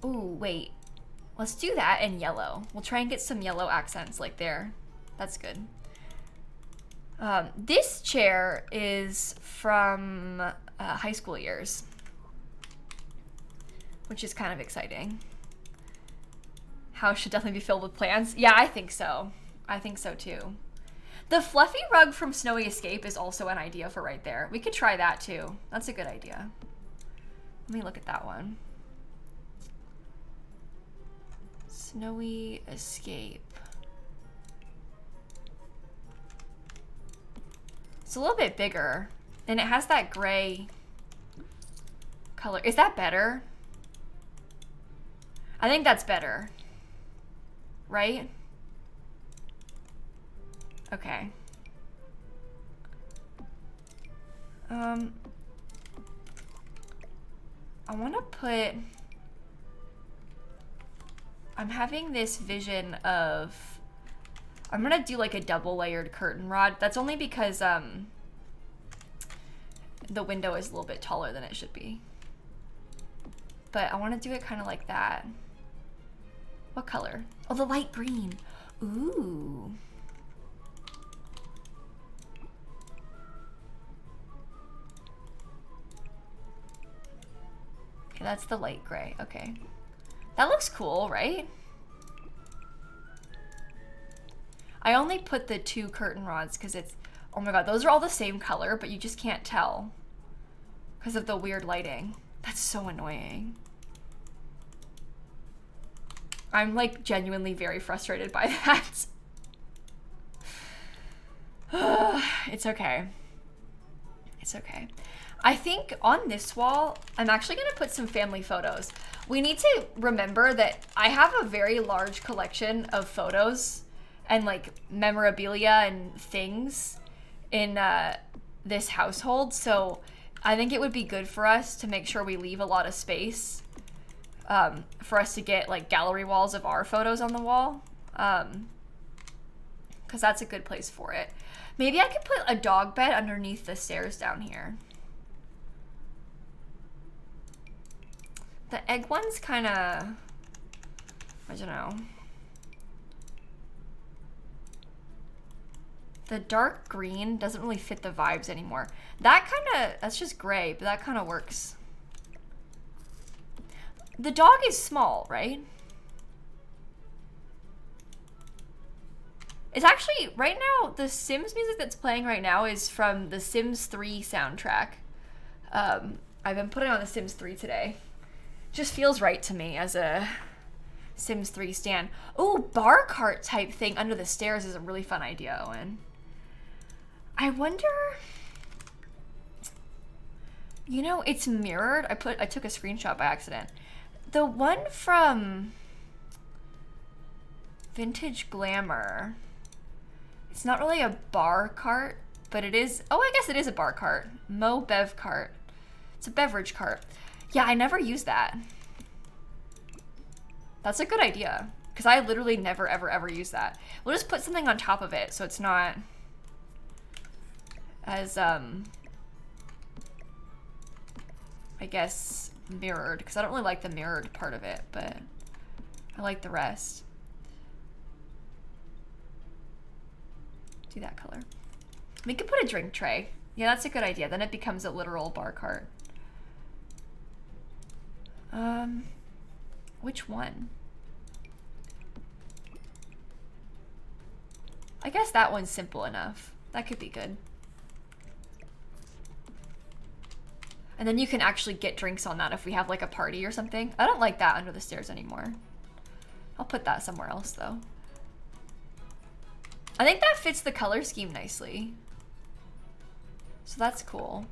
Ooh, wait. Let's do that in yellow. We'll try and get some yellow accents like there. That's good. This chair is from high school years, which is kind of exciting. House should definitely be filled with plants. Yeah, I think so. I think so too. The fluffy rug from Snowy Escape is also an idea for right there. We could try that too. That's a good idea. Let me look at that one. Snowy Escape. It's a little bit bigger, and it has that gray color. Is that better? I think that's better. Right? Okay. I want to put... I'm having this vision of... I'm gonna do like a double layered curtain rod. That's only because the window is a little bit taller than it should be. But I want to do it kind of like that. What color? Oh, the light green. Ooh. Okay, that's the light gray. Okay. That looks cool, right? I only put the 2 curtain rods because it's, oh my god, those are all the same color, but you just can't tell because of the weird lighting. That's so annoying. I'm like genuinely very frustrated by that. It's okay. It's okay. I think on this wall, I'm actually gonna put some family photos. We need to remember that I have a very large collection of photos and like memorabilia and things in this household. So I think it would be good for us to make sure we leave a lot of space for us to get like gallery walls of our photos on the wall. Because that's a good place for it. Maybe I could put a dog bed underneath the stairs down here. The egg one's kind of, I don't know. The dark green doesn't really fit the vibes anymore. That kind of, that's just gray, but that kind of works. The dog is small, right? It's actually, right now, the Sims music that's playing right now is from the Sims 3 soundtrack. I've been putting on the Sims 3 today. Just feels right to me as a Sims 3 stan. Oh, bar cart type thing under the stairs is a really fun idea, Owen. I wonder... You know, it's mirrored. I took a screenshot by accident. The one from Vintage Glamour. It's not really a bar cart, but it is... Oh, I guess it is a bar cart. Mo Bev cart. It's a beverage cart. Yeah, I never use that. That's a good idea, because I literally never, ever, ever use that. We'll just put something on top of it so it's not as, I guess, mirrored, because I don't really like the mirrored part of it, but I like the rest. Do that color. We could put a drink tray. Yeah, that's a good idea. Then it becomes a literal bar cart. Which one? I guess that one's simple enough. That could be good. And then you can actually get drinks on that if we have like a party or something. I don't like that under the stairs anymore. I'll put that somewhere else though. I think that fits the color scheme nicely. So that's cool.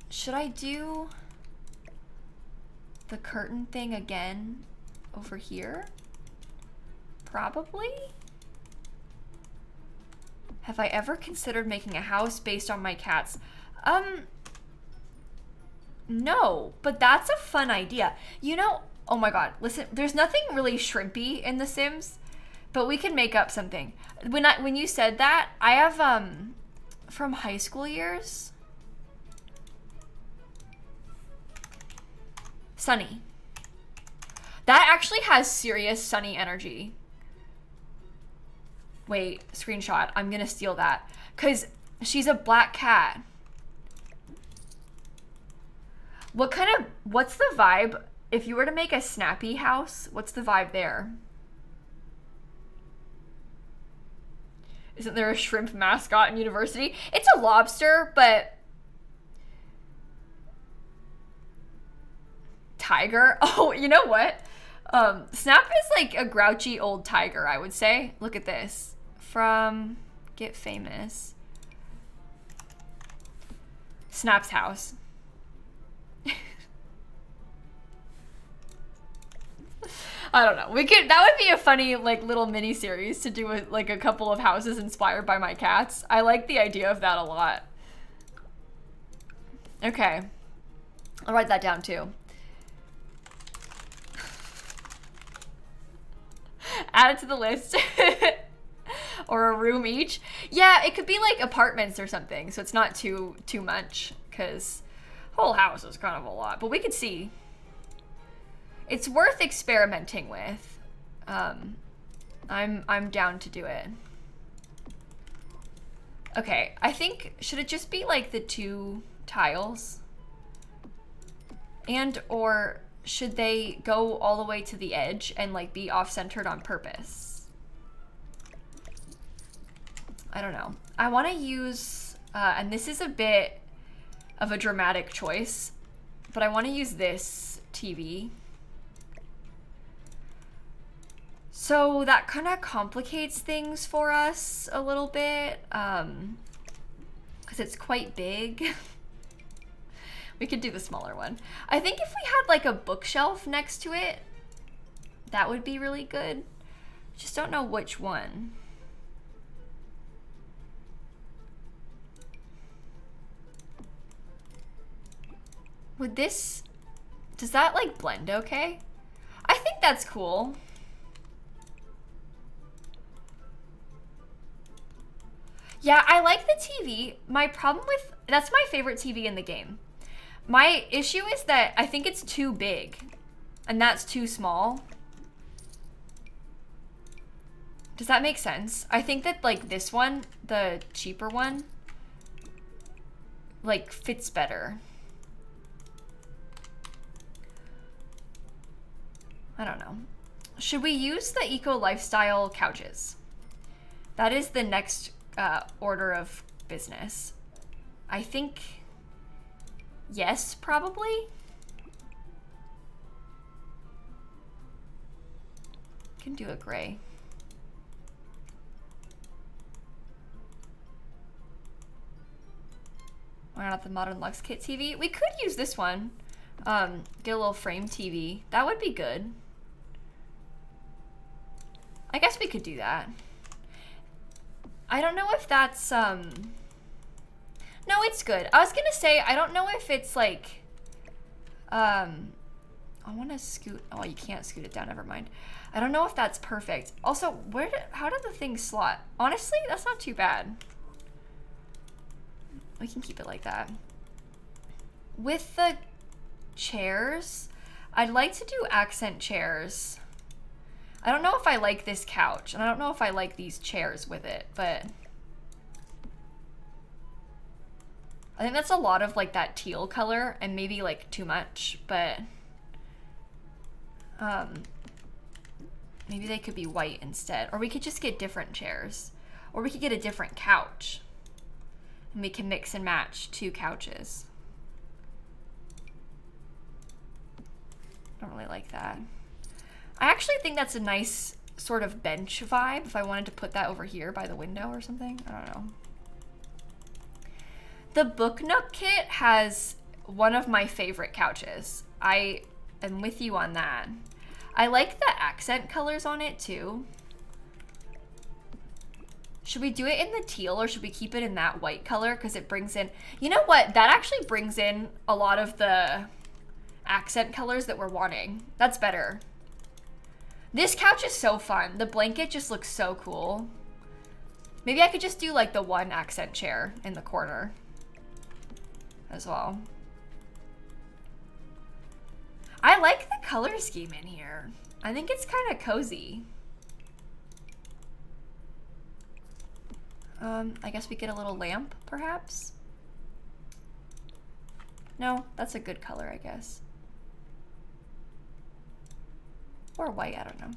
Should I do the curtain thing again over here? Probably. Have I ever considered making a house based on my cats? No, but that's a fun idea. You know, oh my God, listen, there's nothing really shrimpy in The Sims, but we can make up something. When you said that, I have, from high school years, Sunny. That actually has serious Sunny energy. Wait, screenshot. I'm gonna steal that. Because she's a black cat. What's the vibe? If you were to make a snappy house, what's the vibe there? Isn't there a shrimp mascot in university? It's a lobster, but... Tiger? Oh, you know what? Snap is like a grouchy old tiger, I would say. Look at this. From Get Famous. Snap's house. I don't know. That would be a funny like little mini series to do with like a couple of houses inspired by my cats. I like the idea of that a lot. Okay. I'll write that down too. Add it to the list. Or a room each. Yeah, it could be like apartments or something, so it's not too much, because whole house is kind of a lot, but we could see. It's worth experimenting with. I'm down to do it. Okay, I think, should it just be like the 2 tiles? And or should they go all the way to the edge and like be off-centered on purpose? I don't know. I want to use, and this is a bit of a dramatic choice, but I want to use this TV. So that kind of complicates things for us a little bit, because it's quite big. We could do the smaller one. I think if we had like a bookshelf next to it, that would be really good. Just don't know which one. Would this, does that like blend okay? I think that's cool. Yeah, I like the TV. My problem with, that's my favorite TV in the game. My issue is that I think it's too big and that's too small. Does that make sense? I think that like this one, the cheaper one, like fits better. I don't know. Should we use the eco lifestyle couches? That is the next order of business. I think Yes, probably. Can do a gray. Why not the Modern Lux Kit TV? We could use this one. Get a little frame TV. That would be good. I guess we could do that. I don't know if that's, no, it's good. I was gonna say, I don't know if it's like, I wanna scoot, oh, you can't scoot it down, never mind. I don't know if that's perfect. Also, how did the thing slot? Honestly, that's not too bad. We can keep it like that. With the chairs, I'd like to do accent chairs. I don't know if I like this couch, and I don't know if I like these chairs with it, but I think that's a lot of like that teal color and maybe like too much, but maybe they could be white instead, or we could just get different chairs, or we could get a different couch and we can mix and match 2 couches. Don't really like that. I actually think that's a nice sort of bench vibe if I wanted to put that over here by the window or something. I don't know. The Book Nook kit has one of my favorite couches. I am with you on that. I like the accent colors on it too. Should we do it in the teal or should we keep it in that white color? Because it brings in, you know what? That actually brings in a lot of the accent colors that we're wanting. That's better. This couch is so fun. The blanket just looks so cool. Maybe I could just do like the one accent chair in the corner as well. I like the color scheme in here. I think it's kind of cozy. I guess we get a little lamp, perhaps? No, that's a good color, I guess. Or white, I don't know.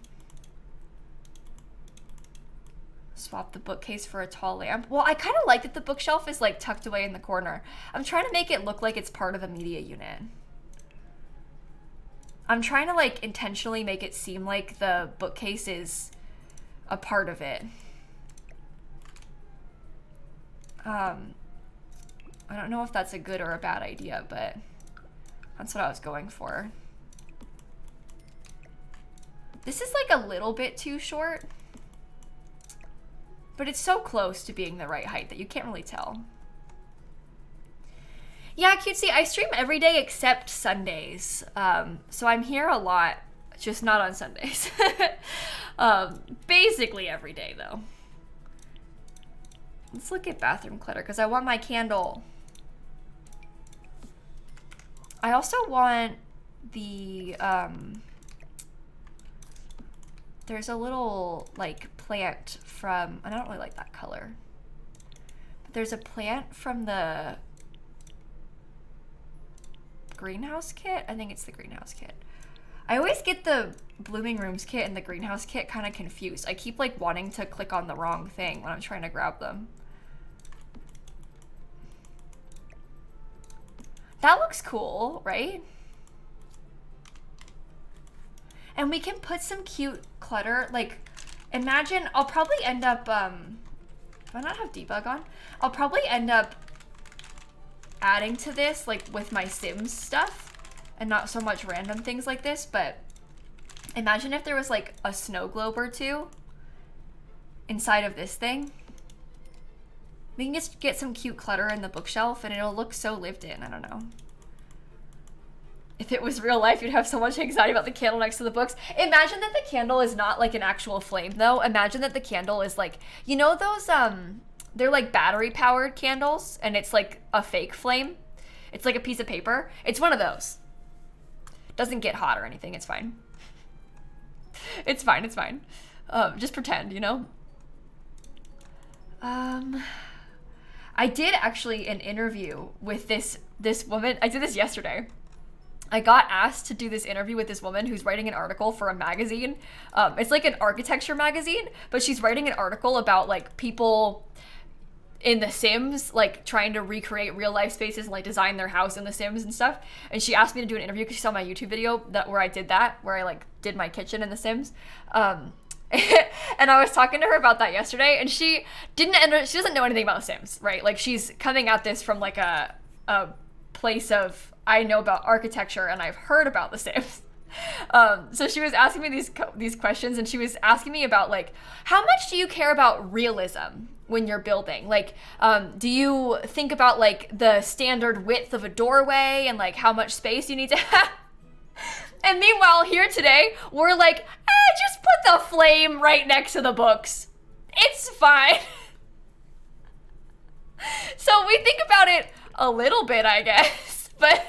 Swap the bookcase for a tall lamp. Well, I kind of like that the bookshelf is like tucked away in the corner. I'm trying to make it look like it's part of the media unit. I'm trying to like intentionally make it seem like the bookcase is a part of it. I don't know if that's a good or a bad idea, but that's what I was going for. This is like a little bit too short, but it's so close to being the right height that you can't really tell. Yeah, Cutesy, I stream every day except Sundays. So I'm here a lot, just not on Sundays. Basically every day though. Let's look at bathroom clutter because I want my candle. I also want the, there's a little like plant from, I don't really like that color. But there's a plant from the greenhouse kit. I think it's the greenhouse kit. I always get the Blooming Rooms kit and the greenhouse kit kind of confused. I keep like wanting to click on the wrong thing when I'm trying to grab them. That looks cool, right? And we can put some cute clutter. Like, imagine, I'll probably end up, do I not have debug on? I'll probably end up adding to this, like, with my Sims stuff. And not so much random things like this, but imagine if there was, like, a snow globe or 2 inside of this thing. We can just get some cute clutter in the bookshelf and it'll look so lived in. I don't know. If it was real life, you'd have so much anxiety about the candle next to the books. Imagine that the candle is not like an actual flame though. Imagine that the candle is like, you know those, they're like battery powered candles and it's like a fake flame. It's like a piece of paper. It's one of those. Doesn't get hot or anything. It's fine. It's fine. It's fine. Just pretend, you know? I did actually an interview with this woman. I did this yesterday. I got asked to do this interview with this woman who's writing an article for a magazine. It's like an architecture magazine, but she's writing an article about like people in The Sims, like trying to recreate real life spaces and like design their house in The Sims and stuff. And she asked me to do an interview because she saw my YouTube video where I did that, where I like did my kitchen in The Sims. And I was talking to her about that yesterday, and she doesn't know anything about The Sims, right? Like she's coming at this from like a place of, I know about architecture and I've heard about The Sims. So she was asking me these questions, and she was asking me about like, how much do you care about realism when you're building? Like, do you think about like the standard width of a doorway and like how much space you need to have? And meanwhile, here today, we're like, just put the flame right next to the books. It's fine. So we think about it a little bit, I guess, but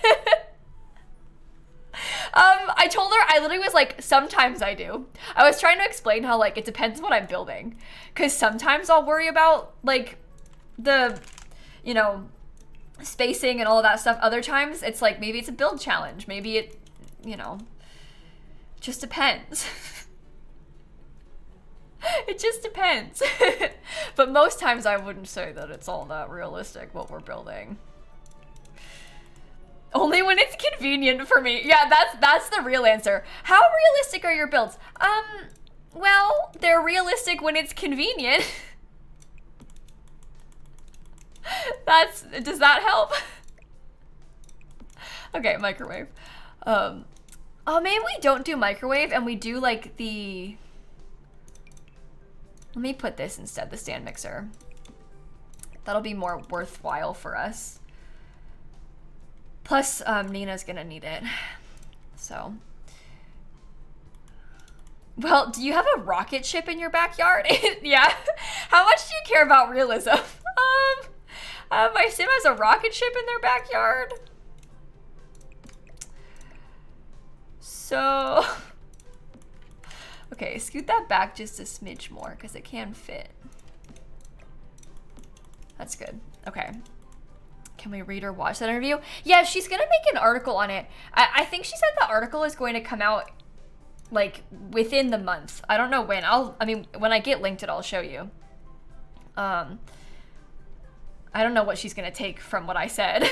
I told her, I literally was like, sometimes I do. I was trying to explain how like it depends what I'm building, because sometimes I'll worry about like the, you know, spacing and all of that stuff. Other times it's like, maybe it's a build challenge, maybe it, you know, just depends. It just depends. But most times I wouldn't say that it's all that realistic what we're building. Only when it's convenient for me. Yeah, that's the real answer. How realistic are your builds? Well, they're realistic when it's convenient. Does that help? Okay, microwave. Oh, maybe we don't do microwave and we do like the, let me put this instead, the stand mixer. That'll be more worthwhile for us. Plus, Nina's gonna need it, so. Well, do you have a rocket ship in your backyard? Yeah. How much do you care about realism? My sim has a rocket ship in their backyard. So, okay, scoot that back just a smidge more because it can fit. That's good. Okay. Can we read or watch that interview? Yeah, she's gonna make an article on it. I think she said the article is going to come out like within the month. I don't know when. I mean, when I get linked it, I'll show you. I don't know what she's gonna take from what I said.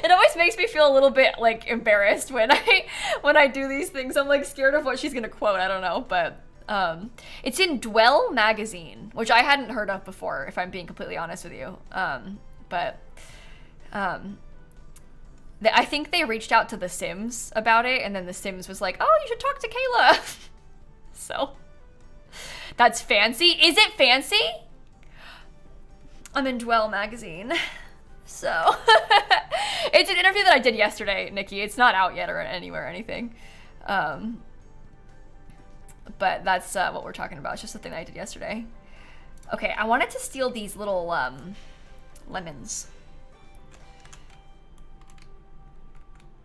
It always makes me feel a little bit like embarrassed when I do these things. I'm like scared of what she's gonna quote. I don't know, but it's in Dwell magazine, which I hadn't heard of before, if I'm being completely honest with you. I think they reached out to The Sims about it, and then The Sims was like, oh, you should talk to Kayla. So that's fancy. Is it fancy? I'm in Dwell magazine. So it's an interview that I did yesterday, Nikki. It's not out yet or anywhere or anything. But that's what we're talking about. It's just something that I did yesterday. Okay, I wanted to steal these little lemons.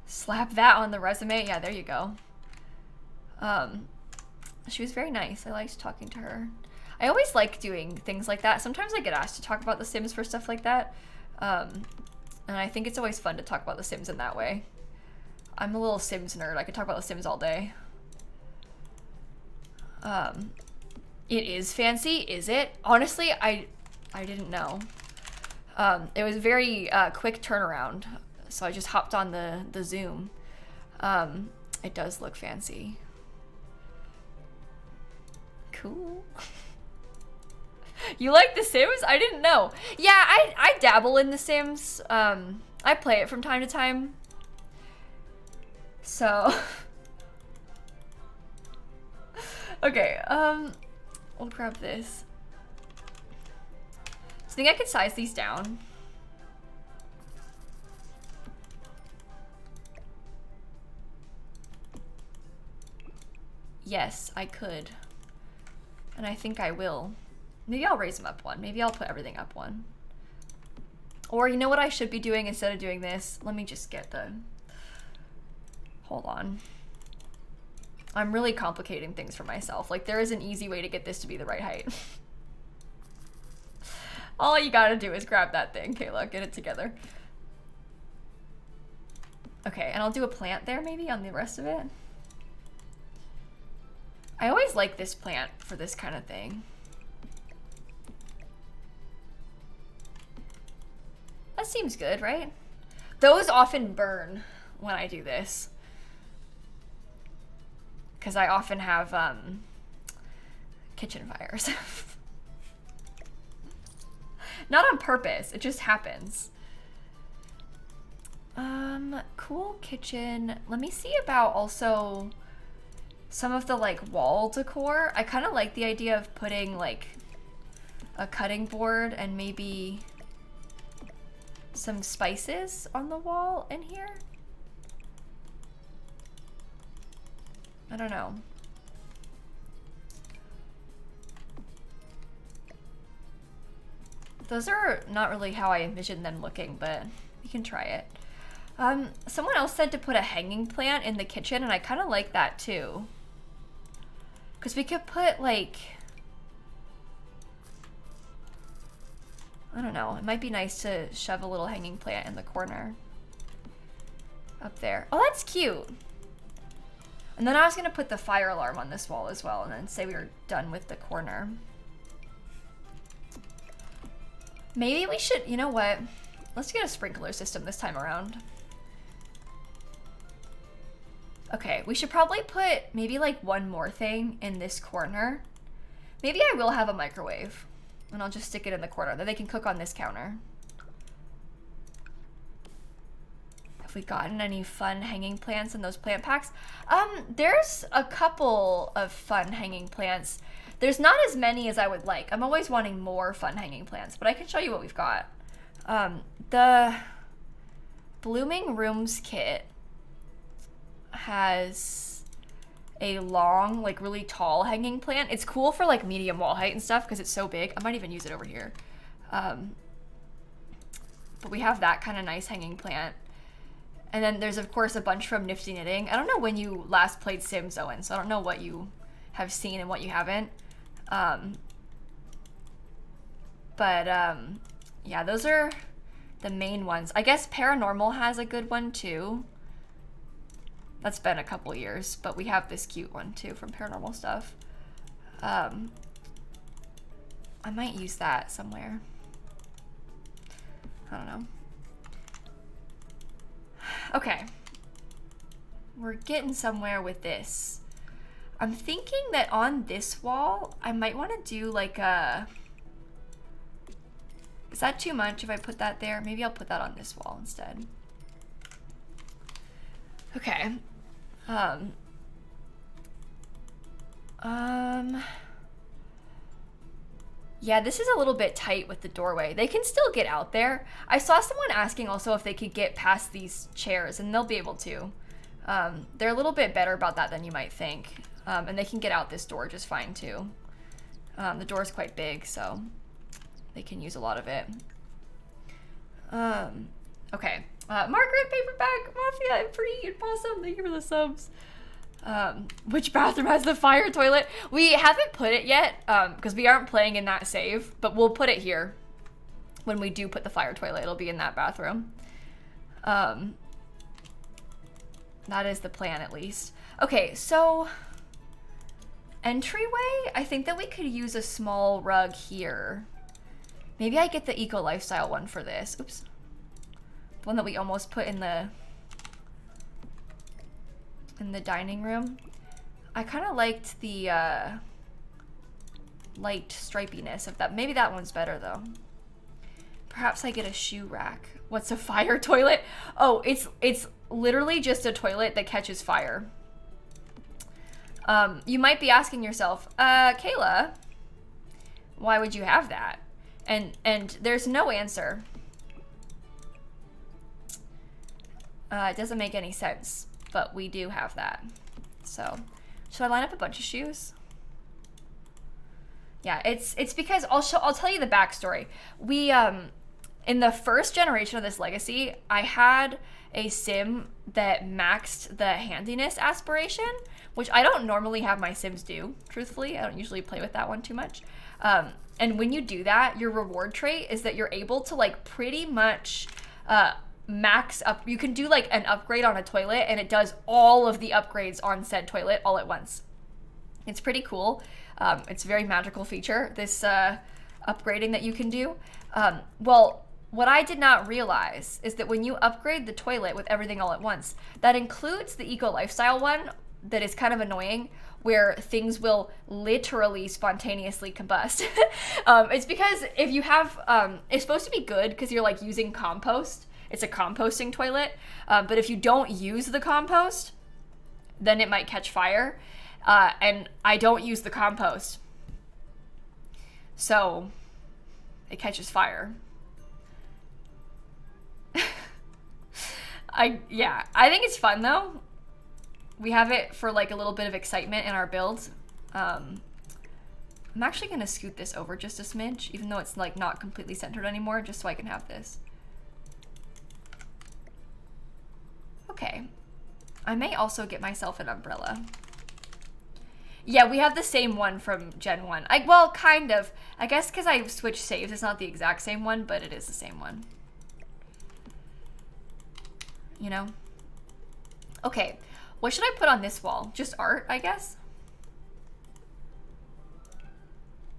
Slap that on the resume. Yeah, there you go. She was very nice. I liked talking to her. I always like doing things like that. Sometimes I get asked to talk about The Sims for stuff like that. And I think it's always fun to talk about The Sims in that way. I'm a little Sims nerd. I could talk about The Sims all day. It is fancy, is it? Honestly, I didn't know. It was very quick turnaround. So I just hopped on the Zoom. It does look fancy. Cool. You like The Sims? I didn't know. Yeah, I dabble in The Sims. I play it from time to time. So. Okay, we'll grab this. So I think I could size these down. Yes, I could. And I think I will. Maybe I'll raise them up one. Maybe I'll put everything up one. Or you know what I should be doing instead of doing this? Let me just get the... Hold on. I'm really complicating things for myself. Like, there is an easy way to get this to be the right height. All you gotta do is grab that thing, Kayla. Get it together. Okay, and I'll do a plant there maybe on the rest of it. I always like this plant for this kind of thing. seems good, right? Those often burn when I do this, because I often have kitchen fires. Not on purpose, it just happens. Cool kitchen. Let me see about also some of the like wall decor. I kind of like the idea of putting like a cutting board and maybe some spices on the wall in here. I don't know. Those are not really how I envisioned them looking, but we can try it. Someone else said to put a hanging plant in the kitchen, and I kind of like that too. Because we could put like, I don't know, it might be nice to shove a little hanging plant in the corner up there. Oh, that's cute. And then I was gonna put the fire alarm on this wall as well, and then say we were done with the corner. Maybe we should, you know what? Let's get a sprinkler system this time around. Okay, we should probably put maybe like one more thing in this corner. Maybe I will have a microwave and I'll just stick it in the corner. Then they can cook on this counter. Have we gotten any fun hanging plants in those plant packs? There's a couple of fun hanging plants. There's not as many as I would like. I'm always wanting more fun hanging plants, but I can show you what we've got. The Blooming Rooms kit has a long, like really tall hanging plant. It's cool for like medium wall height and stuff because it's so big. I might even use it over here. But we have that kind of nice hanging plant. And then there's of course a bunch from Nifty Knitting. I don't know when you last played Sims, Owen, so I don't know what you have seen and what you haven't. Yeah, those are the main ones. I guess Paranormal has a good one too. That's been a couple years, but we have this cute one too from Paranormal Stuff. I might use that somewhere. I don't know. Okay. We're getting somewhere with this. I'm thinking that on this wall, I might want to do like a... Is that too much if I put that there? Maybe I'll put that on this wall instead. Okay. Yeah, this is a little bit tight with the doorway. They can still get out there. I saw someone asking also if they could get past these chairs, and they'll be able to. They're a little bit better about that than you might think. And they can get out this door just fine too. The door's quite big, so they can use a lot of it. Okay. Margaret, Paperback, Mafia, and Pretty, and Possum, thank you for the subs. Which bathroom has the fire toilet? We haven't put it yet, because we aren't playing in that save, but we'll put it here. When we do put the fire toilet, it'll be in that bathroom. That is the plan, at least. Okay, so... entryway? I think that we could use a small rug here. Maybe I get the Eco Lifestyle one for this. Oops. The one that we almost put in the dining room. I kind of liked the light stripiness of that. Maybe that one's better though. Perhaps I get a shoe rack. What's a fire toilet? Oh, it's literally just a toilet that catches fire. You might be asking yourself, Kayla, why would you have that? And there's no answer. It doesn't make any sense, but we do have that. So, should I line up a bunch of shoes? Yeah, it's because I'll tell you the backstory. We in the first generation of this legacy, I had a sim that maxed the handiness aspiration, which I don't normally have my Sims do, truthfully. I don't usually play with that one too much. And when you do that, your reward trait is that you're able to like pretty much max up. You can do like an upgrade on a toilet and it does all of the upgrades on said toilet all at once. It's pretty cool. It's a very magical feature, this upgrading that you can do. Well, what I did not realize is that when you upgrade the toilet with everything all at once, that includes the eco lifestyle one that is kind of annoying, where things will literally spontaneously combust. It's because if you have, it's supposed to be good because you're like using compost. It's a composting toilet. But if you don't use the compost, then it might catch fire. And I don't use the compost. So it catches fire. I think it's fun though. We have it for like a little bit of excitement in our builds. I'm actually gonna scoot this over just a smidge, even though it's like not completely centered anymore, just so I can have this. Okay. I may also get myself an umbrella. Yeah, we have the same one from Gen 1. Well, kind of. I guess because I switched saves, it's not the exact same one, but it is the same one. You know? Okay, what should I put on this wall? Just art, I guess?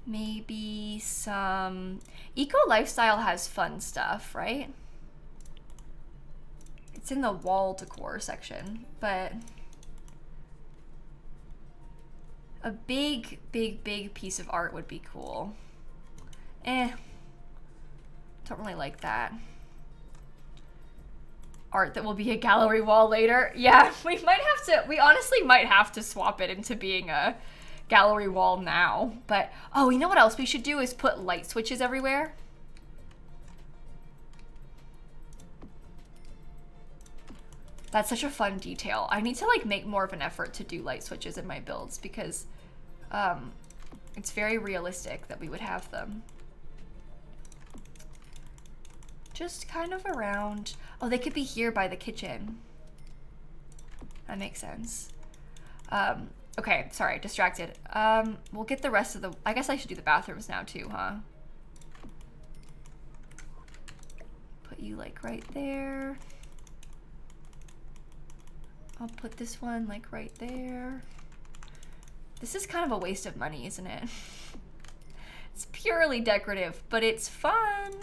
Maybe some... Eco Lifestyle has fun stuff, right? It's in the wall decor section, but... a big, big, big piece of art would be cool. Don't really like that. Art that will be a gallery wall later. Yeah, we honestly might have to swap it into being a gallery wall now. But, oh, you know what else we should do is put light switches everywhere. That's such a fun detail. I need to like make more of an effort to do light switches in my builds because it's very realistic that we would have them. Just kind of around. Oh, they could be here by the kitchen. That makes sense. Okay, sorry, distracted. We'll get the rest of the, I guess I should do the bathrooms now too, huh? Put you like right there. I'll put this one like right there. This is kind of a waste of money, isn't it? It's purely decorative, but it's fun.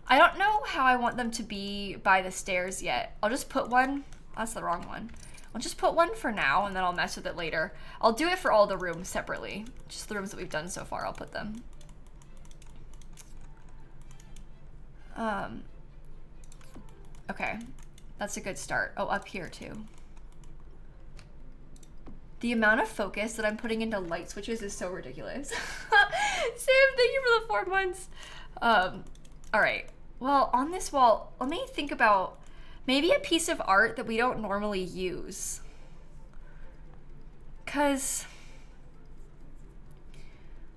I don't know how I want them to be by the stairs yet. I'll just put one. That's the wrong one. I'll just put one for now and then I'll mess with it later. I'll do it for all the rooms separately. Just the rooms that we've done so far, I'll put them. Okay, that's a good start. Oh, up here too. The amount of focus that I'm putting into light switches is so ridiculous. Sam, thank you for the 4 months. All right, well, on this wall, let me think about maybe a piece of art that we don't normally use. Cause,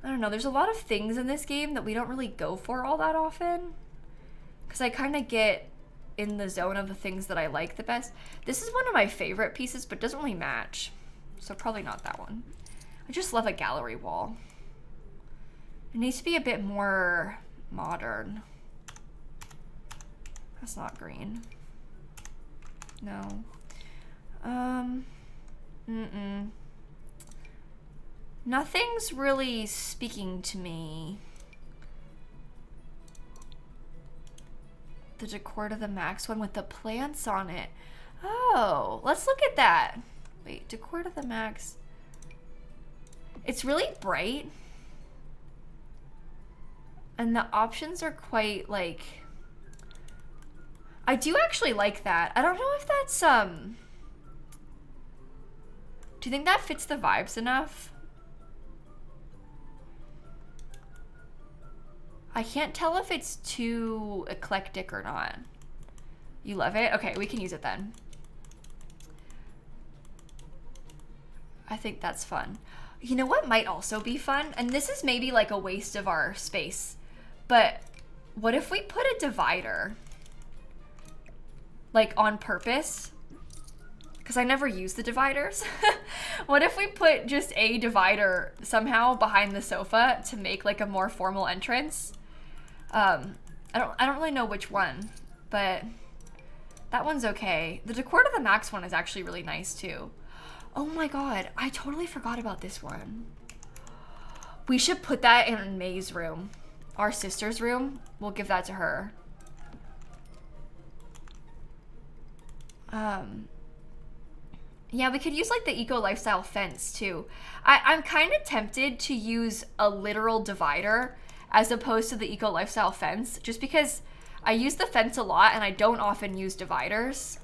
I don't know, there's a lot of things in this game that we don't really go for all that often. Cause I kind of get in the zone of the things that I like the best. This is one of my favorite pieces, but doesn't really match. So probably not that one. I just love a gallery wall. It needs to be a bit more modern. That's not green. No. Nothing's really speaking to me. The decor to the max one with the plants on it. Oh, let's look at that. Wait, decor to the max. It's really bright. And the options are quite like, I do actually like that. I don't know if that's, do you think that fits the vibes enough? I can't tell if it's too eclectic or not. You love it? Okay, we can use it then. I think that's fun. You know what might also be fun? And this is maybe like a waste of our space, but what if we put a divider? Like on purpose? Because I never use the dividers. What if we put just a divider somehow behind the sofa to make like a more formal entrance? I don't really know which one, but that one's okay. The decor to the max one is actually really nice too. Oh my god, I totally forgot about this one. We should put that in May's room. our sister's room. We'll give that to her. Yeah, we could use like the eco lifestyle fence too. I'm kind of tempted to use a literal divider as opposed to the eco lifestyle fence, just because I use the fence a lot and I don't often use dividers.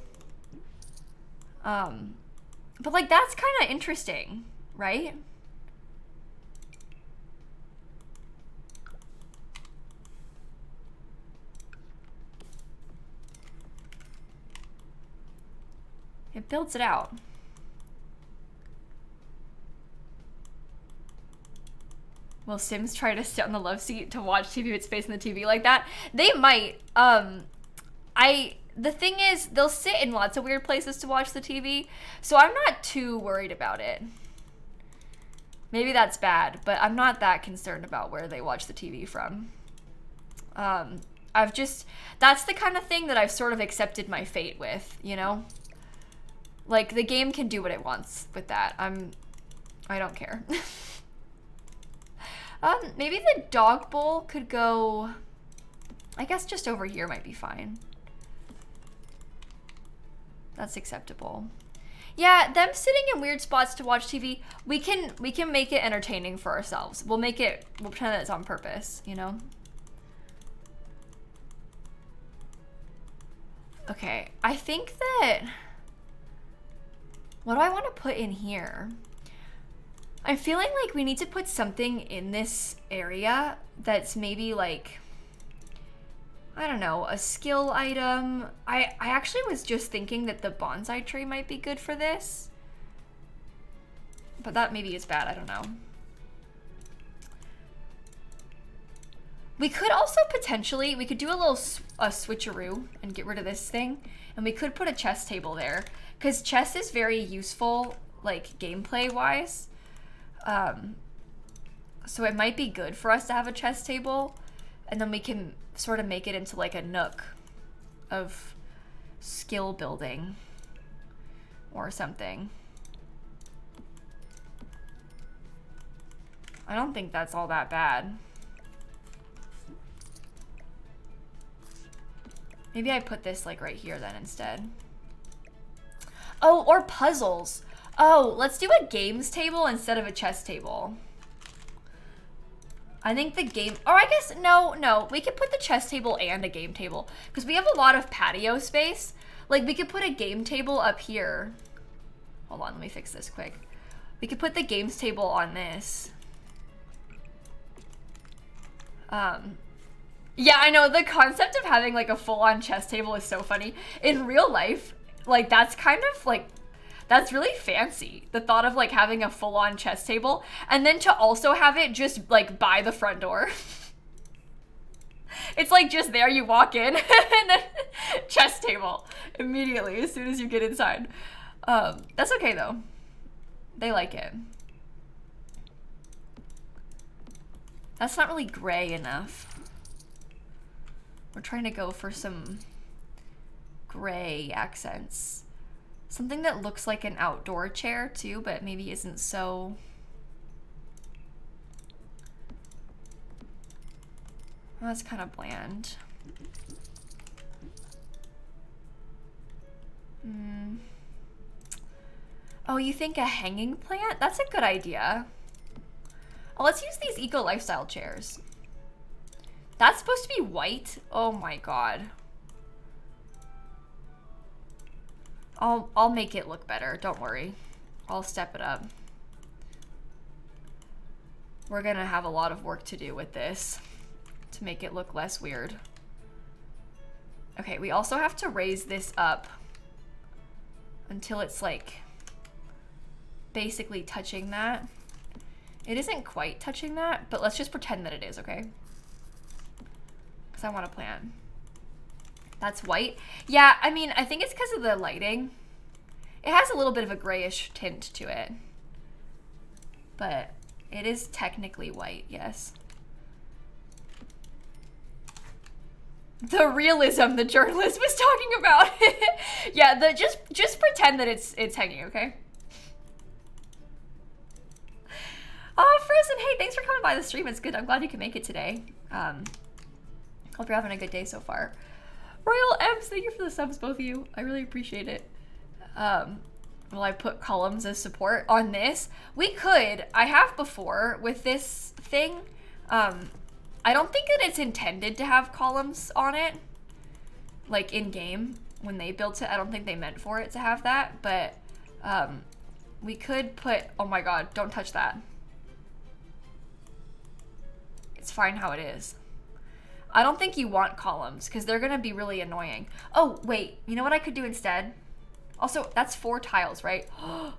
But like that's kind of interesting, right? It builds it out. Will Sims try to sit on the love seat to watch TV with space in the TV like that? They might. The thing is, they'll sit in lots of weird places to watch the TV, so I'm not too worried about it. Maybe that's bad, but I'm not that concerned about where they watch the TV from. That's the kind of thing that I've sort of accepted my fate with, you know? Like, the game can do what it wants with that. I don't care. Maybe the dog bowl could go, I guess just over here might be fine. That's acceptable. Yeah, them sitting in weird spots to watch TV, we can make it entertaining for ourselves. We'll pretend that it's on purpose, you know? Okay, I think that, what do I want to put in here? I'm feeling like we need to put something in this area that's maybe like, I don't know, a skill item. I actually was just thinking that the bonsai tree might be good for this. But that maybe is bad, I don't know. We could also potentially, we could do a little switcheroo and get rid of this thing. And we could put a chess table there. Because chess is very useful, like gameplay-wise. So it might be good for us to have a chess table, and then we can sort of make it into like a nook of skill building or something. I don't think that's all that bad. Maybe I put this like right here then instead. Oh, or puzzles. Oh, let's do a games table instead of a chess table. I think the game, or I guess, no, we could put the chess table and a game table because we have a lot of patio space. Like we could put a game table up here. Hold on, let me fix this quick. We could put the games table on this. Yeah, I know, the concept of having like a full-on chess table is so funny. In real life, like that's kind of like, that's really fancy. The thought of like having a full-on chess table and then to also have it just like by the front door. It's like just there, you walk in and then chess table immediately as soon as you get inside. That's okay though. They like it. That's not really gray enough. We're trying to go for some gray accents. Something that looks like an outdoor chair too, but maybe isn't so. Well, that's kind of bland. Oh, you think a hanging plant? That's a good idea. Oh, let's use these eco lifestyle chairs. That's supposed to be white? Oh my god. I'll make it look better, don't worry. I'll step it up. We're gonna have a lot of work to do with this to make it look less weird. Okay, we also have to raise this up until it's like basically touching that. It isn't quite touching that, but let's just pretend that it is, okay? Because I want a plant. That's white. Yeah, I mean, I think it's because of the lighting. It has a little bit of a grayish tint to it. But it is technically white, yes. The realism the journalist was talking about. Yeah, just pretend that it's hanging, okay? Oh, Frozen, hey, thanks for coming by the stream. It's good. I'm glad you can make it today. Hope you're having a good day so far. Royal M's, thank you for the subs, both of you. I really appreciate it. Will I put columns as support on this? We could. I have before with this thing. I don't think that it's intended to have columns on it. Like in game, when they built it, I don't think they meant for it to have that, but we could put, oh my god, don't touch that. It's fine how it is. I don't think you want columns because they're gonna be really annoying. Oh, wait, you know what I could do instead? Also, that's 4 tiles, right? Oh,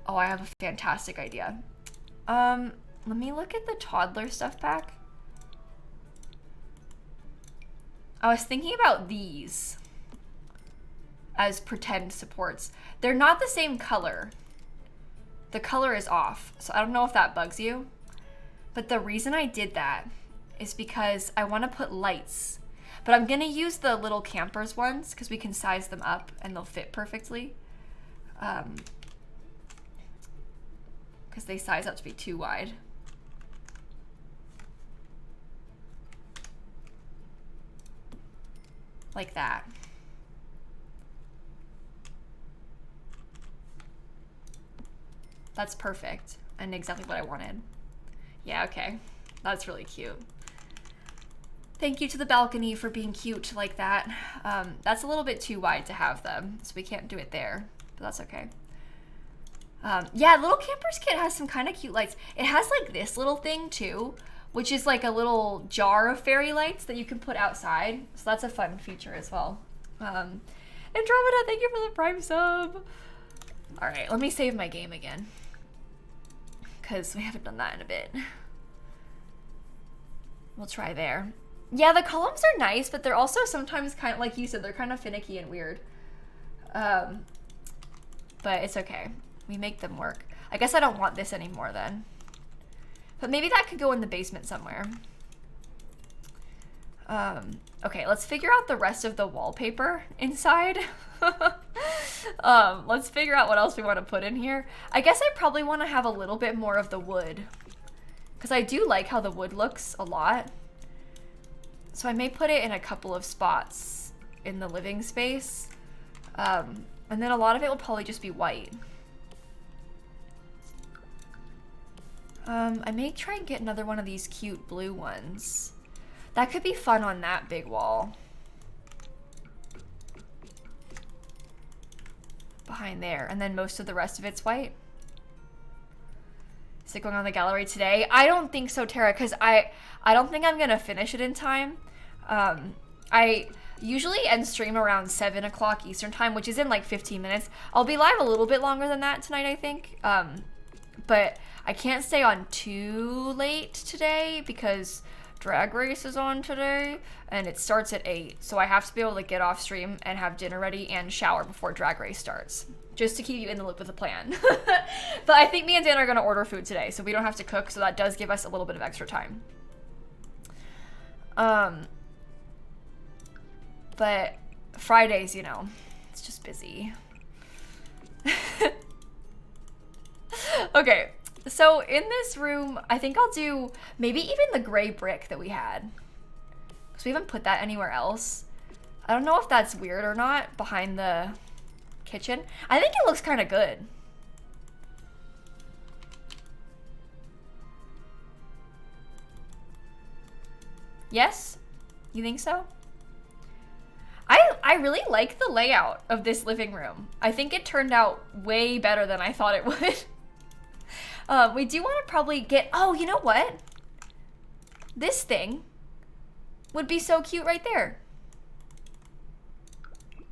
I have a fantastic idea. Let me look at the toddler stuff pack. I was thinking about these as pretend supports. They're not the same color. The color is off, so I don't know if that bugs you. But the reason I did that is because I want to put lights. But I'm going to use the little campers ones because we can size them up and they'll fit perfectly. Because they size up to be too wide. Like that. That's perfect and exactly what I wanted. Yeah, okay. That's really cute. Thank you to the balcony for being cute like that. That's a little bit too wide to have them, so we can't do it there, but that's okay. Yeah, Little Campers Kit has some kind of cute lights. It has like this little thing too, which is like a little jar of fairy lights that you can put outside. So that's a fun feature as well. Andromeda, thank you for the Prime sub. All right, let me save my game again because we haven't done that in a bit. We'll try there. Yeah, the columns are nice, but they're also sometimes kind of, like you said, they're kind of finicky and weird. But it's okay. We make them work. I guess I don't want this anymore then. But maybe that could go in the basement somewhere. Okay, let's figure out the rest of the wallpaper inside. Let's figure out what else we want to put in here. I guess I probably want to have a little bit more of the wood, because I do like how the wood looks a lot. So I may put it in a couple of spots in the living space. And then a lot of it will probably just be white. I may try and get another one of these cute blue ones. That could be fun on that big wall. Behind there. And then most of the rest of it's white. Is it going on the gallery today? I don't think so, Tara, because I don't think I'm going to finish it in time. I usually end stream around 7 o'clock Eastern time, which is in like 15 minutes. I'll be live a little bit longer than that tonight, I think. But I can't stay on too late today because Drag Race is on today and it starts at 8. So I have to be able to get off stream and have dinner ready and shower before Drag Race starts, just to keep you in the loop with the plan. But I think me and Dan are going to order food today, so we don't have to cook, so that does give us a little bit of extra time. But Fridays, you know, it's just busy. Okay, so in this room, I think I'll do maybe even the gray brick that we had, because we haven't put that anywhere else. I don't know if that's weird or not behind the kitchen. I think it looks kind of good. Yes? You think so? I really like the layout of this living room. I think it turned out way better than I thought it would. We do want to probably get, oh, you know what? This thing would be so cute right there.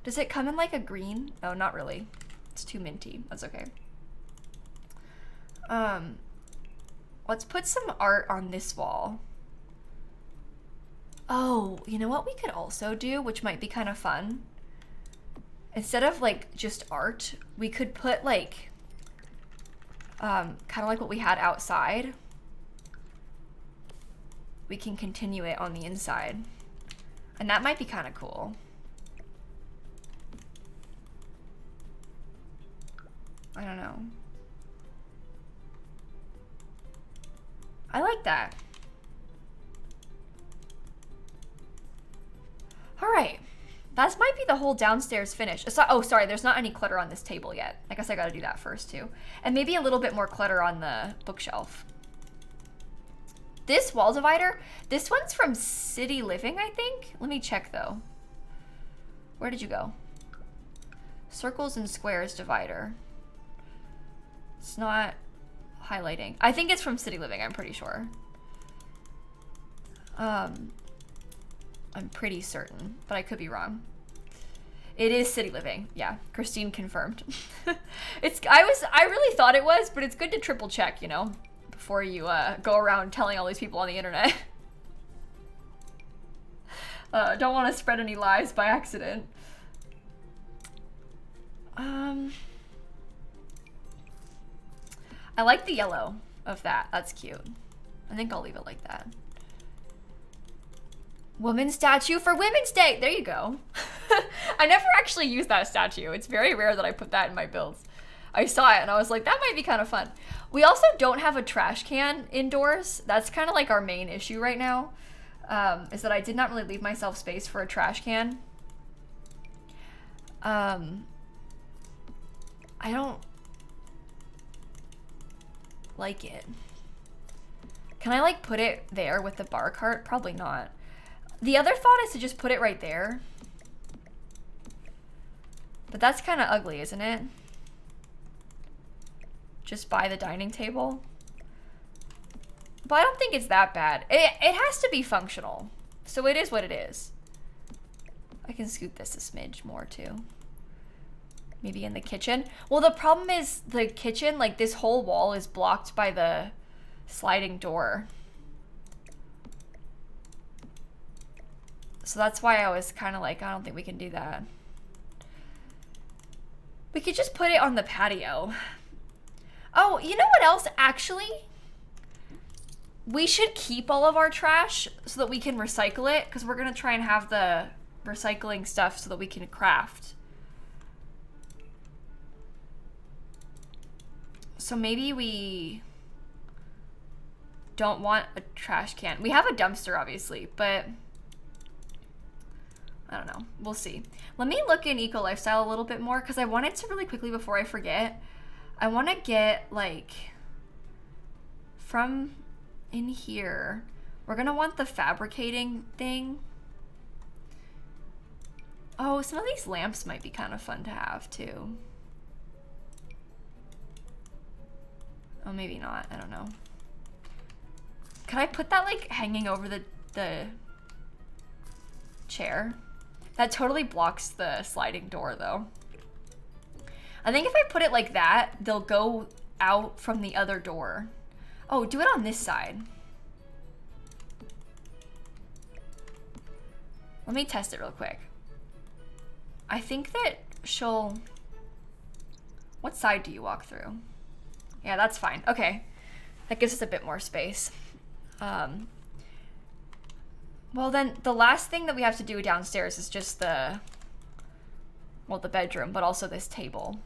Does it come in like a green? Oh, not really. It's too minty. That's okay. Let's put some art on this wall. Oh, you know what we could also do, which might be kind of fun? Instead of like just art, we could put like, kind of like what we had outside. We can continue it on the inside. And that might be kind of cool. I don't know. I like that. All right. That might be the whole downstairs finish. So, oh, sorry, there's not any clutter on this table yet. I guess I gotta do that first too. And maybe a little bit more clutter on the bookshelf. This wall divider, this one's from City Living, I think. Let me check though. Where did you go? Circles and squares divider. It's not highlighting. I think it's from City Living, I'm pretty sure. I'm pretty certain, but I could be wrong. It is City Living. Yeah, Christine confirmed. I really thought it was, but it's good to triple check, you know, before you go around telling all these people on the internet. Don't want to spread any lies by accident. I like the yellow of that. That's cute. I think I'll leave it like that. Woman's statue for Women's Day. There you go. I never actually used that statue. It's very rare that I put that in my builds. I saw it and I was like, that might be kind of fun. We also don't have a trash can indoors. That's kind of like our main issue right now, is that I did not really leave myself space for a trash can. I don't like it. Can I like put it there with the bar cart? Probably not. The other thought is to just put it right there. But that's kind of ugly, isn't it? Just by the dining table. But I don't think it's that bad. It has to be functional. So it is what it is. I can scoot this a smidge more too. Maybe in the kitchen. Well, the problem is the kitchen, like this whole wall is blocked by the sliding door. So that's why I was kind of like, I don't think we can do that. We could just put it on the patio. Oh, you know what else? Actually, we should keep all of our trash so that we can recycle it, because we're going to try and have the recycling stuff so that we can craft. So maybe we don't want a trash can. We have a dumpster, obviously, but I don't know. We'll see. Let me look in Eco Lifestyle a little bit more, because I wanted to really quickly, before I forget, I want to get like from in here, we're going to want the fabricating thing. Oh, some of these lamps might be kind of fun to have too. Oh, maybe not. I don't know. Could I put that like hanging over the chair? That totally blocks the sliding door though. I think if I put it like that, they'll go out from the other door. Oh, do it on this side. Let me test it real quick. I think that she'll... What side do you walk through? Yeah, that's fine. Okay. That gives us a bit more space. Well, then the last thing that we have to do downstairs is just the bedroom, but also this table.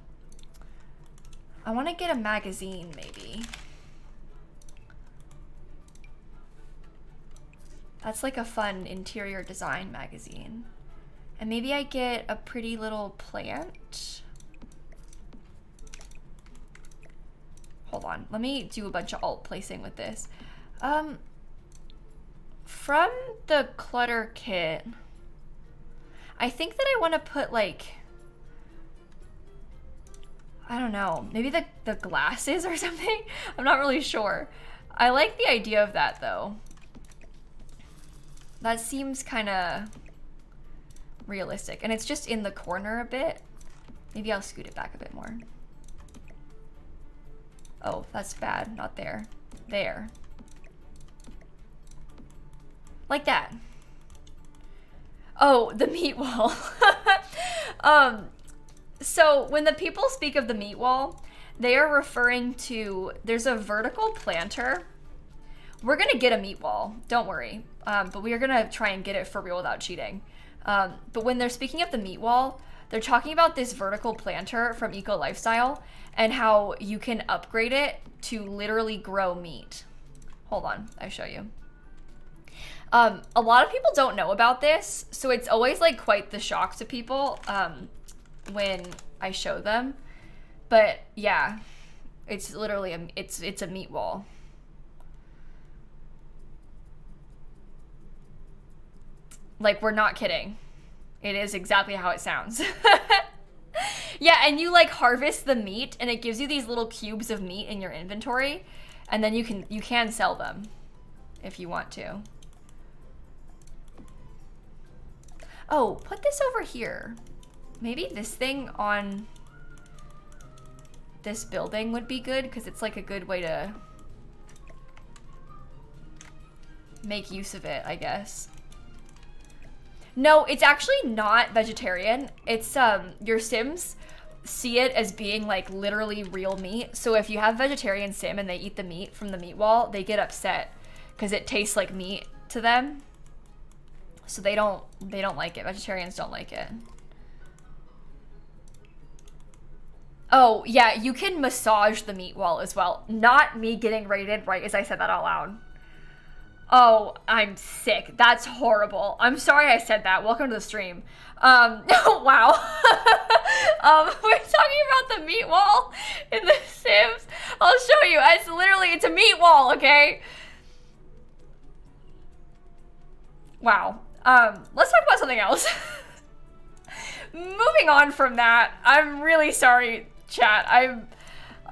I want to get a magazine, maybe. That's like a fun interior design magazine. And maybe I get a pretty little plant. Hold on, let me do a bunch of alt placing with this. From the clutter kit, I think that I want to put like, I don't know, maybe the glasses or something? I'm not really sure. I like the idea of that though. That seems kind of realistic, and it's just in the corner a bit. Maybe I'll scoot it back a bit more. Oh, that's bad, not there. There. Like that. Oh, the meat wall. So when the people speak of the meat wall, they are referring to, there's a vertical planter. We're gonna get a meat wall, don't worry. But we are gonna try and get it for real without cheating. But when they're speaking of the meat wall, they're talking about this vertical planter from Eco Lifestyle and how you can upgrade it to literally grow meat. Hold on, I show you. A lot of people don't know about this, so it's always like quite the shock to people when I show them. But yeah, it's literally it's a meat wall. Like, we're not kidding. It is exactly how it sounds. Yeah, and you like harvest the meat and it gives you these little cubes of meat in your inventory, and then you can sell them if you want to. Oh, put this over here. Maybe this thing on this building would be good because it's like a good way to make use of it, I guess. No, it's actually not vegetarian. It's your Sims see it as being like literally real meat. So if you have vegetarian Sim and they eat the meat from the meat wall, they get upset because it tastes like meat to them. So they don't like it. Vegetarians don't like it. Oh, yeah, you can massage the meat wall as well. Not me getting rated right as I said that out loud. Oh, I'm sick. That's horrible. I'm sorry I said that. Welcome to the stream. Wow. We're talking about the meat wall in The Sims. I'll show you. It's a meat wall, okay? Wow. Let's talk about something else. Moving on from that, I'm really sorry, chat.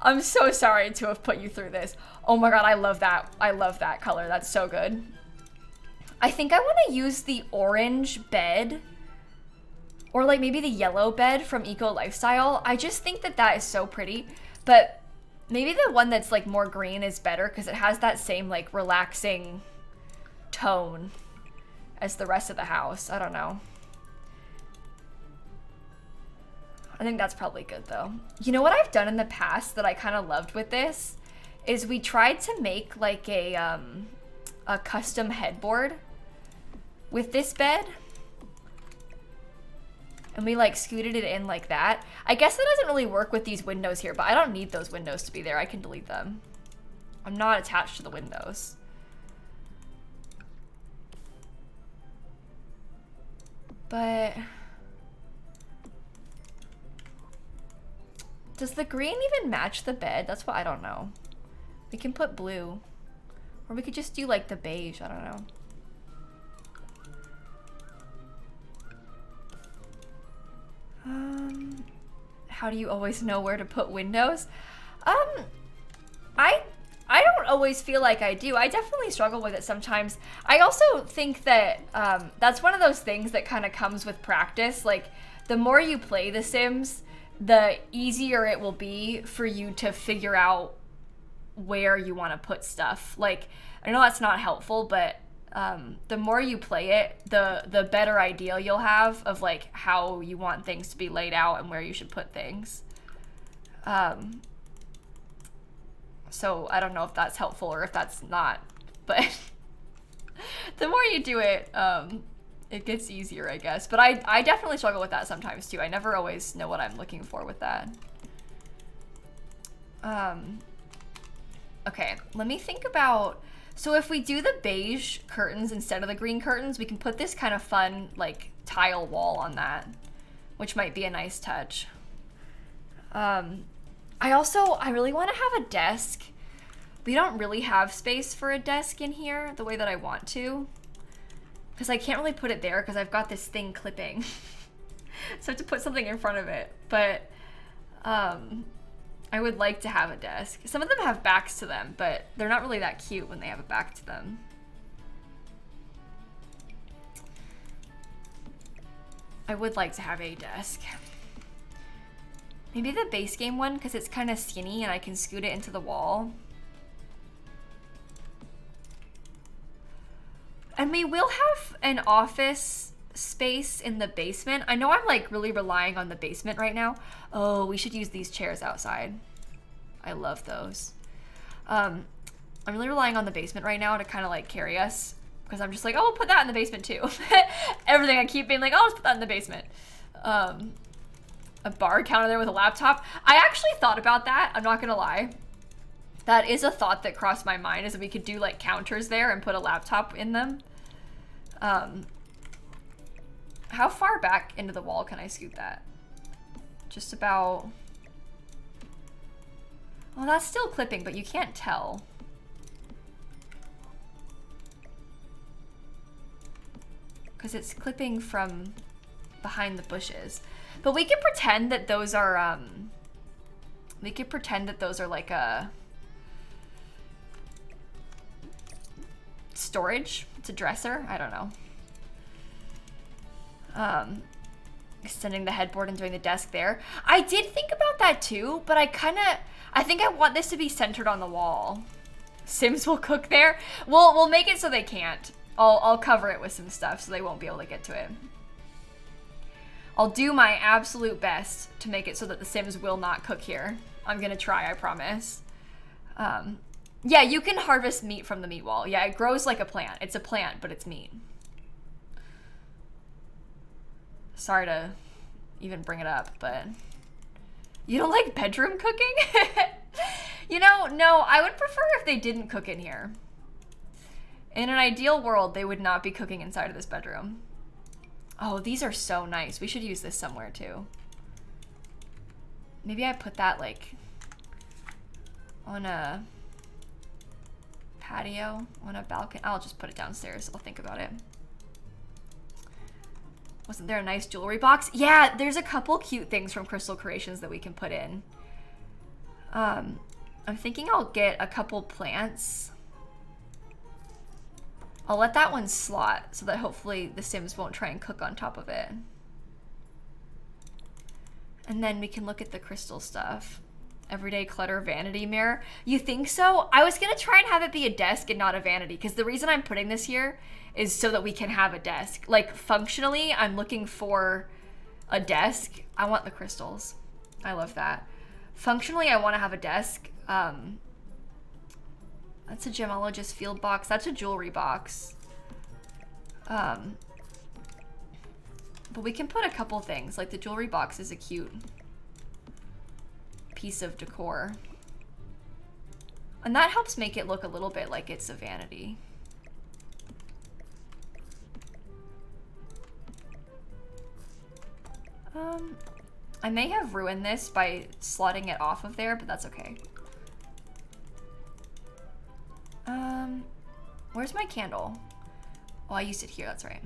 I'm so sorry to have put you through this. Oh my god, I love that. I love that color. That's so good. I think I want to use the orange bed, or like maybe the yellow bed from Eco Lifestyle. I just think that is so pretty, but maybe the one that's like more green is better because it has that same like relaxing tone as the rest of the house. I don't know. I think that's probably good though. You know what I've done in the past that I kind of loved with this is we tried to make like a custom headboard with this bed. And we like scooted it in like that. I guess that doesn't really work with these windows here, but I don't need those windows to be there. I can delete them. I'm not attached to the windows. But does the green even match the bed? That's what I don't know. We can put blue. Or we could just do like the beige, I don't know. How do you always know where to put windows? I don't always feel like I do. I definitely struggle with it sometimes. I also think that that's one of those things that kind of comes with practice. Like, the more you play The Sims, the easier it will be for you to figure out where you want to put stuff. Like, I know that's not helpful, but the more you play it, the better idea you'll have of like how you want things to be laid out and where you should put things. So I don't know if that's helpful or if that's not, but the more you do it, it gets easier, I guess. But I definitely struggle with that sometimes too. I never always know what I'm looking for with that. Okay, let me think about, so if we do the beige curtains instead of the green curtains, we can put this kind of fun like tile wall on that, which might be a nice touch. I really want to have a desk. We don't really have space for a desk in here the way that I want to, because I can't really put it there because I've got this thing clipping. So I have to put something in front of it, but I would like to have a desk. Some of them have backs to them, but they're not really that cute when they have a back to them. I would like to have a desk. Maybe the base game one, because it's kind of skinny and I can scoot it into the wall. And we will have an office space in the basement. I know I'm like really relying on the basement right now. Oh, we should use these chairs outside. I love those. I'm really relying on the basement right now to kind of like carry us, because I'm just like, oh, we'll put that in the basement too. Everything I keep being like, oh, let's put that in the basement. A bar counter there with a laptop. I actually thought about that, I'm not gonna lie. That is a thought that crossed my mind, is that we could do like counters there and put a laptop in them. How far back into the wall can I scoot that? Just about... Well, that's still clipping, but you can't tell. Because it's clipping from behind the bushes. But we can pretend that those are, we could pretend that those are like a storage. It's a dresser. I don't know. Extending the headboard and doing the desk there. I did think about that too, but I think I want this to be centered on the wall. Sims will cook there. We'll make it so they can't. I'll cover it with some stuff so they won't be able to get to it. I'll do my absolute best to make it so that the Sims will not cook here. I'm gonna try, I promise. Yeah, you can harvest meat from the meat wall. Yeah, it grows like a plant. It's a plant, but it's meat. Sorry to even bring it up, but... You don't like bedroom cooking? You know, no, I would prefer if they didn't cook in here. In an ideal world, they would not be cooking inside of this bedroom. Oh, these are so nice. We should use this somewhere too. Maybe I put that like on a patio, on a balcony. I'll just put it downstairs. I'll think about it. Wasn't there a nice jewelry box? Yeah, there's a couple cute things from Crystal Creations that we can put in. I'm thinking I'll get a couple plants. I'll let that one slot so that hopefully the Sims won't try and cook on top of it. And then we can look at the crystal stuff. Everyday clutter vanity mirror. You think so? I was gonna try and have it be a desk and not a vanity, because the reason I'm putting this here is so that we can have a desk. Like functionally, I'm looking for a desk. I want the crystals. I love that. Functionally, I want to have a desk. That's a gemologist field box. That's a jewelry box. But we can put a couple things. Like the jewelry box is a cute piece of decor. And that helps make it look a little bit like it's a vanity. I may have ruined this by slotting it off of there, but that's okay. Where's my candle? Oh, I used it here, that's right.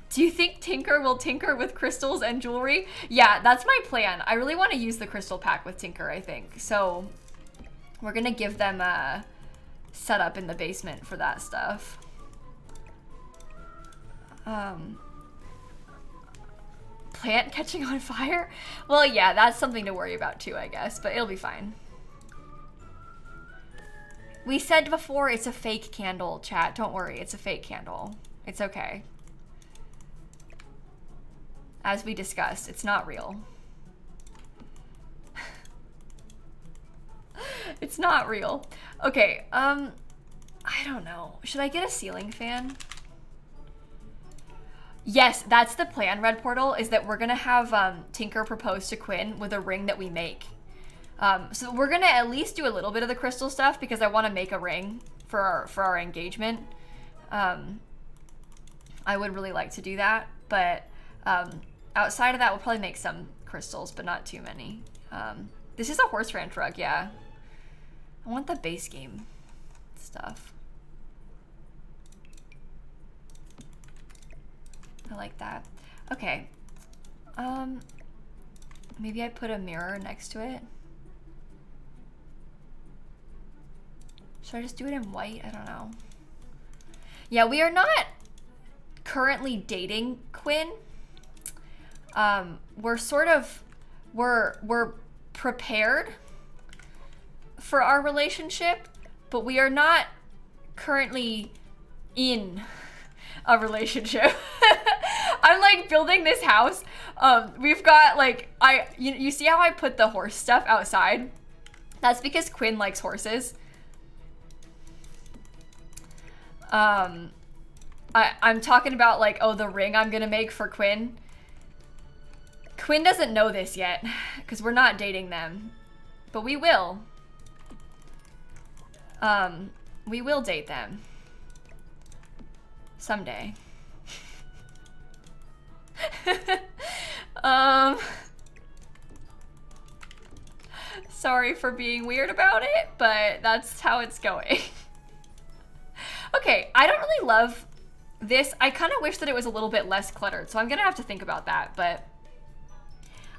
Do you think Tinker will tinker with crystals and jewelry? Yeah, that's my plan. I really want to use the crystal pack with Tinker, I think. So we're gonna give them a setup in the basement for that stuff. Plant catching on fire? Well, yeah, that's something to worry about too, I guess, but it'll be fine. We said before it's a fake candle, chat. Don't worry, it's a fake candle. It's okay. As we discussed, it's not real. It's not real. Okay, I don't know. Should I get a ceiling fan? Yes, that's the plan, Red Portal, is that we're gonna have Tinker propose to Quinn with a ring that we make. So we're gonna at least do a little bit of the crystal stuff because I want to make a ring for our engagement. I would really like to do that, but outside of that, we'll probably make some crystals, but not too many. This is a horse ranch rug, yeah. I want the base game stuff. I like that. Okay. Maybe I put a mirror next to it. Should I just do it in white? I don't know. Yeah, we are not currently dating Quinn. We're sort of, we're prepared for our relationship, but we are not currently in a relationship. I'm like building this house. We've got like, you see how I put the horse stuff outside? That's because Quinn likes horses. I'm talking about like, oh, the ring I'm gonna make for Quinn. Quinn doesn't know this yet because we're not dating them, but we will. We will date them someday. Sorry for being weird about it, but that's how it's going. Okay, I don't really love this. I kind of wish that it was a little bit less cluttered, so I'm gonna have to think about that, but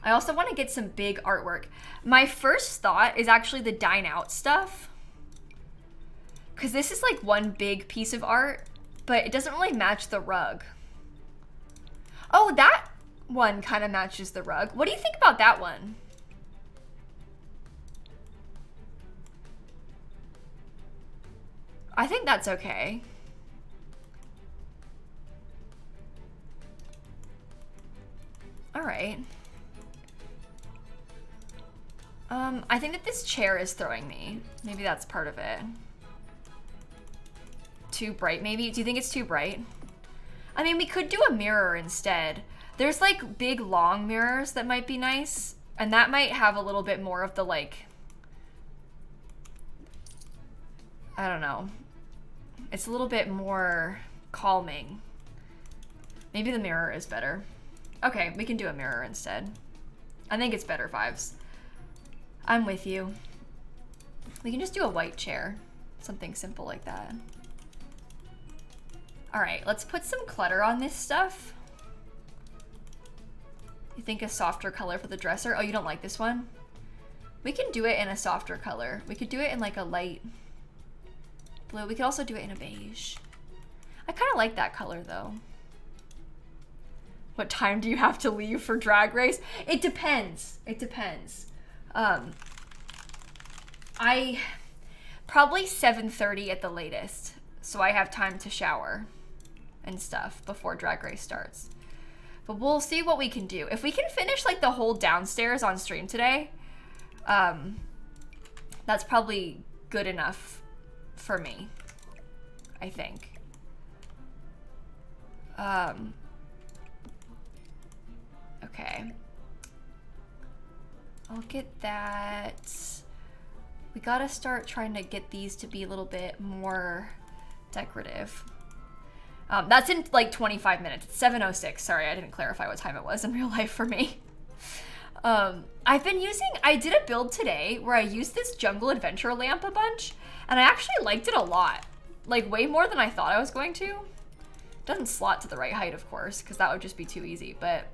I also want to get some big artwork. My first thought is actually the dine out stuff, because this is like one big piece of art, but it doesn't really match the rug. Oh, that one kind of matches the rug. What do you think about that one? I think that's okay. All right. I think that this chair is throwing me. Maybe that's part of it. Too bright, maybe? Do you think it's too bright? I mean, we could do a mirror instead. There's like big long mirrors that might be nice, and that might have a little bit more of the like, I don't know. It's a little bit more calming. Maybe the mirror is better. Okay, we can do a mirror instead. I think it's better vibes. I'm with you. We can just do a white chair. Something simple like that. All right, let's put some clutter on this stuff. You think a softer color for the dresser? Oh, you don't like this one? We can do it in a softer color. We could do it in like a light blue. We could also do it in a beige. I kind of like that color though. What time do you have to leave for Drag Race? It depends. It depends. I probably 7:30 at the latest, so I have time to shower and stuff before Drag Race starts. But we'll see what we can do. If we can finish like the whole downstairs on stream today, that's probably good enough for me, I think. Okay. I'll get that. We gotta start trying to get these to be a little bit more decorative. That's in like 25 minutes. It's 7:06. Sorry, I didn't clarify what time it was in real life for me. I've been using, I did a build today where I used this jungle adventure lamp a bunch, and I actually liked it a lot. Like way more than I thought I was going to. Doesn't slot to the right height, of course, because that would just be too easy, but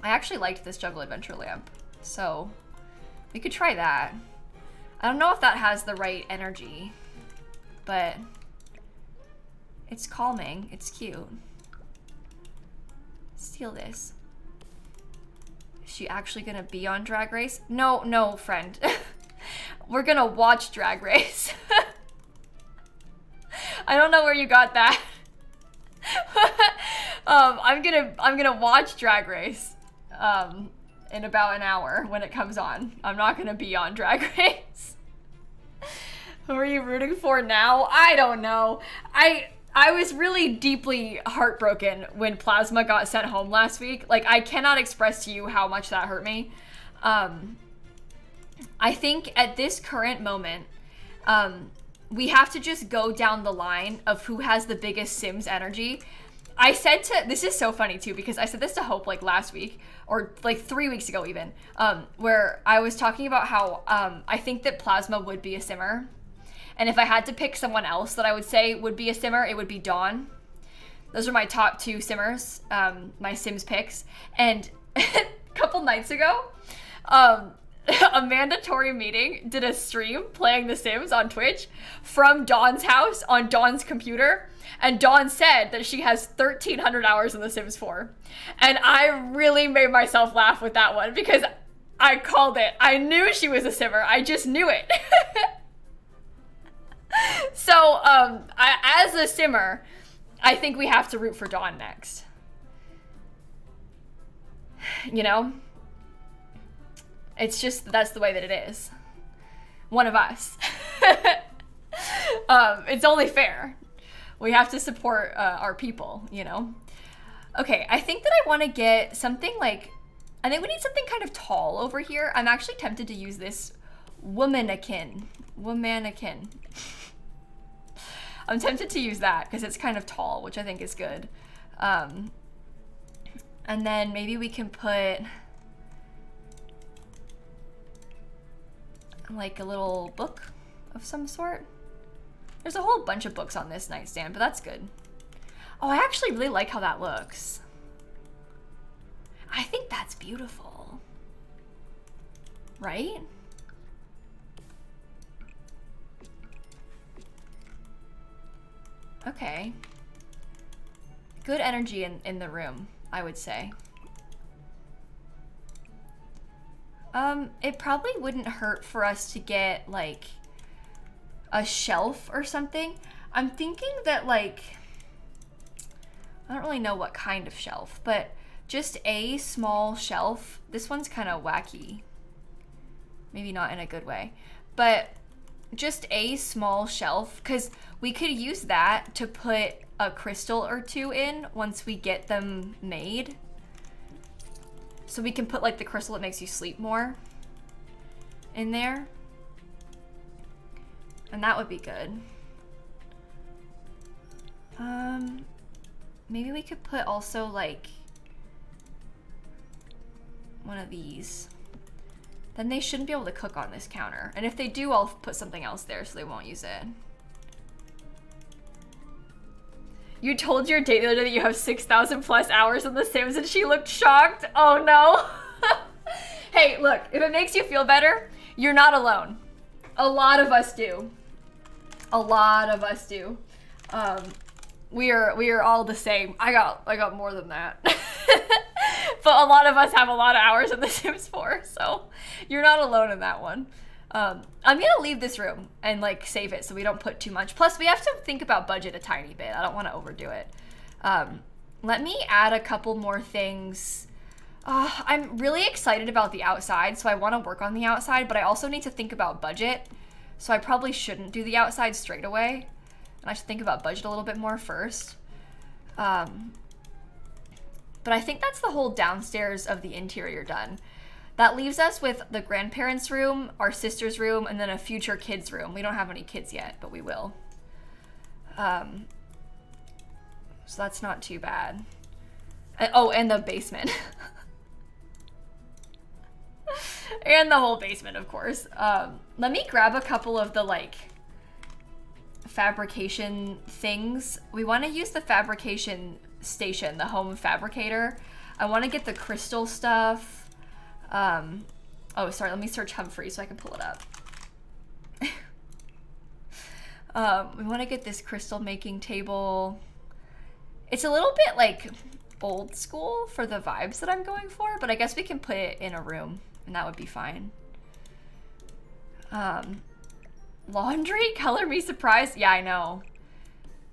I actually liked this jungle adventure lamp. So we could try that. I don't know if that has the right energy, but it's calming. It's cute. Steal this. Is she actually gonna be on Drag Race? No, no, friend. We're gonna watch Drag Race. I don't know where you got that. I'm gonna watch Drag Race in about an hour when it comes on. I'm not gonna be on Drag Race. Who are you rooting for now? I don't know. I was really deeply heartbroken when Plasma got sent home last week. Like, I cannot express to you how much that hurt me. I think at this current moment, we have to just go down the line of who has the biggest Sims energy. I said this is so funny too, because I said this to Hope like last week, or like 3 weeks ago even, where I was talking about how I think that Plasma would be a Simmer. And if I had to pick someone else that I would say would be a Simmer, it would be Dawn. Those are my top two Simmers, my Sims picks. And a couple nights ago, a mandatory meeting did a stream playing The Sims on Twitch from Dawn's house on Dawn's computer. And Dawn said that she has 1,300 hours in The Sims 4. And I really made myself laugh with that one because I called it. I knew she was a Simmer. I just knew it. So, as a Simmer, I think we have to root for Dawn next. You know? It's just, that's the way that it is. One of us. It's only fair. We have to support our people, you know? Okay, I think that I want to get something like I think we need something kind of tall over here. I'm actually tempted to use this womanikin. I'm tempted to use that because it's kind of tall, which I think is good. And then maybe we can put like a little book of some sort. There's a whole bunch of books on this nightstand, but that's good. Oh, I actually really like how that looks. I think that's beautiful. Right? Okay. Good energy in the room, I would say. It probably wouldn't hurt for us to get like a shelf or something. I'm thinking that like, I don't really know what kind of shelf, but just a small shelf. This one's kind of wacky. Maybe not in a good way, but just a small shelf, because we could use that to put a crystal or two in once we get them made. So we can put like the crystal that makes you sleep more in there. And that would be good. Maybe we could put also like one of these. Then they shouldn't be able to cook on this counter. And if they do, I'll put something else there so they won't use it. You told your date the other day that you have 6,000 plus hours on The Sims and she looked shocked. Oh no. Hey, look, if it makes you feel better, you're not alone. A lot of us do. A lot of us do. We are all the same. I got more than that. But a lot of us have a lot of hours in The Sims 4, so you're not alone in that one. I'm gonna leave this room and like save it so we don't put too much. Plus we have to think about budget a tiny bit. I don't want to overdo it. Let me add a couple more things. I'm really excited about the outside, so I want to work on the outside, but I also need to think about budget. So I probably shouldn't do the outside straight away. And I should think about budget a little bit more first. But I think that's the whole downstairs of the interior done. That leaves us with the grandparents' room, our sister's room, and then a future kids' room. We don't have any kids yet, but we will. So that's not too bad. And the basement. And the whole basement, of course. Let me grab a couple of the like fabrication things. We want to use the fabrication station, the home fabricator. I want to get the crystal stuff. Oh, sorry, let me search Humphrey so I can pull it up. We want to get this crystal making table. It's a little bit like old school for the vibes that I'm going for, but I guess we can put it in a room and that would be fine. Laundry? Color me surprised? Yeah, I know.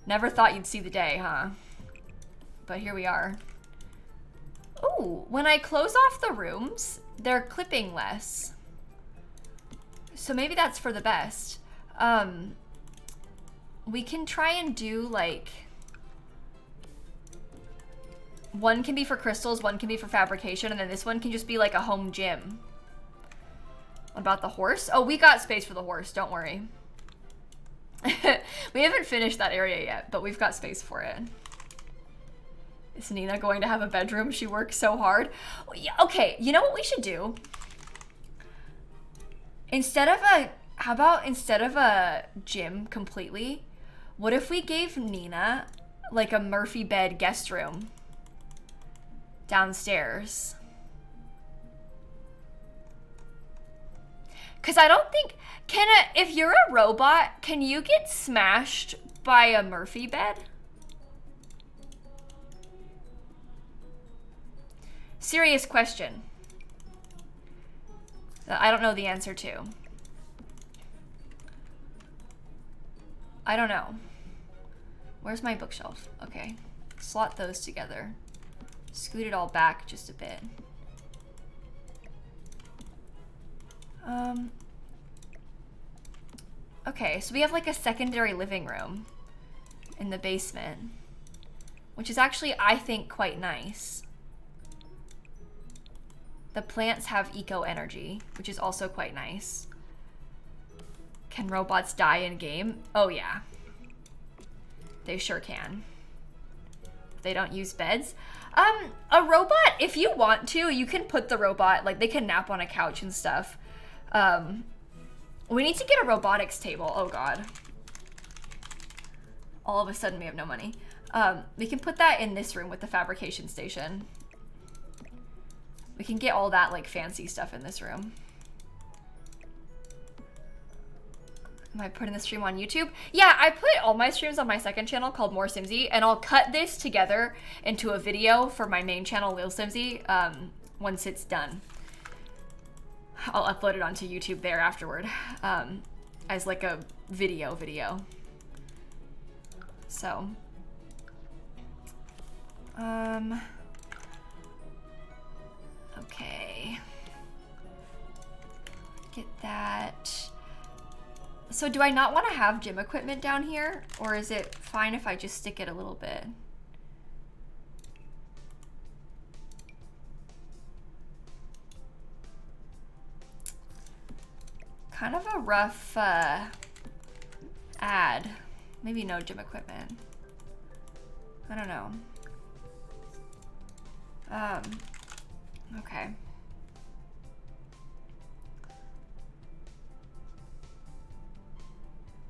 Never thought you'd see the day, huh? But here we are. Ooh, when I close off the rooms, they're clipping less. So maybe that's for the best. We can try and do like, one can be for crystals, one can be for fabrication, and then this one can just be like a home gym. What about the horse? Oh, we got space for the horse, don't worry. We haven't finished that area yet, but we've got space for it. Is Nina going to have a bedroom? She works so hard. Okay, you know what we should do? How about instead of a gym completely, what if we gave Nina like a Murphy bed guest room downstairs? Cause I don't think, if you're a robot, can you get smashed by a Murphy bed? Serious question. That I don't know the answer to. I don't know. Where's my bookshelf? Okay, slot those together. Scoot it all back just a bit. Okay, so we have like a secondary living room in the basement, which is actually, I think, quite nice. The plants have eco energy, which is also quite nice. Can robots die in game? Oh yeah. They sure can. They don't use beds. A robot, if you want to, you can put the robot, like they can nap on a couch and stuff. We need to get a robotics table. Oh God. All of a sudden we have no money. We can put that in this room with the fabrication station. We can get all that like fancy stuff in this room. Am I putting the stream on YouTube? Yeah, I put all my streams on my second channel called More Simsie, and I'll cut this together into a video for my main channel, lilsimsie, once it's done. I'll upload it onto YouTube there afterward, as like a video. So, okay. Get that. So do I not want to have gym equipment down here? Or is it fine if I just stick it a little bit? Kind of a rough ad. Maybe no gym equipment. I don't know. Okay.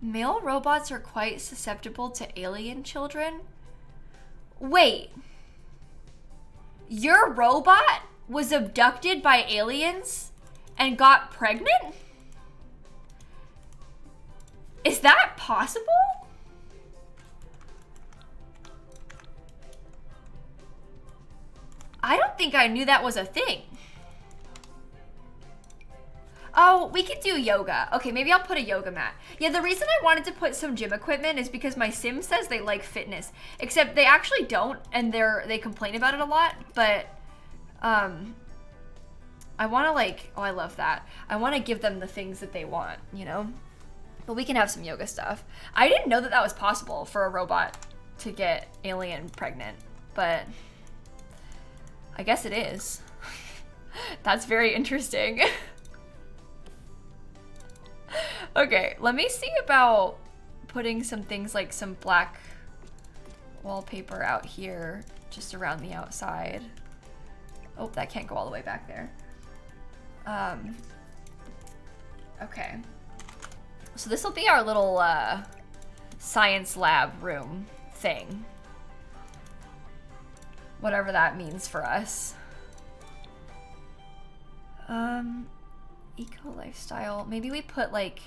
Male robots are quite susceptible to alien children. Wait. Your robot was abducted by aliens and got pregnant? Is that possible? I don't think I knew that was a thing. Oh, we could do yoga. Okay, maybe I'll put a yoga mat. Yeah, the reason I wanted to put some gym equipment is because my sim says they like fitness. Except they actually don't, and they complain about it a lot, but I want to like, oh, I love that. I want to give them the things that they want, you know? But we can have some yoga stuff. I didn't know that that was possible for a robot to get alien pregnant, but I guess it is. That's very interesting. Okay, let me see about putting some things like some black wallpaper out here, just around the outside. Oh, that can't go all the way back there. Okay. So this will be our little science lab room thing. Whatever that means for us. Eco lifestyle. Maybe we put like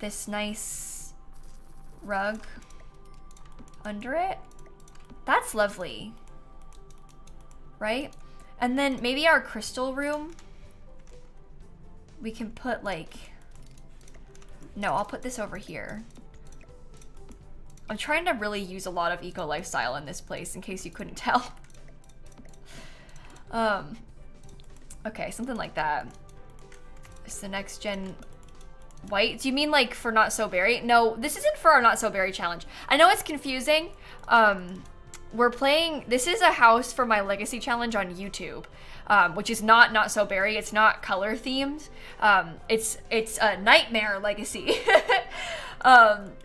this nice rug under it. That's lovely. Right? And then maybe our crystal room, we can put like, no, I'll put this over here. I'm trying to really use a lot of eco lifestyle in this place in case you couldn't tell. Okay, something like that. It's the next gen white. Do you mean like for Not So Berry? No, this isn't for our Not So Berry challenge. I know it's confusing. We're playing, this is a house for my legacy challenge on YouTube, which is not So Berry. It's not color themed. It's a nightmare legacy,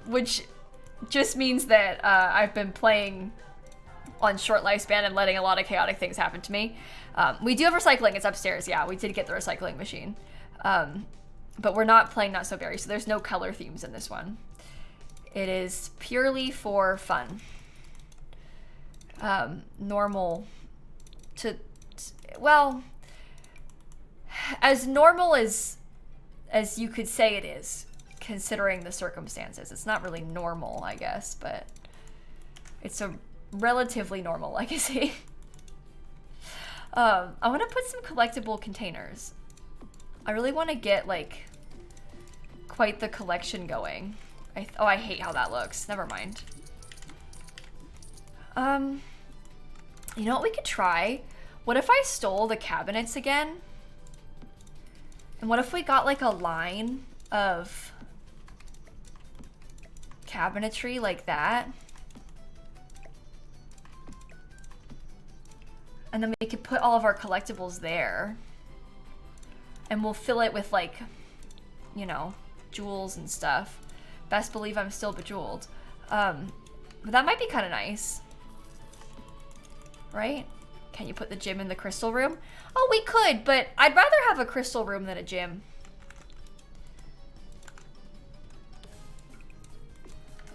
which just means that I've been playing on short lifespan and letting a lot of chaotic things happen to me. We do have recycling. It's upstairs. Yeah, we did get the recycling machine. But we're not playing Not So Berry, so there's no color themes in this one. It is purely for fun. Normal to, well, as normal as you could say it is, considering the circumstances. It's not really normal, I guess, but it's a relatively normal legacy. I want to put some collectible containers. I really want to get like quite the collection going. Oh, I hate how that looks. Never mind. You know what we could try? What if I stole the cabinets again? And what if we got like a line of cabinetry like that? And then we could put all of our collectibles there. And we'll fill it with like, you know, jewels and stuff. Best believe I'm still bejeweled. But that might be kind of nice. Right? Can you put the gym in the crystal room? Oh, we could, but I'd rather have a crystal room than a gym.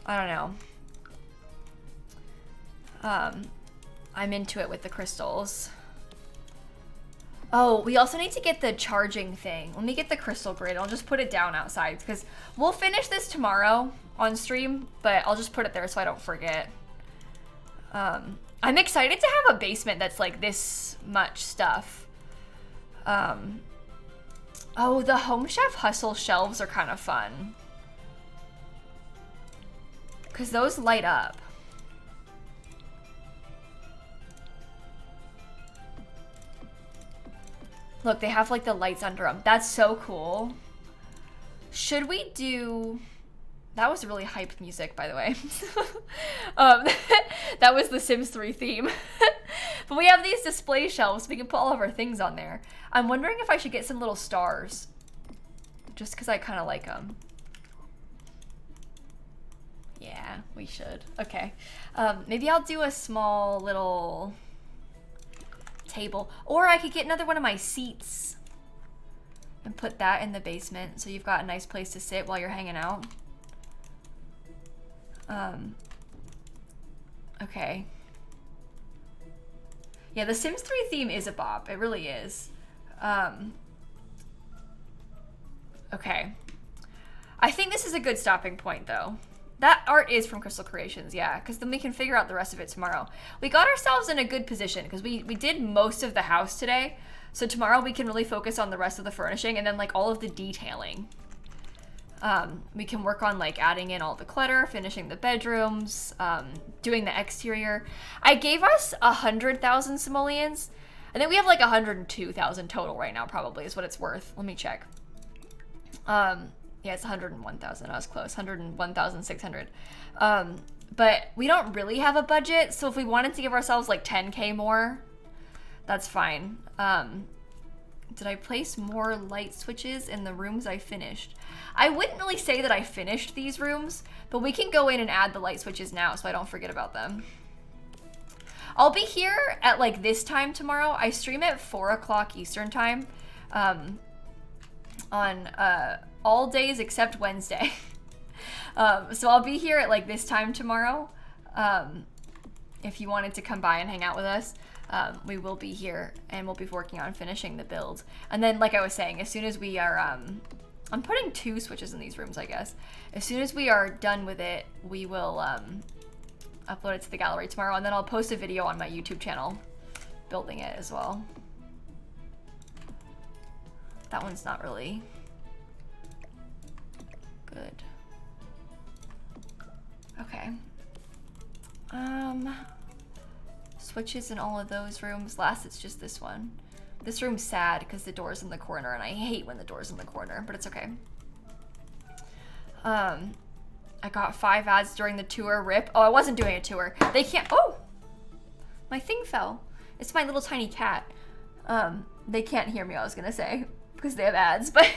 I don't know. I'm into it with the crystals. Oh, we also need to get the charging thing. Let me get the crystal grid. I'll just put it down outside because we'll finish this tomorrow on stream, but I'll just put it there so I don't forget. I'm excited to have a basement that's like this much stuff. Oh, the Home Chef Hustle shelves are kind of fun. Because those light up. Look, they have like the lights under them. That's so cool. Should we do... That was really hype music, by the way. That was the Sims 3 theme. But we have these display shelves. We can put all of our things on there. I'm wondering if I should get some little stars. Just because I kind of like them. Yeah, we should. Okay. Maybe I'll do a small little table. Or I could get another one of my seats. And put that in the basement. So you've got a nice place to sit while you're hanging out. Okay. Yeah, the Sims 3 theme is a bop. It really is. Okay. I think this is a good stopping point, though. That art is from Crystal Creations, yeah, because then we can figure out the rest of it tomorrow. We got ourselves in a good position, because we did most of the house today, so tomorrow we can really focus on the rest of the furnishing, and then, like, all of the detailing. We can work on like adding in all the clutter, finishing the bedrooms, doing the exterior. I gave us 100,000 simoleons. I think we have like 102,000 total right now, probably is what it's worth. Let me check. Yeah, it's 101,000. I was close. 101,600. But we don't really have a budget, so if we wanted to give ourselves like 10K more, that's fine. Did I place more light switches in the rooms I finished? I wouldn't really say that I finished these rooms, but we can go in and add the light switches now so I don't forget about them. I'll be here at like this time tomorrow. I stream at 4 o'clock Eastern time on all days except Wednesday. So I'll be here at like this time tomorrow. If you wanted to come by and hang out with us. We will be here and we'll be working on finishing the build. And then, like I was saying, as soon as we are, I'm putting 2 switches in these rooms, I guess. As soon as we are done with it, we will upload it to the gallery tomorrow, and then I'll post a video on my YouTube channel building it as well. That one's not really good. Okay. Switches in all of those rooms. Last, it's just this one. This room's sad because the door's in the corner, and I hate when the door's in the corner, but it's okay. I got 5 ads during the tour. RIP. Oh, I wasn't doing a tour. They can't. Oh, my thing fell. It's my little tiny cat. They can't hear me, I was gonna say, because they have ads, but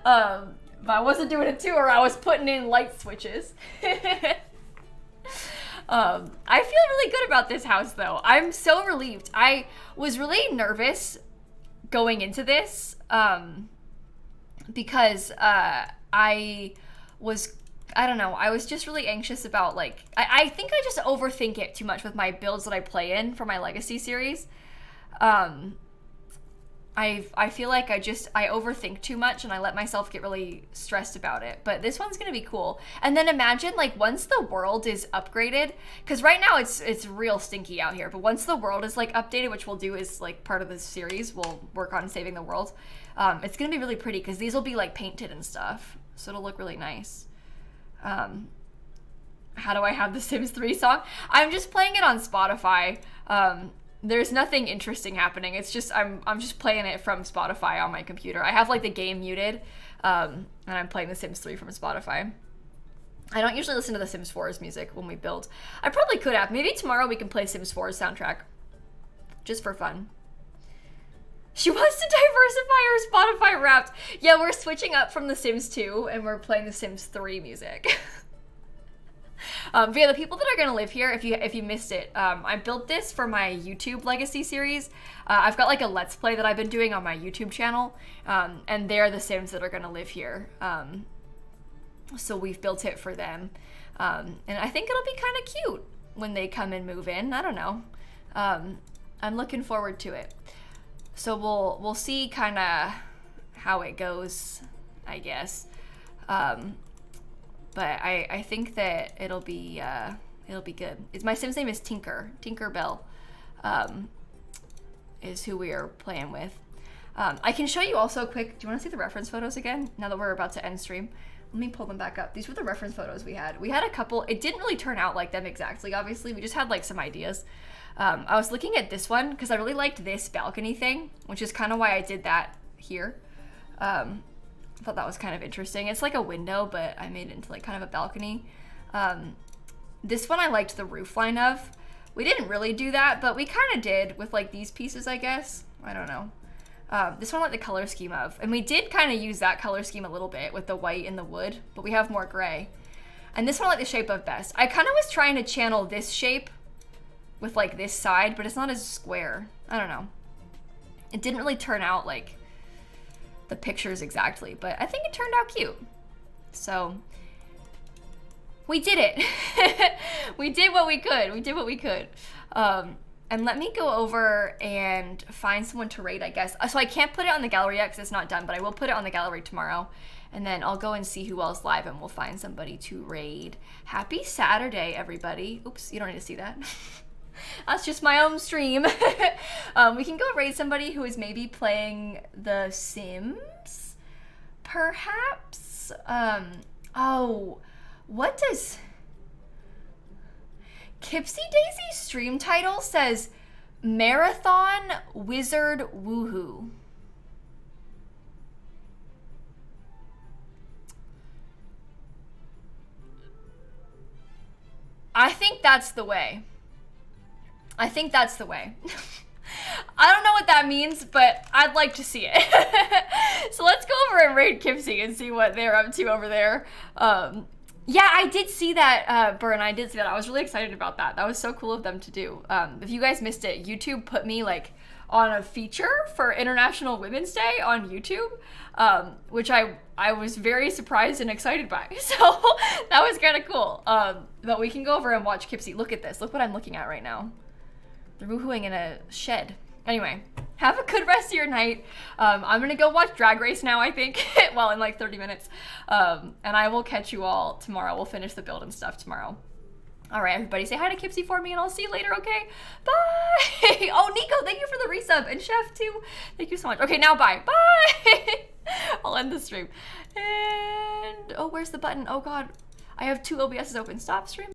I wasn't doing a tour. I was putting in light switches. I feel really good about this house, though. I'm so relieved. I was really nervous going into this because I don't know, I was just really anxious about, like, I think I just overthink it too much with my builds that I play in for my Legacy series. I feel like I overthink too much and I let myself get really stressed about it. But this one's gonna be cool. And then imagine, like, once the world is upgraded, because right now it's real stinky out here, but once the world is like updated, which we'll do is like part of this series, we'll work on saving the world. It's gonna be really pretty because these will be like painted and stuff, so it'll look really nice. How do I have the Sims 3 song? I'm just playing it on Spotify. There's nothing interesting happening. It's just I'm just playing it from Spotify on my computer. I have like the game muted, and I'm playing the Sims 3 from Spotify. I don't usually listen to the Sims 4's music when we build. I probably could have. Maybe tomorrow we can play Sims 4's soundtrack. just for fun. She wants to diversify her Spotify Wrapped. Yeah, we're switching up from The Sims 2 and we're playing The Sims 3 music. But yeah, the people that are gonna live here, if you missed it, I built this for my YouTube Legacy series. I've got like a Let's Play that I've been doing on my YouTube channel, and they're the Sims that are gonna live here. So we've built it for them, and I think it'll be kind of cute when they come and move in. I don't know. I'm looking forward to it. So we'll see kind of how it goes, I guess. But I think that it'll be good. My Sim's name is Tinkerbell, is who we are playing with. I can show you also quick. Do you want to see the reference photos again? Now that we're about to end stream, let me pull them back up. These were the reference photos we had. We had a couple. It didn't really turn out like them exactly. Obviously, we just had like some ideas. I was looking at this one because I really liked this balcony thing, which is kind of why I did that here. I thought that was kind of interesting. It's like a window, but I made it into like kind of a balcony. This one I liked the roof line of. We didn't really do that, but we kind of did with like these pieces, I guess. I don't know. This one I like the color scheme of. And we did kind of use that color scheme a little bit with the white and the wood, but we have more gray. And this one I like the shape of best. I kind of was trying to channel this shape with like this side, but it's not as square. I don't know. It didn't really turn out like the pictures exactly, but I think it turned out cute. So we did it. We did what we could. We did what we could. And let me go over and find someone to raid, I guess. So I can't put it on the gallery yet because it's not done, but I will put it on the gallery tomorrow. And then I'll go and see who else live and we'll find somebody to raid. Happy Saturday, everybody. Oops, you don't need to see that. That's just my own stream. We can go raid somebody who is maybe playing The Sims, perhaps. Oh, what does Kipsy Daisy's stream title says? Marathon Wizard Woohoo. I think that's the way. I think that's the way. I don't know what that means, but I'd like to see it. So let's go over and raid Kipsy and see what they're up to over there. Yeah, I did see that, Burn. I did see that. I was really excited about that. That was so cool of them to do. If you guys missed it, YouTube put me like on a feature for International Women's Day on YouTube, which I was very surprised and excited by. So that was kind of cool. But we can go over and watch Kipsy. Look at this. Look what I'm looking at right now. They're woohooing in a shed. Anyway, have a good rest of your night. I'm gonna go watch Drag Race now, I think. Well, in like 30 minutes. And I will catch you all tomorrow. We'll finish the build and stuff tomorrow. All right, everybody, say hi to Kipsy for me, and I'll see you later, okay? Bye! Oh, Nico, thank you for the resub, and Chef, too. Thank you so much. Okay, now bye. Bye! I'll end the stream. And, oh, where's the button? Oh, God. I have 2 OBSs open. Stop stream.